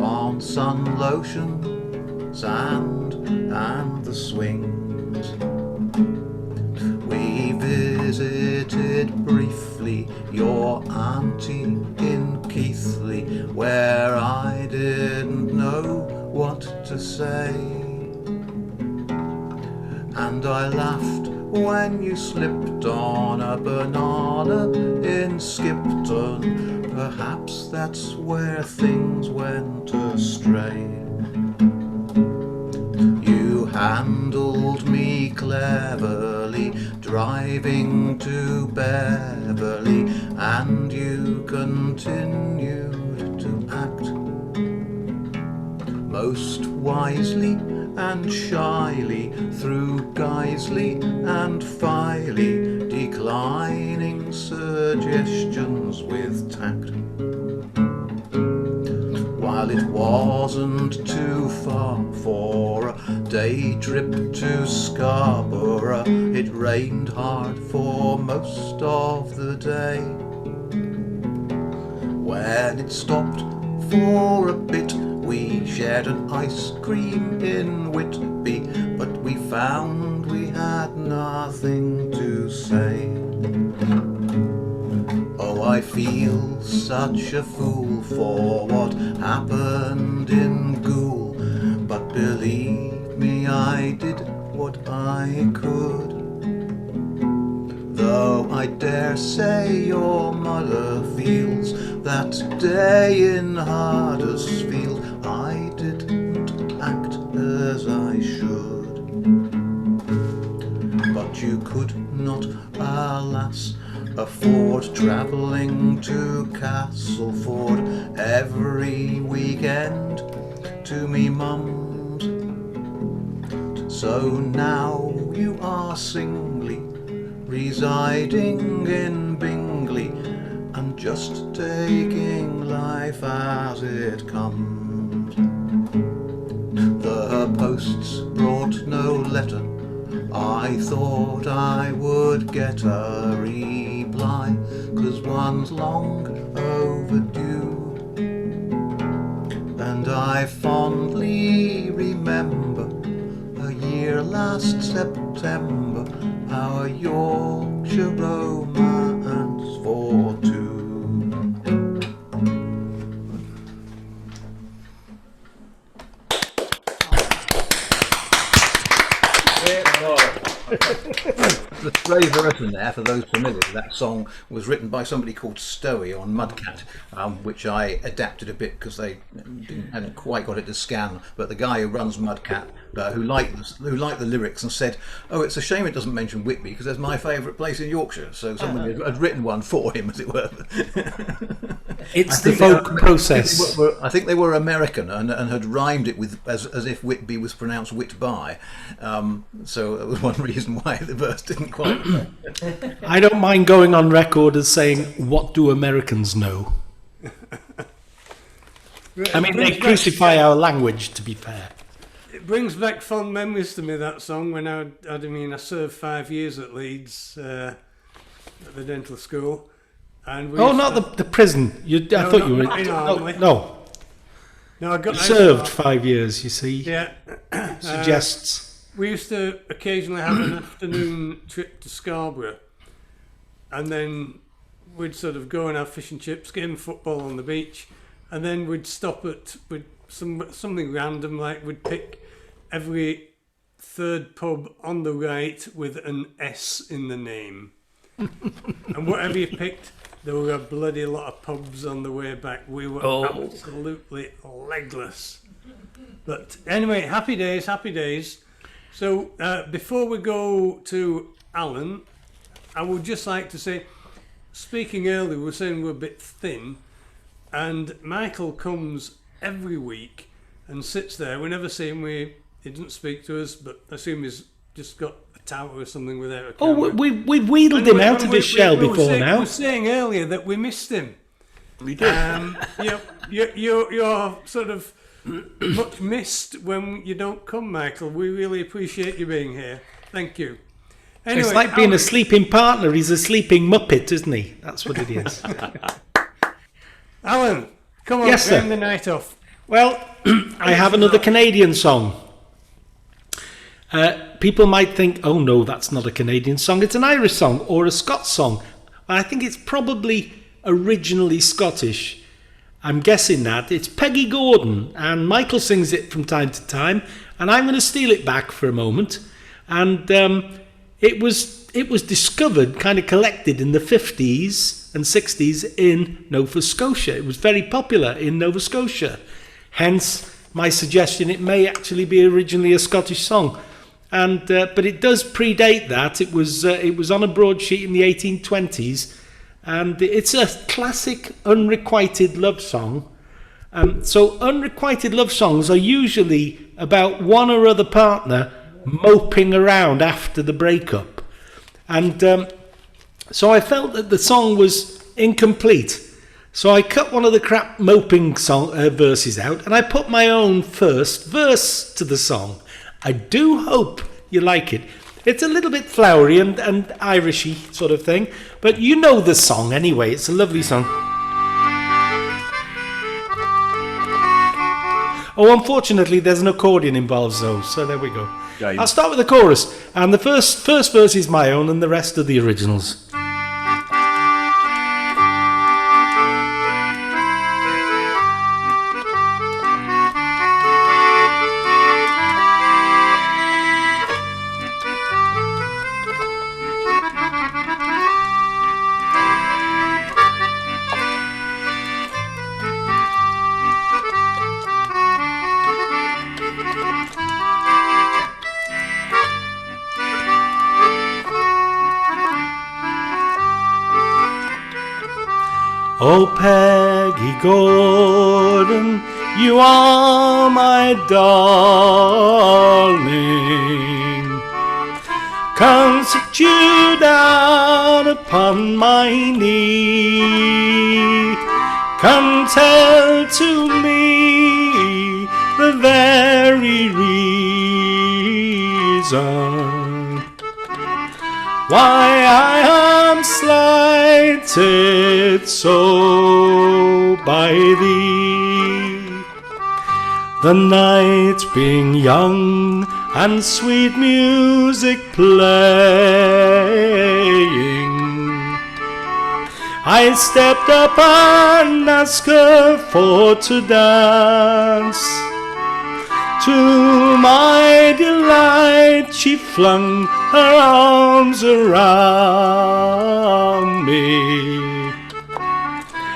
on sun lotion, sand and the swings. We visited briefly your auntie in Keighley, where I didn't know what to say. And I laughed when you slipped on a banana in Skipton. Perhaps that's where things went astray. You handled me cleverly, driving to Beverley, and you continued to act most wisely and shyly through Guiseley and Filey, declining suggestions with tact. While it wasn't too far for a day trip to Scarborough, it rained hard for most of the day. When it stopped for a bit, we shared an ice cream in Whitby, but we found we had nothing to say. I feel such a fool for what happened in Goole, but believe me, I did what I could. Though I dare say your mother feels that day in Huddersfield I didn't act as I should. But you could not, alas, afford travelling to Castleford every weekend to me mum's. So now you are singly residing in Bingley and just taking life as it comes. The posts brought no letter. I thought I would get a reply, 'cause one's long overdue. And I fondly remember a year last September, our Yorkshire romance for two. The stray verse in there, for those familiar with that song, was written by somebody called Stowey on Mudcat, which I adapted a bit because they hadn't quite got it to scan. But the guy who runs Mudcat, who liked the lyrics and said, "Oh, it's a shame it doesn't mention Whitby because that's my favourite place in Yorkshire." So somebody had written one for him, as it were. It's the folk process. I think they were American and had rhymed it with as if Whitby was pronounced Whitby. So that was one reason why the verse didn't quite. I don't mind going on record as saying, "What do Americans know?" I mean, they crucify our language, to be fair. It brings back fond memories to me, that song, when I served 5 years at Leeds at the dental school. And we not the prison. I thought you were. No. No, I got you served 5 years, you see. Yeah. Suggests. We used to occasionally have an afternoon trip to Scarborough, and then we'd sort of go and have fish and chips, game football on the beach, and then we'd stop at something random, like we'd pick every third pub on the right with an S in the name. And whatever you picked, there were a bloody lot of pubs on the way back. We were absolutely legless. But anyway, happy days, happy days. So before we go to Alan, I would just like to say, speaking earlier, we were saying we're a bit thin, and Michael comes every week and sits there. We never see him. He didn't speak to us, but I assume he's just got a tower or something without a camera. Oh, we wheedled him out of his shell before now. We were saying earlier that we missed him. We did. You're sort of much missed when you don't come, Michael. We really appreciate you being here. Thank you. Anyway, it's like being a sleeping partner. He's a sleeping Muppet, isn't he? That's what it is. Alan, come on, yes, turn the night off. Well, I have another Canadian song. People might think, oh no, that's not a Canadian song. It's an Irish song or a Scots song. I think it's probably originally Scottish. I'm guessing that. It's Peggy Gordon, and Michael sings it from time to time, and I'm going to steal it back for a moment. And it was discovered, kind of collected in the 50s and 60s in Nova Scotia. It was very popular in Nova Scotia. Hence my suggestion it may actually be originally a Scottish song. And but it does predate that. It was on a broadsheet in the 1820s. And it's a classic unrequited love song. So unrequited love songs are usually about one or other partner moping around after the breakup. And so I felt that the song was incomplete. So I cut one of the crap moping verses out, and I put my own first verse to the song. I do hope you like it. It's a little bit flowery and Irishy sort of thing, but you know the song anyway. It's a lovely song. Oh, unfortunately, there's an accordion involved, though, so there we go. I'll start with the chorus, and the first verse is my own, and the rest are the originals. Oh, Peggy Gordon, you are my darling. Come sit you down upon my knee. Come tell to me the very reason why I am slighted so by thee. The night being young and sweet music playing, I stepped up and asked her for to dance. To my delight, she flung her arms around me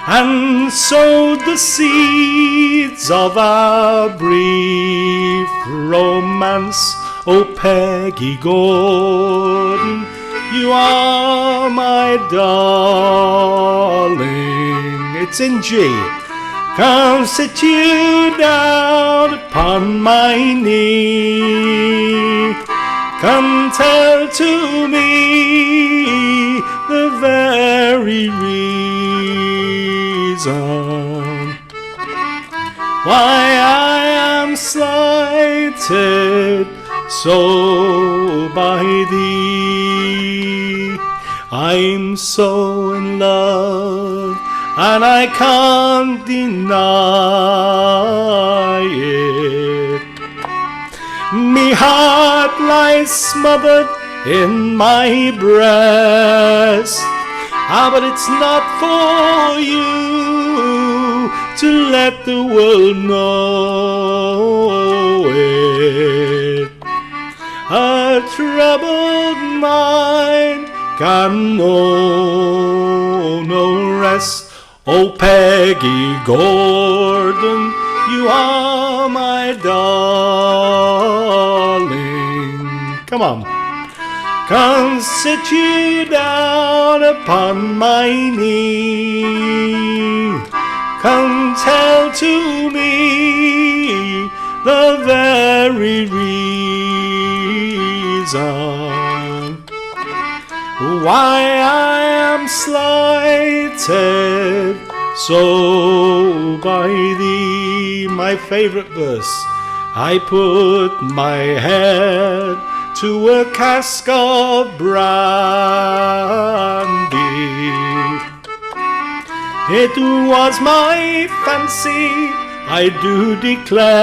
and sowed the seeds of our brief romance. Oh, Peggy Gordon, you are my darling. It's in G. Come sit you down upon my knee. Come tell to me the very reason why I am slighted so by thee. I'm so in love and I can't deny it. Me heart lies smothered in my breast. But it's not for you to let the world know it. A troubled mind can know no rest. Oh, Peggy Gordon, you are my darling. Come on. Come sit you down upon my knee. Come tell to me the very reason why I am slighted so by thee. My favorite verse. I put my head to a cask of brandy. It was my fancy, I do declare,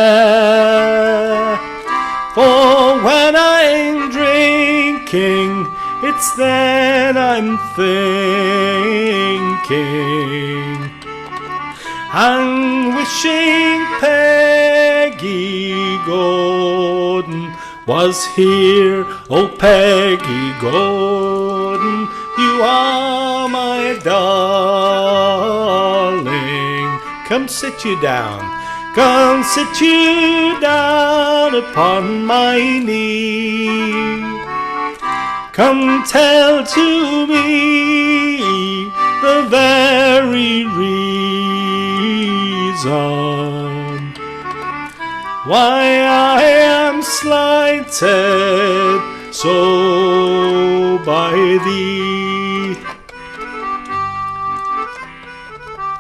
for when I'm drinking, it's then I'm thinking and wishing Peggy Gordon was here. Oh, Peggy Gordon, you are my darling. Come sit you down. Come sit you down upon my knee. Come tell to me the very reason why I am slighted so by thee.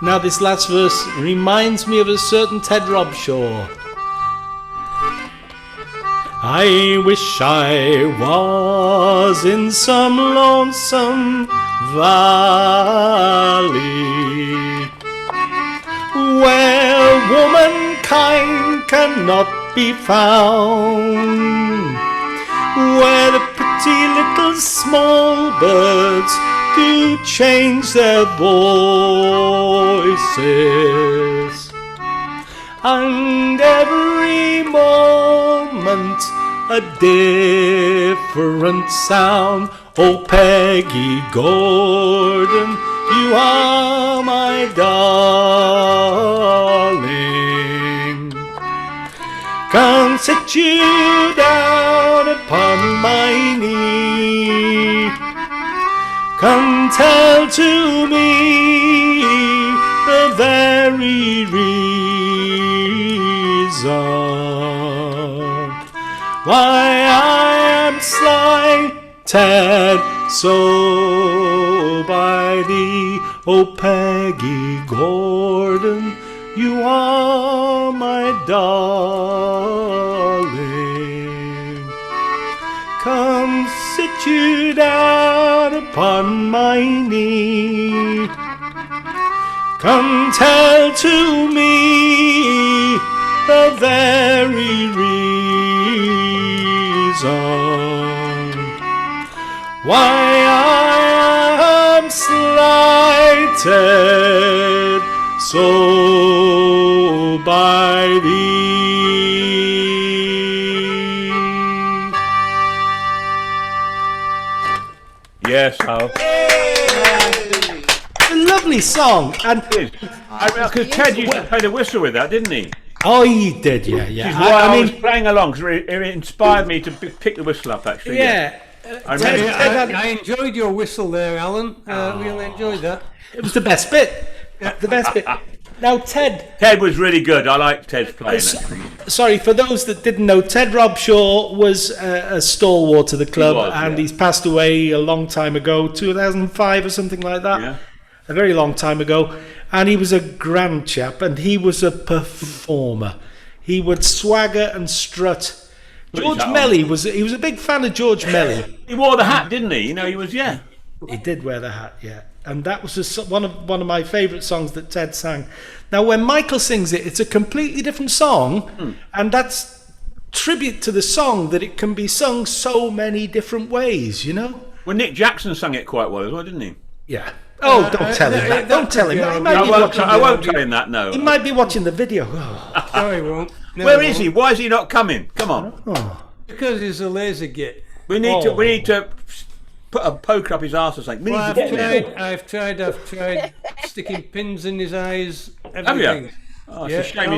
Now this last verse reminds me of a certain Ted Robshaw. I wish I was in some lonesome valley where womankind cannot be found, where the pretty little small birds do change their voices, and every moment a different sound. Oh, Peggy Gordon, you are my darling. Come sit you down upon my knee. Come tell to me very reason why I am slighted so by thee, O Peggy Gordon, you are my darling. Come sit you down upon my knee. Come tell to me the very reason why I am slighted so by thee. Yes, Hal. A lovely song, and because Ted used to play the whistle with that, didn't he? oh, he did, yeah. Which is why I was playing along, because it inspired me to pick the whistle up, actually. Yeah. I remember. I enjoyed your whistle there, Alan. Really enjoyed that. It was the best bit. The best bit. Now, Ted was really good. I liked Ted's playing. Sorry, for those that didn't know, Ted Robshaw was a stalwart to the club, and he's passed away a long time ago, 2005 or something like that. Yeah. A very long time ago. And he was a grand chap, and he was a performer. He would swagger and strut. George Melly was a big fan of George Melly. He wore the hat, didn't he? You know, he was, yeah. He did wear the hat, yeah. And that was one of my favourite songs that Ted sang. Now, when Michael sings it, it's a completely different song, and that's tribute to the song that it can be sung so many different ways, you know? Well, Nick Jackson sang it quite well as well, didn't he? Yeah. Oh, don't tell him that. Don't tell him that. He might be watching I won't tell him that, no. He might be watching the video. No, he won't. No, Where is he? Why is he not coming? Come on. Because he's a lazy git. We need to put a poker up his arse or something. I've tried sticking pins in his eyes. Everything. Have you? Oh, it's a shame.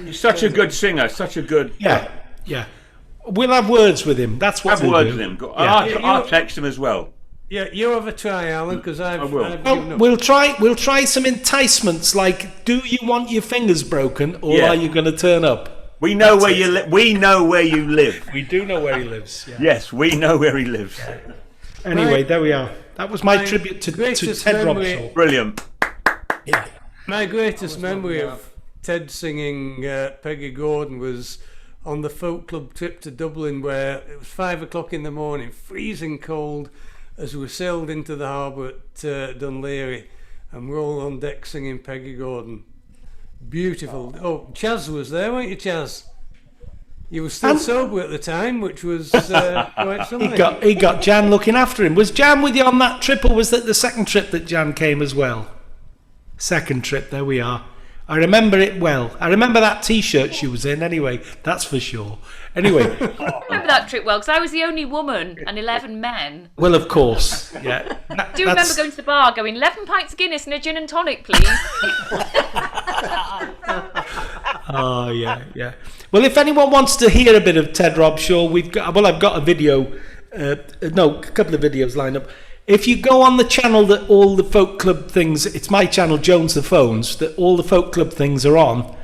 He's such a good singer. Such a good. Yeah. We'll have words with him. That's what we'll do. With him. I'll text him as well. Yeah, you have a try, Alan, because I've given up. We'll try some enticements like, do you want your fingers broken, or are you going to turn up? We know where you live. We know where you live. We do know where he lives. Yeah. Yes, we know where he lives. Anyway, there we are. That was my tribute to Ted Robshaw. Brilliant. Yeah. My greatest memory of Ted singing Peggy Gordon was on the folk club trip to Dublin, where it was 5 o'clock in the morning, freezing cold, as we sailed into the harbour at Dunleary, and we're all on deck singing Peggy Gordon. Beautiful. Oh, Chaz was there, weren't you, Chaz? You were still sober at the time, which was quite something. He got Jan looking after him. Was Jan with you on that trip, or was that the second trip that Jan came as well? Second trip, there we are. I remember it well. I remember that T-shirt she was in anyway, that's for sure. Anyway. I remember that trip well, because I was the only woman and 11 men. Well, of course, yeah. Do you remember going to the bar, going, 11 pints of Guinness and a gin and tonic, please? Oh, yeah. Well, if anyone wants to hear a bit of Ted Robshaw, I've got a video, a couple of videos lined up. If you go on the channel that all the folk club things, it's my channel, Jones the Phones, that all the folk club things are on,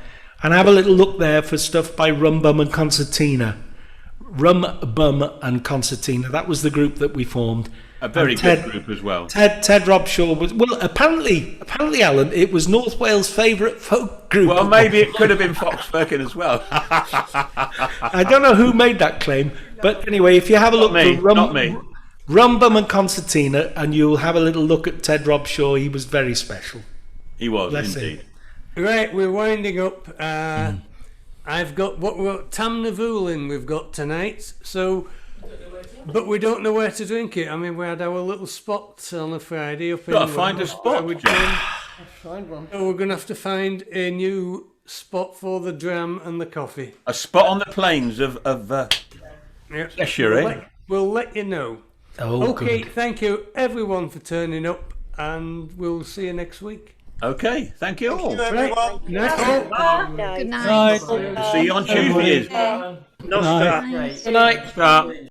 and have a little look there for stuff by Rum Bum and Concertina. Rum Bum and Concertina, that was the group that we formed. A very good group as well. Ted Robshaw was, well, apparently, Alan, it was North Wales' favourite folk group. Well, maybe it could have been Fox Firkin as well. I don't know who made that claim, but anyway, if you have a look for Rum Bum and Concertina, and you'll have a little look at Ted Robshaw, he was very special. He was, indeed. Right, we're winding up. I've got Tam Navulin we've got tonight, but we don't know where to drink it. I mean, we had our little spot on a Friday up in... Got to find a spot. Find one. So we're going to have to find a new spot for the dram and the coffee. A spot on the plains of Cheshire, We'll let you know. Oh, okay, good. Thank you everyone for turning up, and we'll see you next week. Okay, thank you all. Thank you, everyone. Good night. See you on Tuesday. Good night.